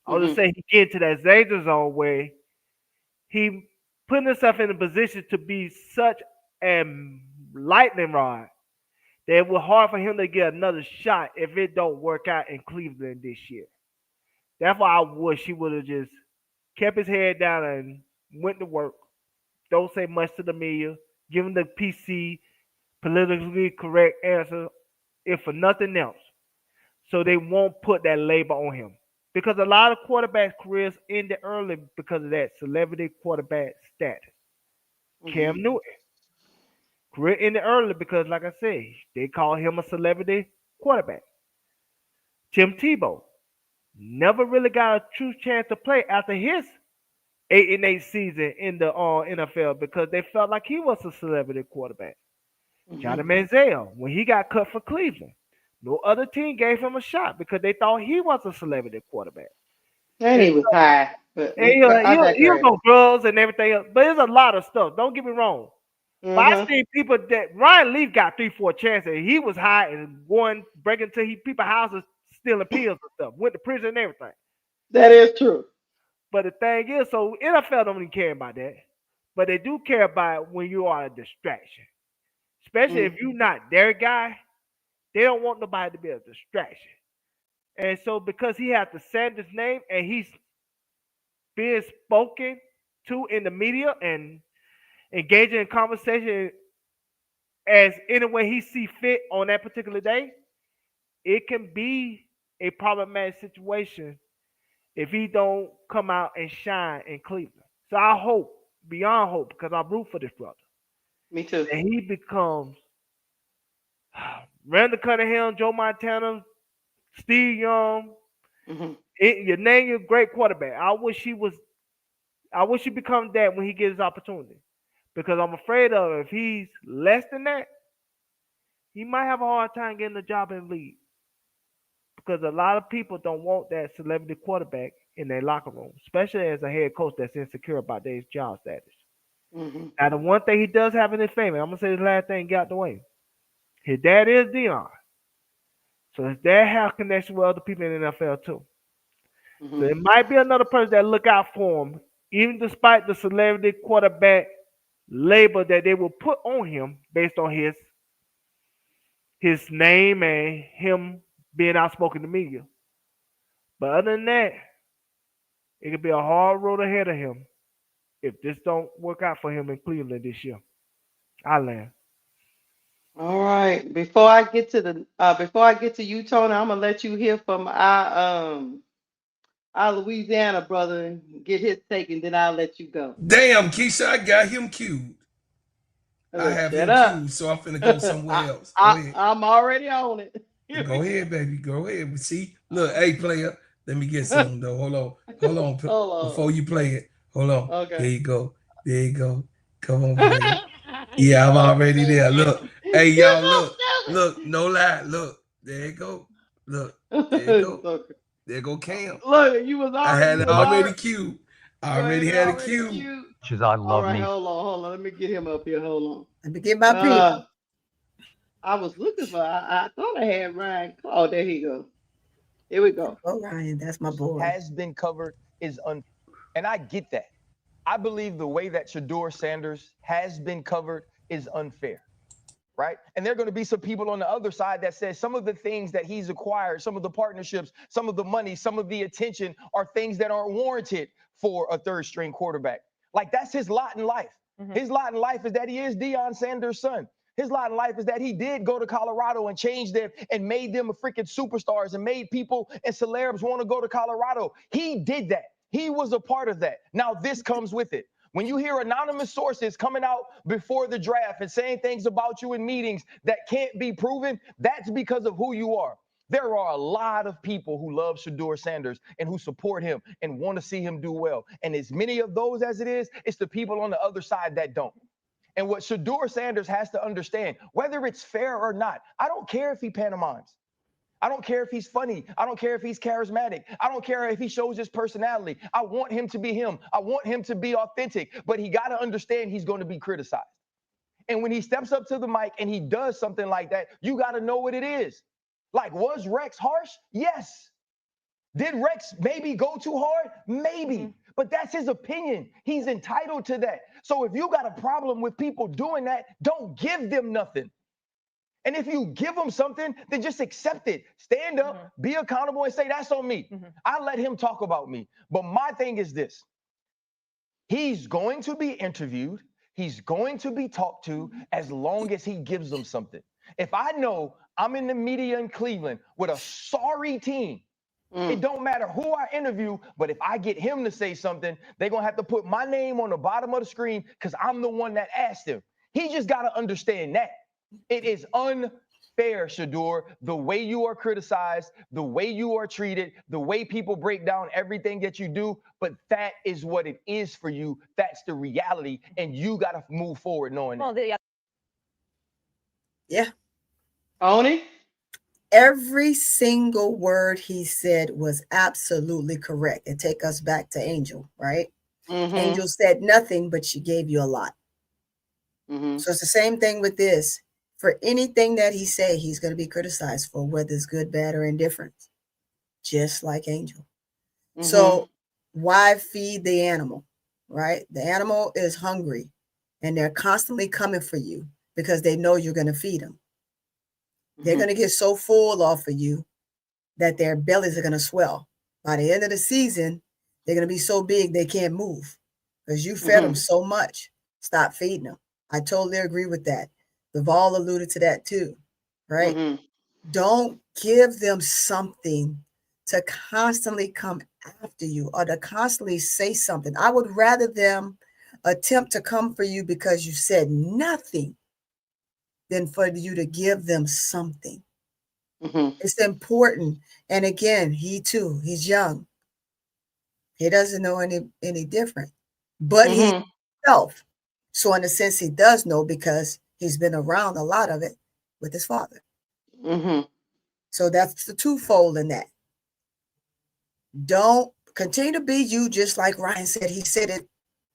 I was just saying he get into that danger zone where he putting himself in a position to be such a lightning rod that it was hard for him to get another shot if it don't work out in Cleveland this year. That's why I wish he would have just kept his head down and went to work. Don't say much to the media. Give him the PC, politically correct answer, if for nothing else, so they won't put that label on him. Because a lot of quarterbacks' careers ended early because of that celebrity quarterback status. Cam Newton, career ended early because, like I said, they call him a celebrity quarterback. Tim Tebow never really got a true chance to play after his 8-8 season in the NFL because they felt like he was a celebrity quarterback. Johnny Manziel, when he got cut for Cleveland, no other team gave him a shot because they thought he was a celebrity quarterback. And he was high, but And he was on drugs and everything else. But there's a lot of stuff. Don't get me wrong. But I seen people that Ryan Leaf got 3-4 chances. He was high and going breaking into people's houses, stealing pills and stuff. Went to prison and everything. That is true. But the thing is, so NFL don't even care about that. But they do care about when you are a distraction. Especially if you're not their guy, they don't want nobody to be a distraction. And so because he has the Sanders name and he's being spoken to in the media and engaging in conversation as any way he see fit on that particular day, it can be a problematic situation if he don't come out and shine in Cleveland. So I hope, beyond hope, because I root for this brother. Me too. And he becomes Randall Cunningham, Joe Montana, Steve Young. You name your great quarterback. I wish he becomes that when he gets his opportunity. Because I'm afraid of if he's less than that, he might have a hard time getting a job in the league. Because a lot of people don't want that celebrity quarterback in their locker room, especially as a head coach that's insecure about their job status. Now, the one thing he does have in his favor, I'm going to say this last thing, get out the way. His dad is Dion. So his dad has connection with other people in the NFL too. So it might be another person that look out for him, even despite the celebrity quarterback label that they will put on him based on his name and him being outspoken to media. But other than that, it could be a hard road ahead of him if this don't work out for him in Cleveland this year. I land. All right. Before I get to you, Tony, I'm gonna let you hear from our Louisiana brother and get his take, and then I'll let you go. Damn, Keisha, I got him queued. I have him queued, so I'm finna go somewhere else. Go ahead. I'm already on it. Go ahead, baby. Go ahead. See, look, hey, player. Let me get something though. Hold on. Before you play it, hold on. Okay. There you go. Come on, player. Yeah, I'm already there. Look, hey, y'all, look. No lie. Look, there you go. Look, there you go. There go Cam. Look, you was already. I had it already queued. I already had it queued. As I love All right, me. hold on. Let me get him up here. Hold on. Let me get my people. I was looking for. I thought I had Ryan. Oh, there he go. Here we go. Oh, Ryan, that's my boy. Has been covered is and I get that. I believe the way that Shedeur Sanders has been covered is unfair, right? And there are going to be some people on the other side that says some of the things that he's acquired, some of the partnerships, some of the money, some of the attention are things that aren't warranted for a third string quarterback. Like that's his lot in life. His lot in life is that he is Deion Sanders' son. His lot in life is that he did go to Colorado and change them and made them a freaking superstars and made people and celebs want to go to Colorado. He did that. He was a part of that. Now this comes with it. When you hear anonymous sources coming out before the draft and saying things about you in meetings that can't be proven, that's because of who you are. There are a lot of people who love Shedeur Sanders and who support him and want to see him do well. And as many of those as it is, it's the people on the other side that don't. And what Shedeur Sanders has to understand, whether it's fair or not, I don't care if he pantomimes. I don't care if he's funny. I don't care if he's charismatic. I don't care if he shows his personality. I want him to be him. I want him to be authentic. But he got to understand he's going to be criticized. And when he steps up to the mic and he does something like that, you got to know what it is. Like, was Rex harsh? Yes. Did Rex maybe go too hard? Maybe. But that's his opinion. He's entitled to that. So if you got a problem with people doing that, don't give them nothing. And if you give him something, then just accept it. Stand up, be accountable, and say, that's on me. I let him talk about me. But my thing is this. He's going to be interviewed. He's going to be talked to as long as he gives them something. If I know I'm in the media in Cleveland with a sorry team, it don't matter who I interview, but if I get him to say something, they're going to have to put my name on the bottom of the screen because I'm the one that asked him. He just got to understand that. It is unfair, Shedeur, the way you are criticized, the way you are treated, the way people break down everything that you do, but that is what it is for you. That's the reality, and you got to move forward knowing that. Yeah. Tony? Every single word he said was absolutely correct. And take us back to Angel, right? Angel said nothing, but she gave you a lot. So it's the same thing with this. For anything that he say, he's going to be criticized for, whether it's good, bad, or indifferent, just like Angel. So why feed the animal, right? The animal is hungry, and they're constantly coming for you because they know you're going to feed them. They're going to get so full off of you that their bellies are going to swell. By the end of the season, they're going to be so big they can't move because you fed them so much. Stop feeding them. I totally agree with that. Duval alluded to that too, right? Don't give them something to constantly come after you or to constantly say something. I would rather them attempt to come for you because you said nothing than for you to give them something. It's important. And again, he too, he's young. He doesn't know any different, but he's himself. So in a sense, he does know because he's been around a lot of it with his father. So that's the twofold in that. Don't continue to be you, just like Ryan said. He said it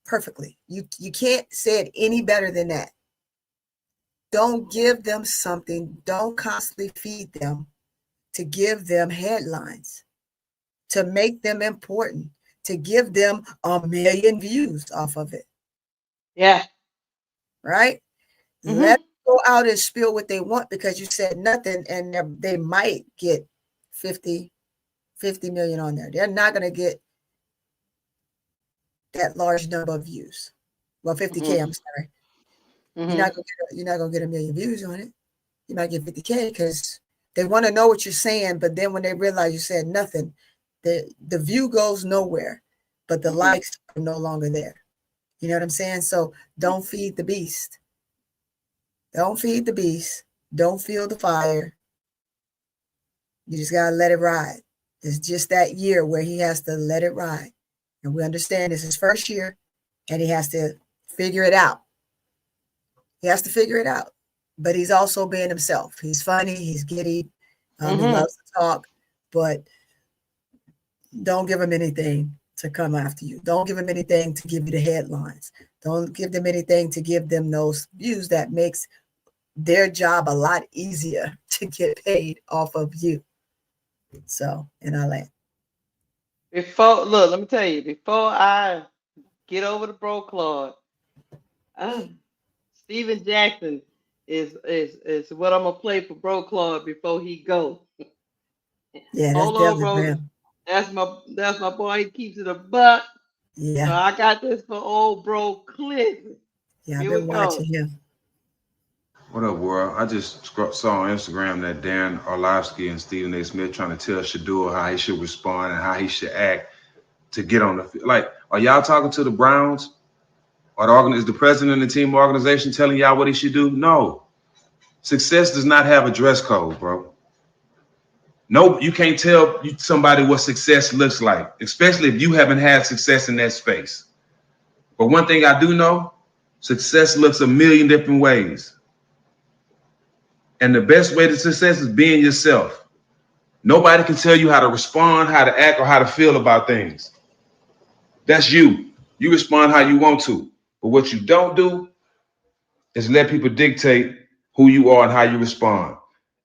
perfectly. You can't say it any better than that. Don't give them something. Don't constantly feed them to give them headlines, to make them important, to give them 1 million views off of it. Yeah. Right? Let them go out and spill what they want because you said nothing, and they might get 50 million on there. They're not going to get that large number of views. Well, 50K, I'm sorry. You're not going to get 1 million views on it. You might get 50K because they want to know what you're saying, but then when they realize you said nothing, the view goes nowhere, but the likes are no longer there. You know what I'm saying? So don't feed the beast. Don't feed the beast. Don't fuel the fire. You just got to let it ride. It's just that year where he has to let it ride. And we understand this is his first year, and he has to figure it out. He has to figure it out. But he's also being himself. He's funny. He's giddy. He loves to talk. But don't give him anything to come after you. Don't give him anything to give you the headlines. Don't give them anything to give them those views that makes their job a lot easier to get paid off of you. So, and I land. Let me tell you, before I get over to Bro Claude, Steven Jackson is what I'm gonna play for Bro Claude before he go. Yeah, hold on, bro. That's my boy. He keeps it a buck. Yeah. So I got this for old bro Cliff. Yeah, I've been watching him. What up, world? I just saw on Instagram that Darren Orlovsky and Stephen A. Smith trying to tell Shedeur how he should respond and how he should act to get on the field. Like, are y'all talking to the Browns? Or is the president of the team organization telling y'all what he should do? No. Success does not have a dress code, bro. No, you can't tell somebody what success looks like, especially if you haven't had success in that space. But one thing I do know, success looks a million different ways. And the best way to success is being yourself. Nobody can tell you how to respond, how to act, or how to feel about things. That's you. You respond how you want to. But what you don't do is let people dictate who you are and how you respond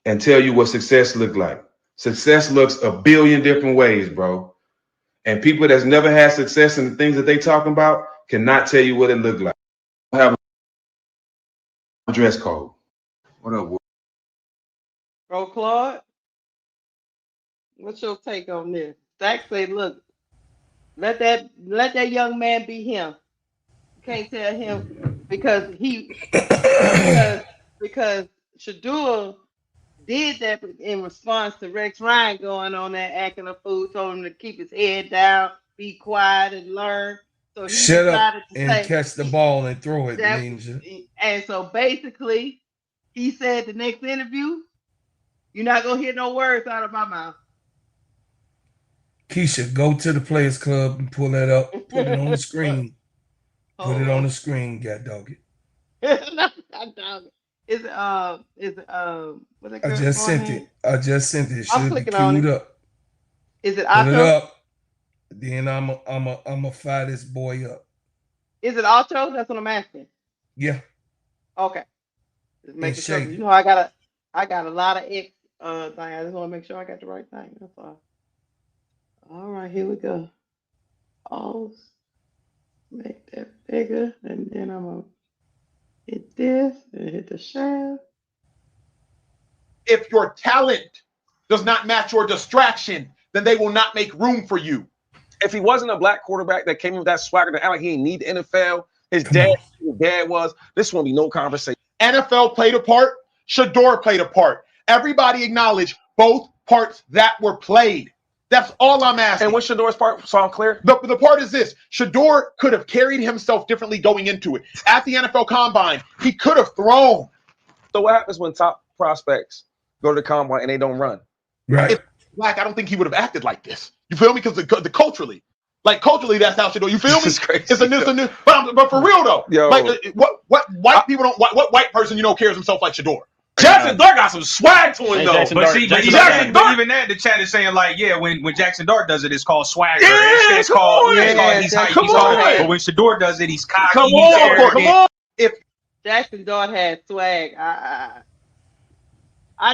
and tell you what success looks like. Success looks a billion different ways, bro. And people that's never had success in the things that they talking about cannot tell you what it looked like. Have a dress code. What up, Bro, Claude, what's your take on this? Stack say, look, let that young man be him. You can't tell him because because Shedeur did that in response to Rex Ryan going on there acting a fool, told him to keep his head down, be quiet, and learn. So he Shut up decided to and say catch the ball and throw it, that, Ninja. and so basically, he said the next interview, you're not gonna hear no words out of my mouth. Keisha, go to the Players Club and pull that up. Put it on the screen. Put it on the screen, god dog it. Is it what's that I girl's just sent name? it. I just sent it. It I'm should be clicking on queued it. up. Is it Put it Otto? up. Then I'm a fire this boy up. Is it Otto? That's what I'm asking. Yeah. Okay. Just making sure. Shady. You know, I got a lot of X thing. I just want to make sure I got the right thing. That's all. All right, here we go. I'll make that bigger, and then I'm gonna hit this and hit the shaft. If your talent does not match your distraction, then they will not make room for you. If he wasn't a black quarterback that came with that swagger to act like he didn't need the NFL, his dad was, this won't be no conversation. NFL played a part. Shedeur played a part. Everybody acknowledged both parts that were played. That's all I'm asking. And what's Shedeur's part? So I'm clear. The part is this. Shedeur could have carried himself differently going into it. At the NFL Combine, he could have thrown. So what happens when top prospects go to the Combine and they don't run? Right. If black, I don't think he would have acted like this. You feel me? Because the culturally, that's how Shedeur. You feel me? This is crazy. It's a new. But for real though, Yo. like what white people don't. What white person cares himself like Shedeur? Jackson Dart got some swag to him though. But even that, the chat is saying like, yeah, when Jackson Dart does it, it's called swagger. Yeah, it's called he's hype, he's hard. But when Shedeur does it, he's cocky. Come on. If Jackson Dart had swag, I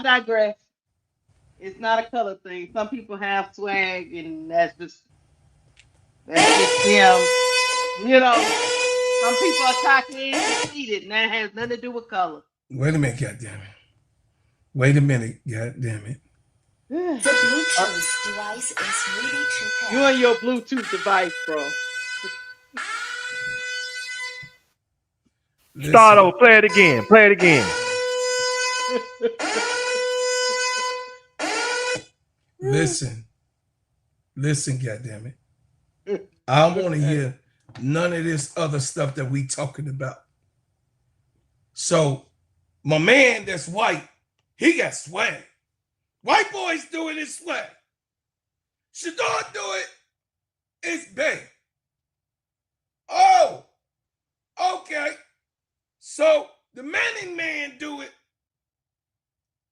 digress. It's not a color thing. Some people have swag, and that's just them. You know, some people are cocky and conceited, and that has nothing to do with color. Wait a minute, goddammit. Wait a minute, goddammit. The Bluetooth device is ready to pair. You and your Bluetooth device, bro. Start over. Play it again. Play it again. Listen, goddammit. I don't want to hear none of this other stuff that we talking about. So, my man that's white, he got swag. White boys doing his swag. Shedeur do it. It's big. Oh, okay. So the Manning man do it.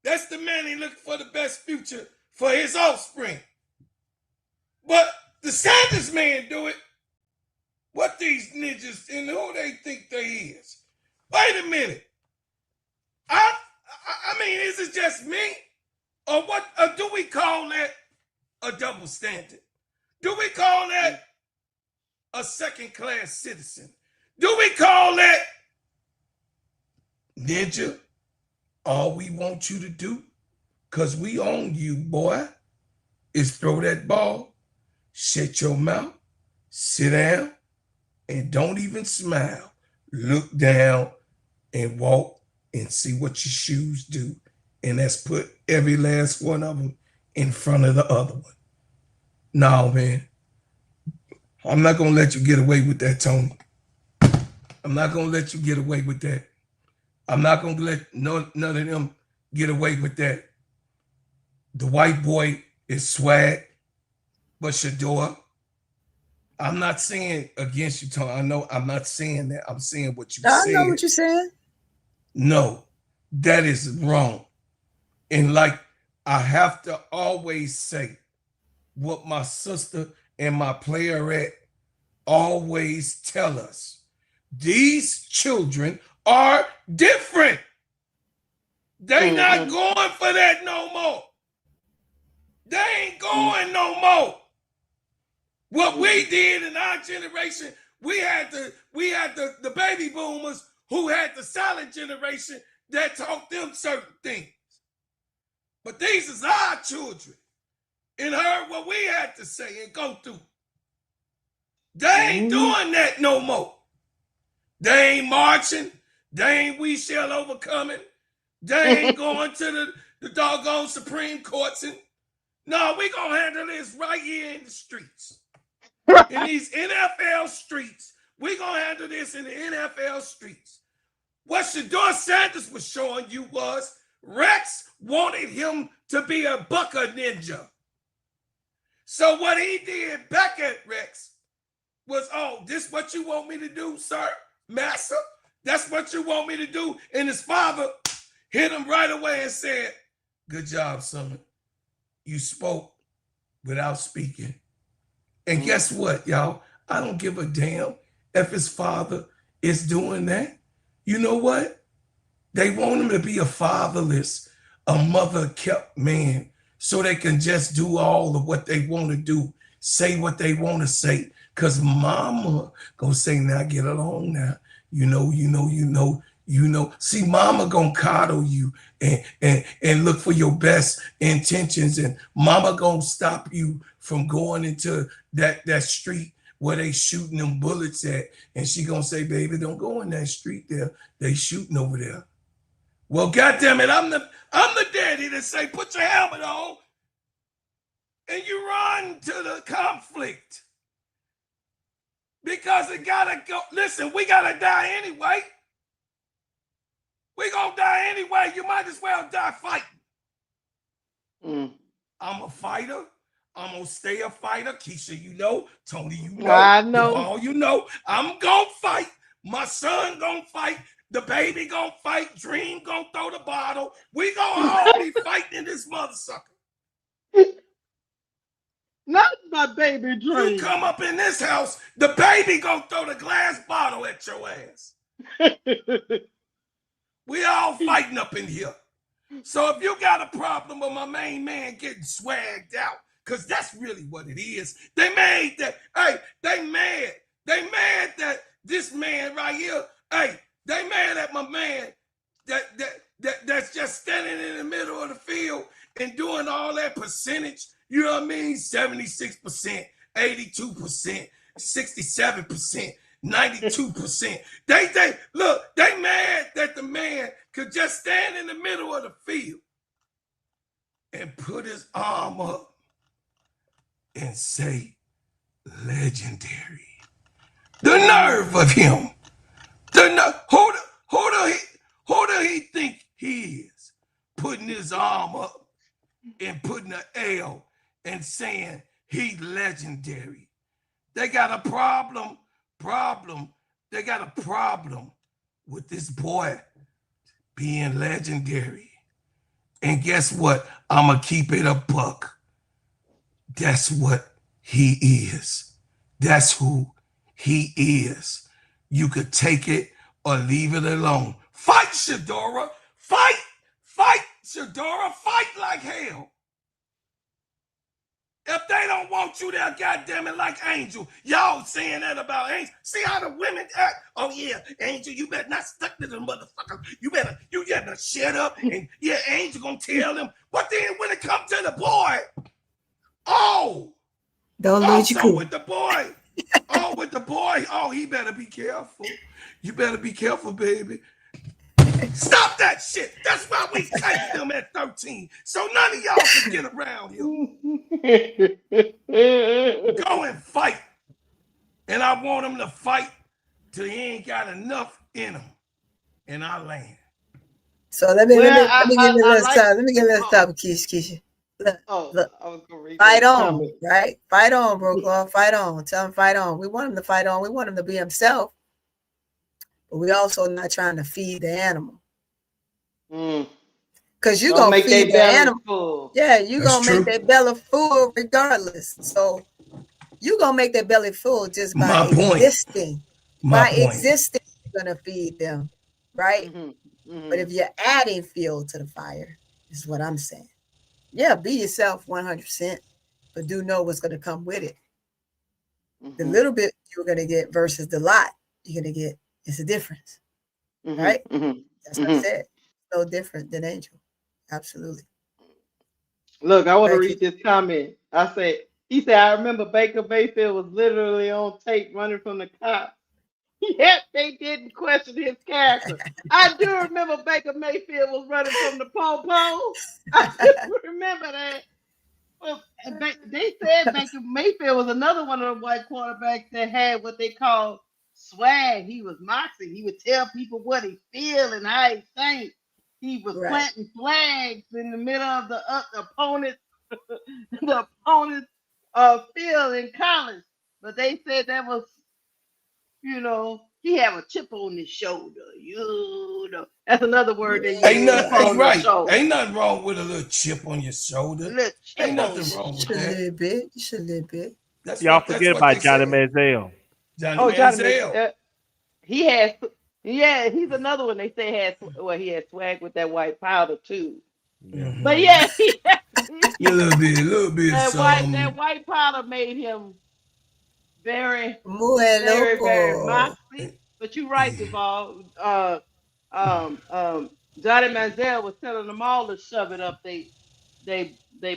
That's the Manning looking for the best future for his offspring. But the Sanders man do it. What these ninjas and who they think they is? Wait a minute. I mean, is it just me? Or what? Or do we call that a double standard? Do we call that a second-class citizen? Do we call that, Ninja, all we want you to do, because we own you, boy, is throw that ball, shut your mouth, sit down, and don't even smile. Look down and walk and see what your shoes do. And that's put every last one of them in front of the other one. No, man. I'm not going to let you get away with that, Tony. I'm not going to let you get away with that. I'm not going to let none of them get away with that. The white boy is swag, but Shedeur, I'm not saying against you, Tony. I know I'm not saying that. I'm saying what you said. I know what you're saying. No, that is wrong. And like I have to always say what my sister and my playerette always tell us. These children are different. They not going for that no more. They ain't going no more. What we did in our generation, we had the baby boomers who had the silent generation that taught them certain things. But these is our children and heard what we had to say and go through. They ain't doing that no more. They ain't marching. They ain't we shall overcome it. They ain't going to the doggone Supreme Courts. And no, we going to handle this right here in the streets. In these NFL streets. We going to handle this in the NFL streets. What Shedeur Sanders was showing you was Rex wanted him to be a bucker ninja. So what he did back at Rex was, oh, this what you want me to do, sir, master? That's what you want me to do? And his father hit him right away and said, good job, son. You spoke without speaking. And guess what, y'all? I don't give a damn if his father is doing that. You know what? They want him to be a fatherless, a mother-kept man so they can just do all of what they want to do, say what they want to say. Because mama gonna say, now get along now. You know. See, mama gonna coddle you and look for your best intentions. And mama gonna stop you from going into that street where they shooting them bullets at. And she gonna say, baby, don't go in that street there. They shooting over there. Well, goddamn it, I'm the daddy that say, put your helmet on and you run to the conflict. Because it gotta go. Listen, we gotta die anyway. We gonna die anyway. You might as well die fighting. I'm a fighter. I'm gonna stay a fighter. Keisha, you know. Tony, you know. I know. All you know. I'm gonna fight. My son gonna fight. The baby gonna fight. Dream gonna throw the bottle. We gonna all be fighting in this mother sucker. Not my baby Dream. You come up in this house, the baby gonna throw the glass bottle at your ass. We all fighting up in here. So if you got a problem with my main man getting swagged out, because that's really what it is. They made that, hey, they mad. They mad that this man right here, hey, they mad at my man that's just standing in the middle of the field and doing all that percentage. You know what I mean? 76%, 82%, 67%, 92%. They look, they mad that the man could just stand in the middle of the field and put his arm up and say, legendary. The nerve of him. Who do he think he is? Putting his arm up and putting an L and saying he legendary. They got a problem. They got a problem with this boy being legendary. And guess what? I'ma keep it a buck. That's what he is. That's who he is. You could take it or leave it alone. Fight, Shedeur. Fight, Shedeur. Fight like hell. If they don't want you there, goddamn it, like Angel. Y'all saying that about Angel. See how the women act? Oh yeah, Angel, you better not stuck to them motherfuckers. You better shut up. And yeah, Angel gonna tell them. But then when it comes to the boy, don't lose your cool. With the boy. With the boy. Oh, he better be careful. You better be careful, baby. Stop that shit. That's why we take them at 13. So none of y'all can get around here. Go and fight. And I want him to fight till he ain't got enough in him. In our land. So let me give you a little time. Let me give you a little time, Keisha. Look, I was gonna read fight on, comment. right? Fight on, Brooklyn. Fight on. Tell him fight on. We want him to fight on. We want him to be himself. But we also not trying to feed the animal. Because you're going to feed the animal. Full. Yeah, you're going to make their belly full regardless. So you're going to make their belly full just by existing. Existing, you're going to feed them, right? But if you're adding fuel to the fire, is what I'm saying. Yeah, be yourself 100%, but do know what's going to come with it. The little bit you're going to get versus the lot you're going to get. It's a difference, right? That's what I said. So different than Angel. Absolutely. Look, I want to read this comment. He said, I remember Baker Mayfield was literally on tape running from the cops. Yet they didn't question his character. I do remember Baker Mayfield was running from the po-po. I do remember that. Well, they said Baker Mayfield was another one of the white quarterbacks that had what they call swag. He was moxie. He would tell people what he feel and how he think. He was planting flags in the middle of the opponent's the opponent's field in college. But they said that was, he have a chip on his shoulder. That's another word they use. Ain't nothing wrong with a little chip on your shoulder. Ain't nothing wrong with that. Just a little bit. Y'all forget about Johnny Manziel. Johnny Manziel. He's another one they say he had swag with that white powder too. Mm-hmm. But yeah, a little bit. That white powder made him very moxie. But you're right, Duval. Johnny Manziel was telling them all to shove it up they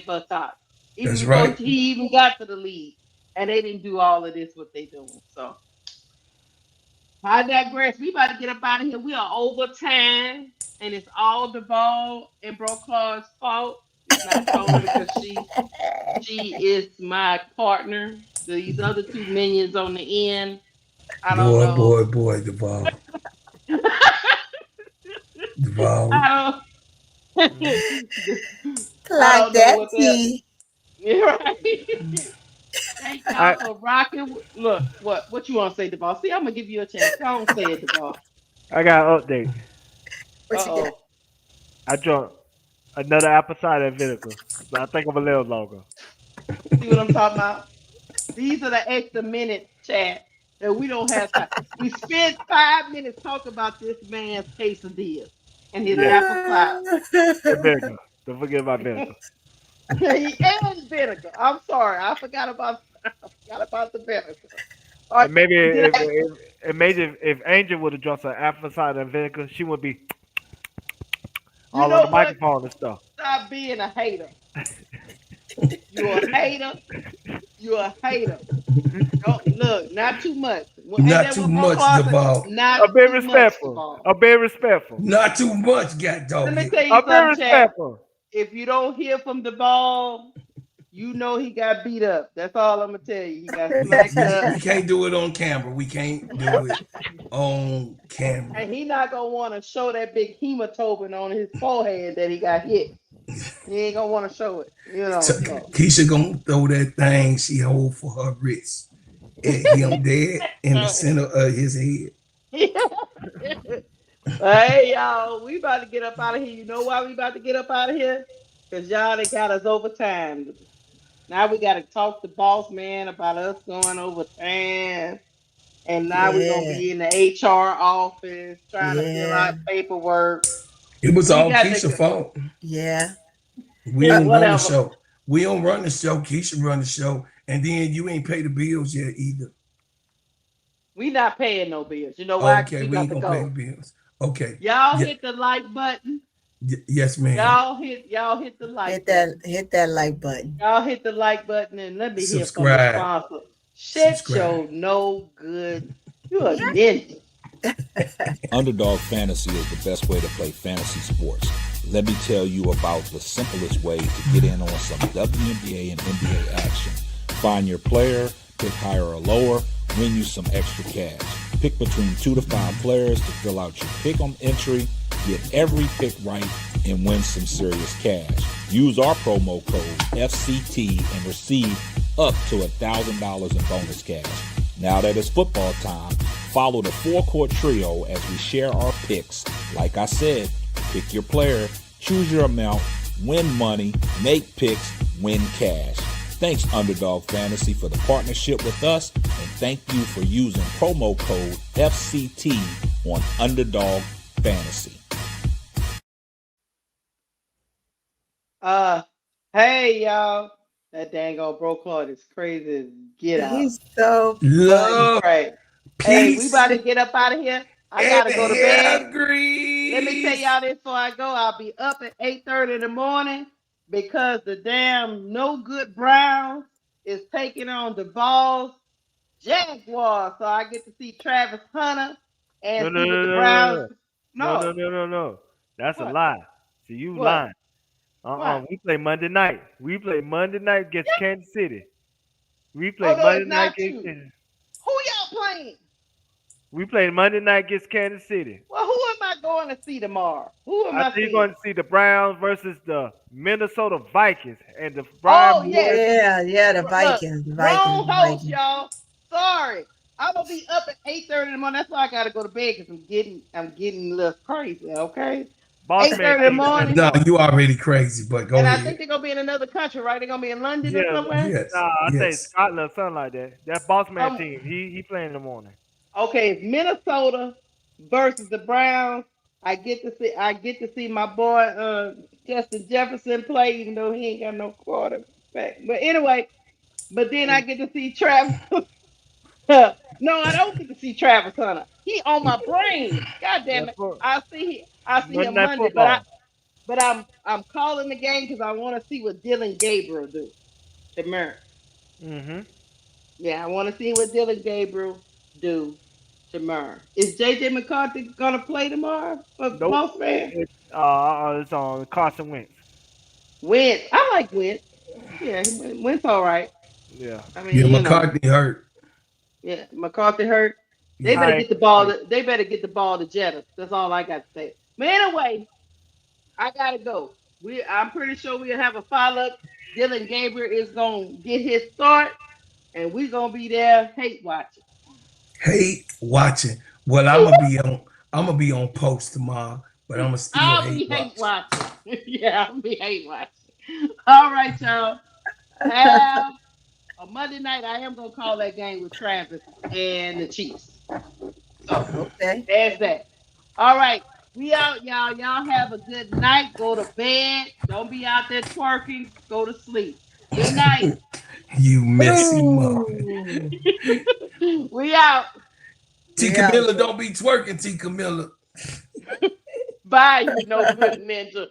buttocks. Even before he even got to the league. And they didn't do all of this what they doing. So I digress. We about to get up out of here. We are over time. And it's all Duval and Brocard's fault. It's not Tony because she is my partner. These other two minions on the end. I don't know. Boy, Duval. Duval. I don't like that tea. You're right. Thank y'all for rocking. Look, what you want to say, Duval? See, I'm gonna give you a chance. Don't say it, Duval. I got an update. What you got? I drunk another apple cider vinegar. So I think I'm a little longer. See what I'm talking about? These are the extra minutes, chat, that we don't have time. We spent 5 minutes talking about this man's quesadilla and his apple cider. Vinegar. Don't forget about vinegar. And vinegar. I'm sorry, I forgot about the vinegar. And maybe if Angel would have drunk some apple cider and vinegar, she would be all on the microphone and stuff. Stop being a hater. You're a hater. You're a hater. Don't look, not too much. Not too much, Duval. I'm very respectful. I'm very respectful. Not too much, God dog. Let me tell you something, Chad. If you don't hear from Duval, you know he got beat up. That's all I'm gonna tell you. He got smacked up. We can't do it on camera. We can't do it on camera. And he not gonna want to show that big hematoma on his forehead that he got hit. He ain't gonna want to show it. So Keisha gonna throw that thing she hold for her wrist at him dead in the center of his head. Hey y'all, we about to get up out of here. You know why we about to get up out of here? Because y'all they got us overtime. Now we got to talk to boss man about us going overtime. And now we're going to be in the HR office trying to fill out paperwork. It was all Keisha's fault. Yeah. We don't run the show. We don't run the show. Keisha run the show. And then you ain't pay the bills yet either. We not paying no bills. You know why? Okay, we ain't going to pay the bills. Okay. Y'all hit the like button. Yes, ma'am. Y'all hit the like button. Hit that like button. Y'all hit the like button and let me hear from the sponsor. Shit show no good. You a ninja. Underdog Fantasy is the best way to play fantasy sports. Let me tell you about the simplest way to get in on some WNBA and NBA action. Find your player, pick higher or lower, win you some extra cash. Pick between 2 to 5 players to fill out your pick-em entry, get every pick right, and win some serious cash. Use our promo code FCT and receive up to $1,000 in bonus cash. Now that it's football time, follow the 4-court trio as we share our picks. Like I said, pick your player, choose your amount, win money, make picks, win cash. Thanks, Underdog Fantasy, for the partnership with us, and thank you for using promo code FCT on Underdog Fantasy. Hey y'all, that dang old Brocard is crazy as get out. He's so love. Right. Hey, we about to get up out of here. I gotta go to bed. Let me tell y'all this before I go. I'll be up at 8:30 in the morning. because the damn no good Browns is taking on the Balls Jaguars. So I get to see Travis Hunter No, and no, see what no, the no, no, Browns. no, no, no, No. no, no, no. That's a What? lie. See, you What? lying. What? We play Monday night. We play Monday night against Kansas City. We play Oh no, Monday it's night not against you. Kansas. Who y'all playing? We play Monday night against Kansas City. Well, who am I going to see tomorrow? Who am I I think you're seeing? going to see the Browns versus the Minnesota Vikings, and the Oh Brian yes. Boys. Yeah, the Look, Vikings, the wrong Vikings, the host, Vikings. y'all. Sorry. I'm gonna be up at 8:30 in the morning. That's why I gotta go to bed because I'm getting a little crazy. Okay. Boss man 8:30 in the team playing morning. No, tomorrow. you already crazy, but go And I think ahead. they're gonna be in another country, right? They're gonna be in London or Yeah, somewhere. Yes, I think yes. Scotland or something like that. That boss man Um, team. He playing in the morning. okay, it's Minnesota versus the Browns. I get to see my boy Justin Jefferson play, even though he ain't got no quarterback. But anyway, but then I get to see Travis. No, I don't get to see Travis Hunter. He on my brain. God damn That it. foot I see Monday him night Monday, but football. I'm calling the game because I want to see what Dylan Gabriel do tomorrow. Mm-hmm. Yeah, I want to see what Dylan Gabriel do tomorrow. Is JJ McCarthy gonna play tomorrow for Nope. Boss Man? It's on Carson Wentz. Wentz. I like Wentz. Yeah, Wentz all right. Yeah. I Yeah, mean, McCartney hurt. yeah, McCarthy hurt. They Yeah. better I get the ball. agree. They better get the ball to Jetta. That's all I got to say. But anyway, I gotta go. I'm pretty sure we'll have a follow up. Dylan Gabriel is gonna get his start, and we're gonna be there hate watching. Hate watching. Well, I'm gonna be on post tomorrow, but I'm gonna still I'll hate be hate watch. watching. Yeah, I'll be hate watching. All right, y'all. Have a Monday night. I am gonna call that game with Travis and the Chiefs. So Okay. there's that. All right. We out, y'all. Y'all have a good night. Go to bed. Don't be out there twerking. Go to sleep. Good night. You messy mother. We out. T We out. Camilla, don't be twerking, T Camilla. Bye, you no good ninja.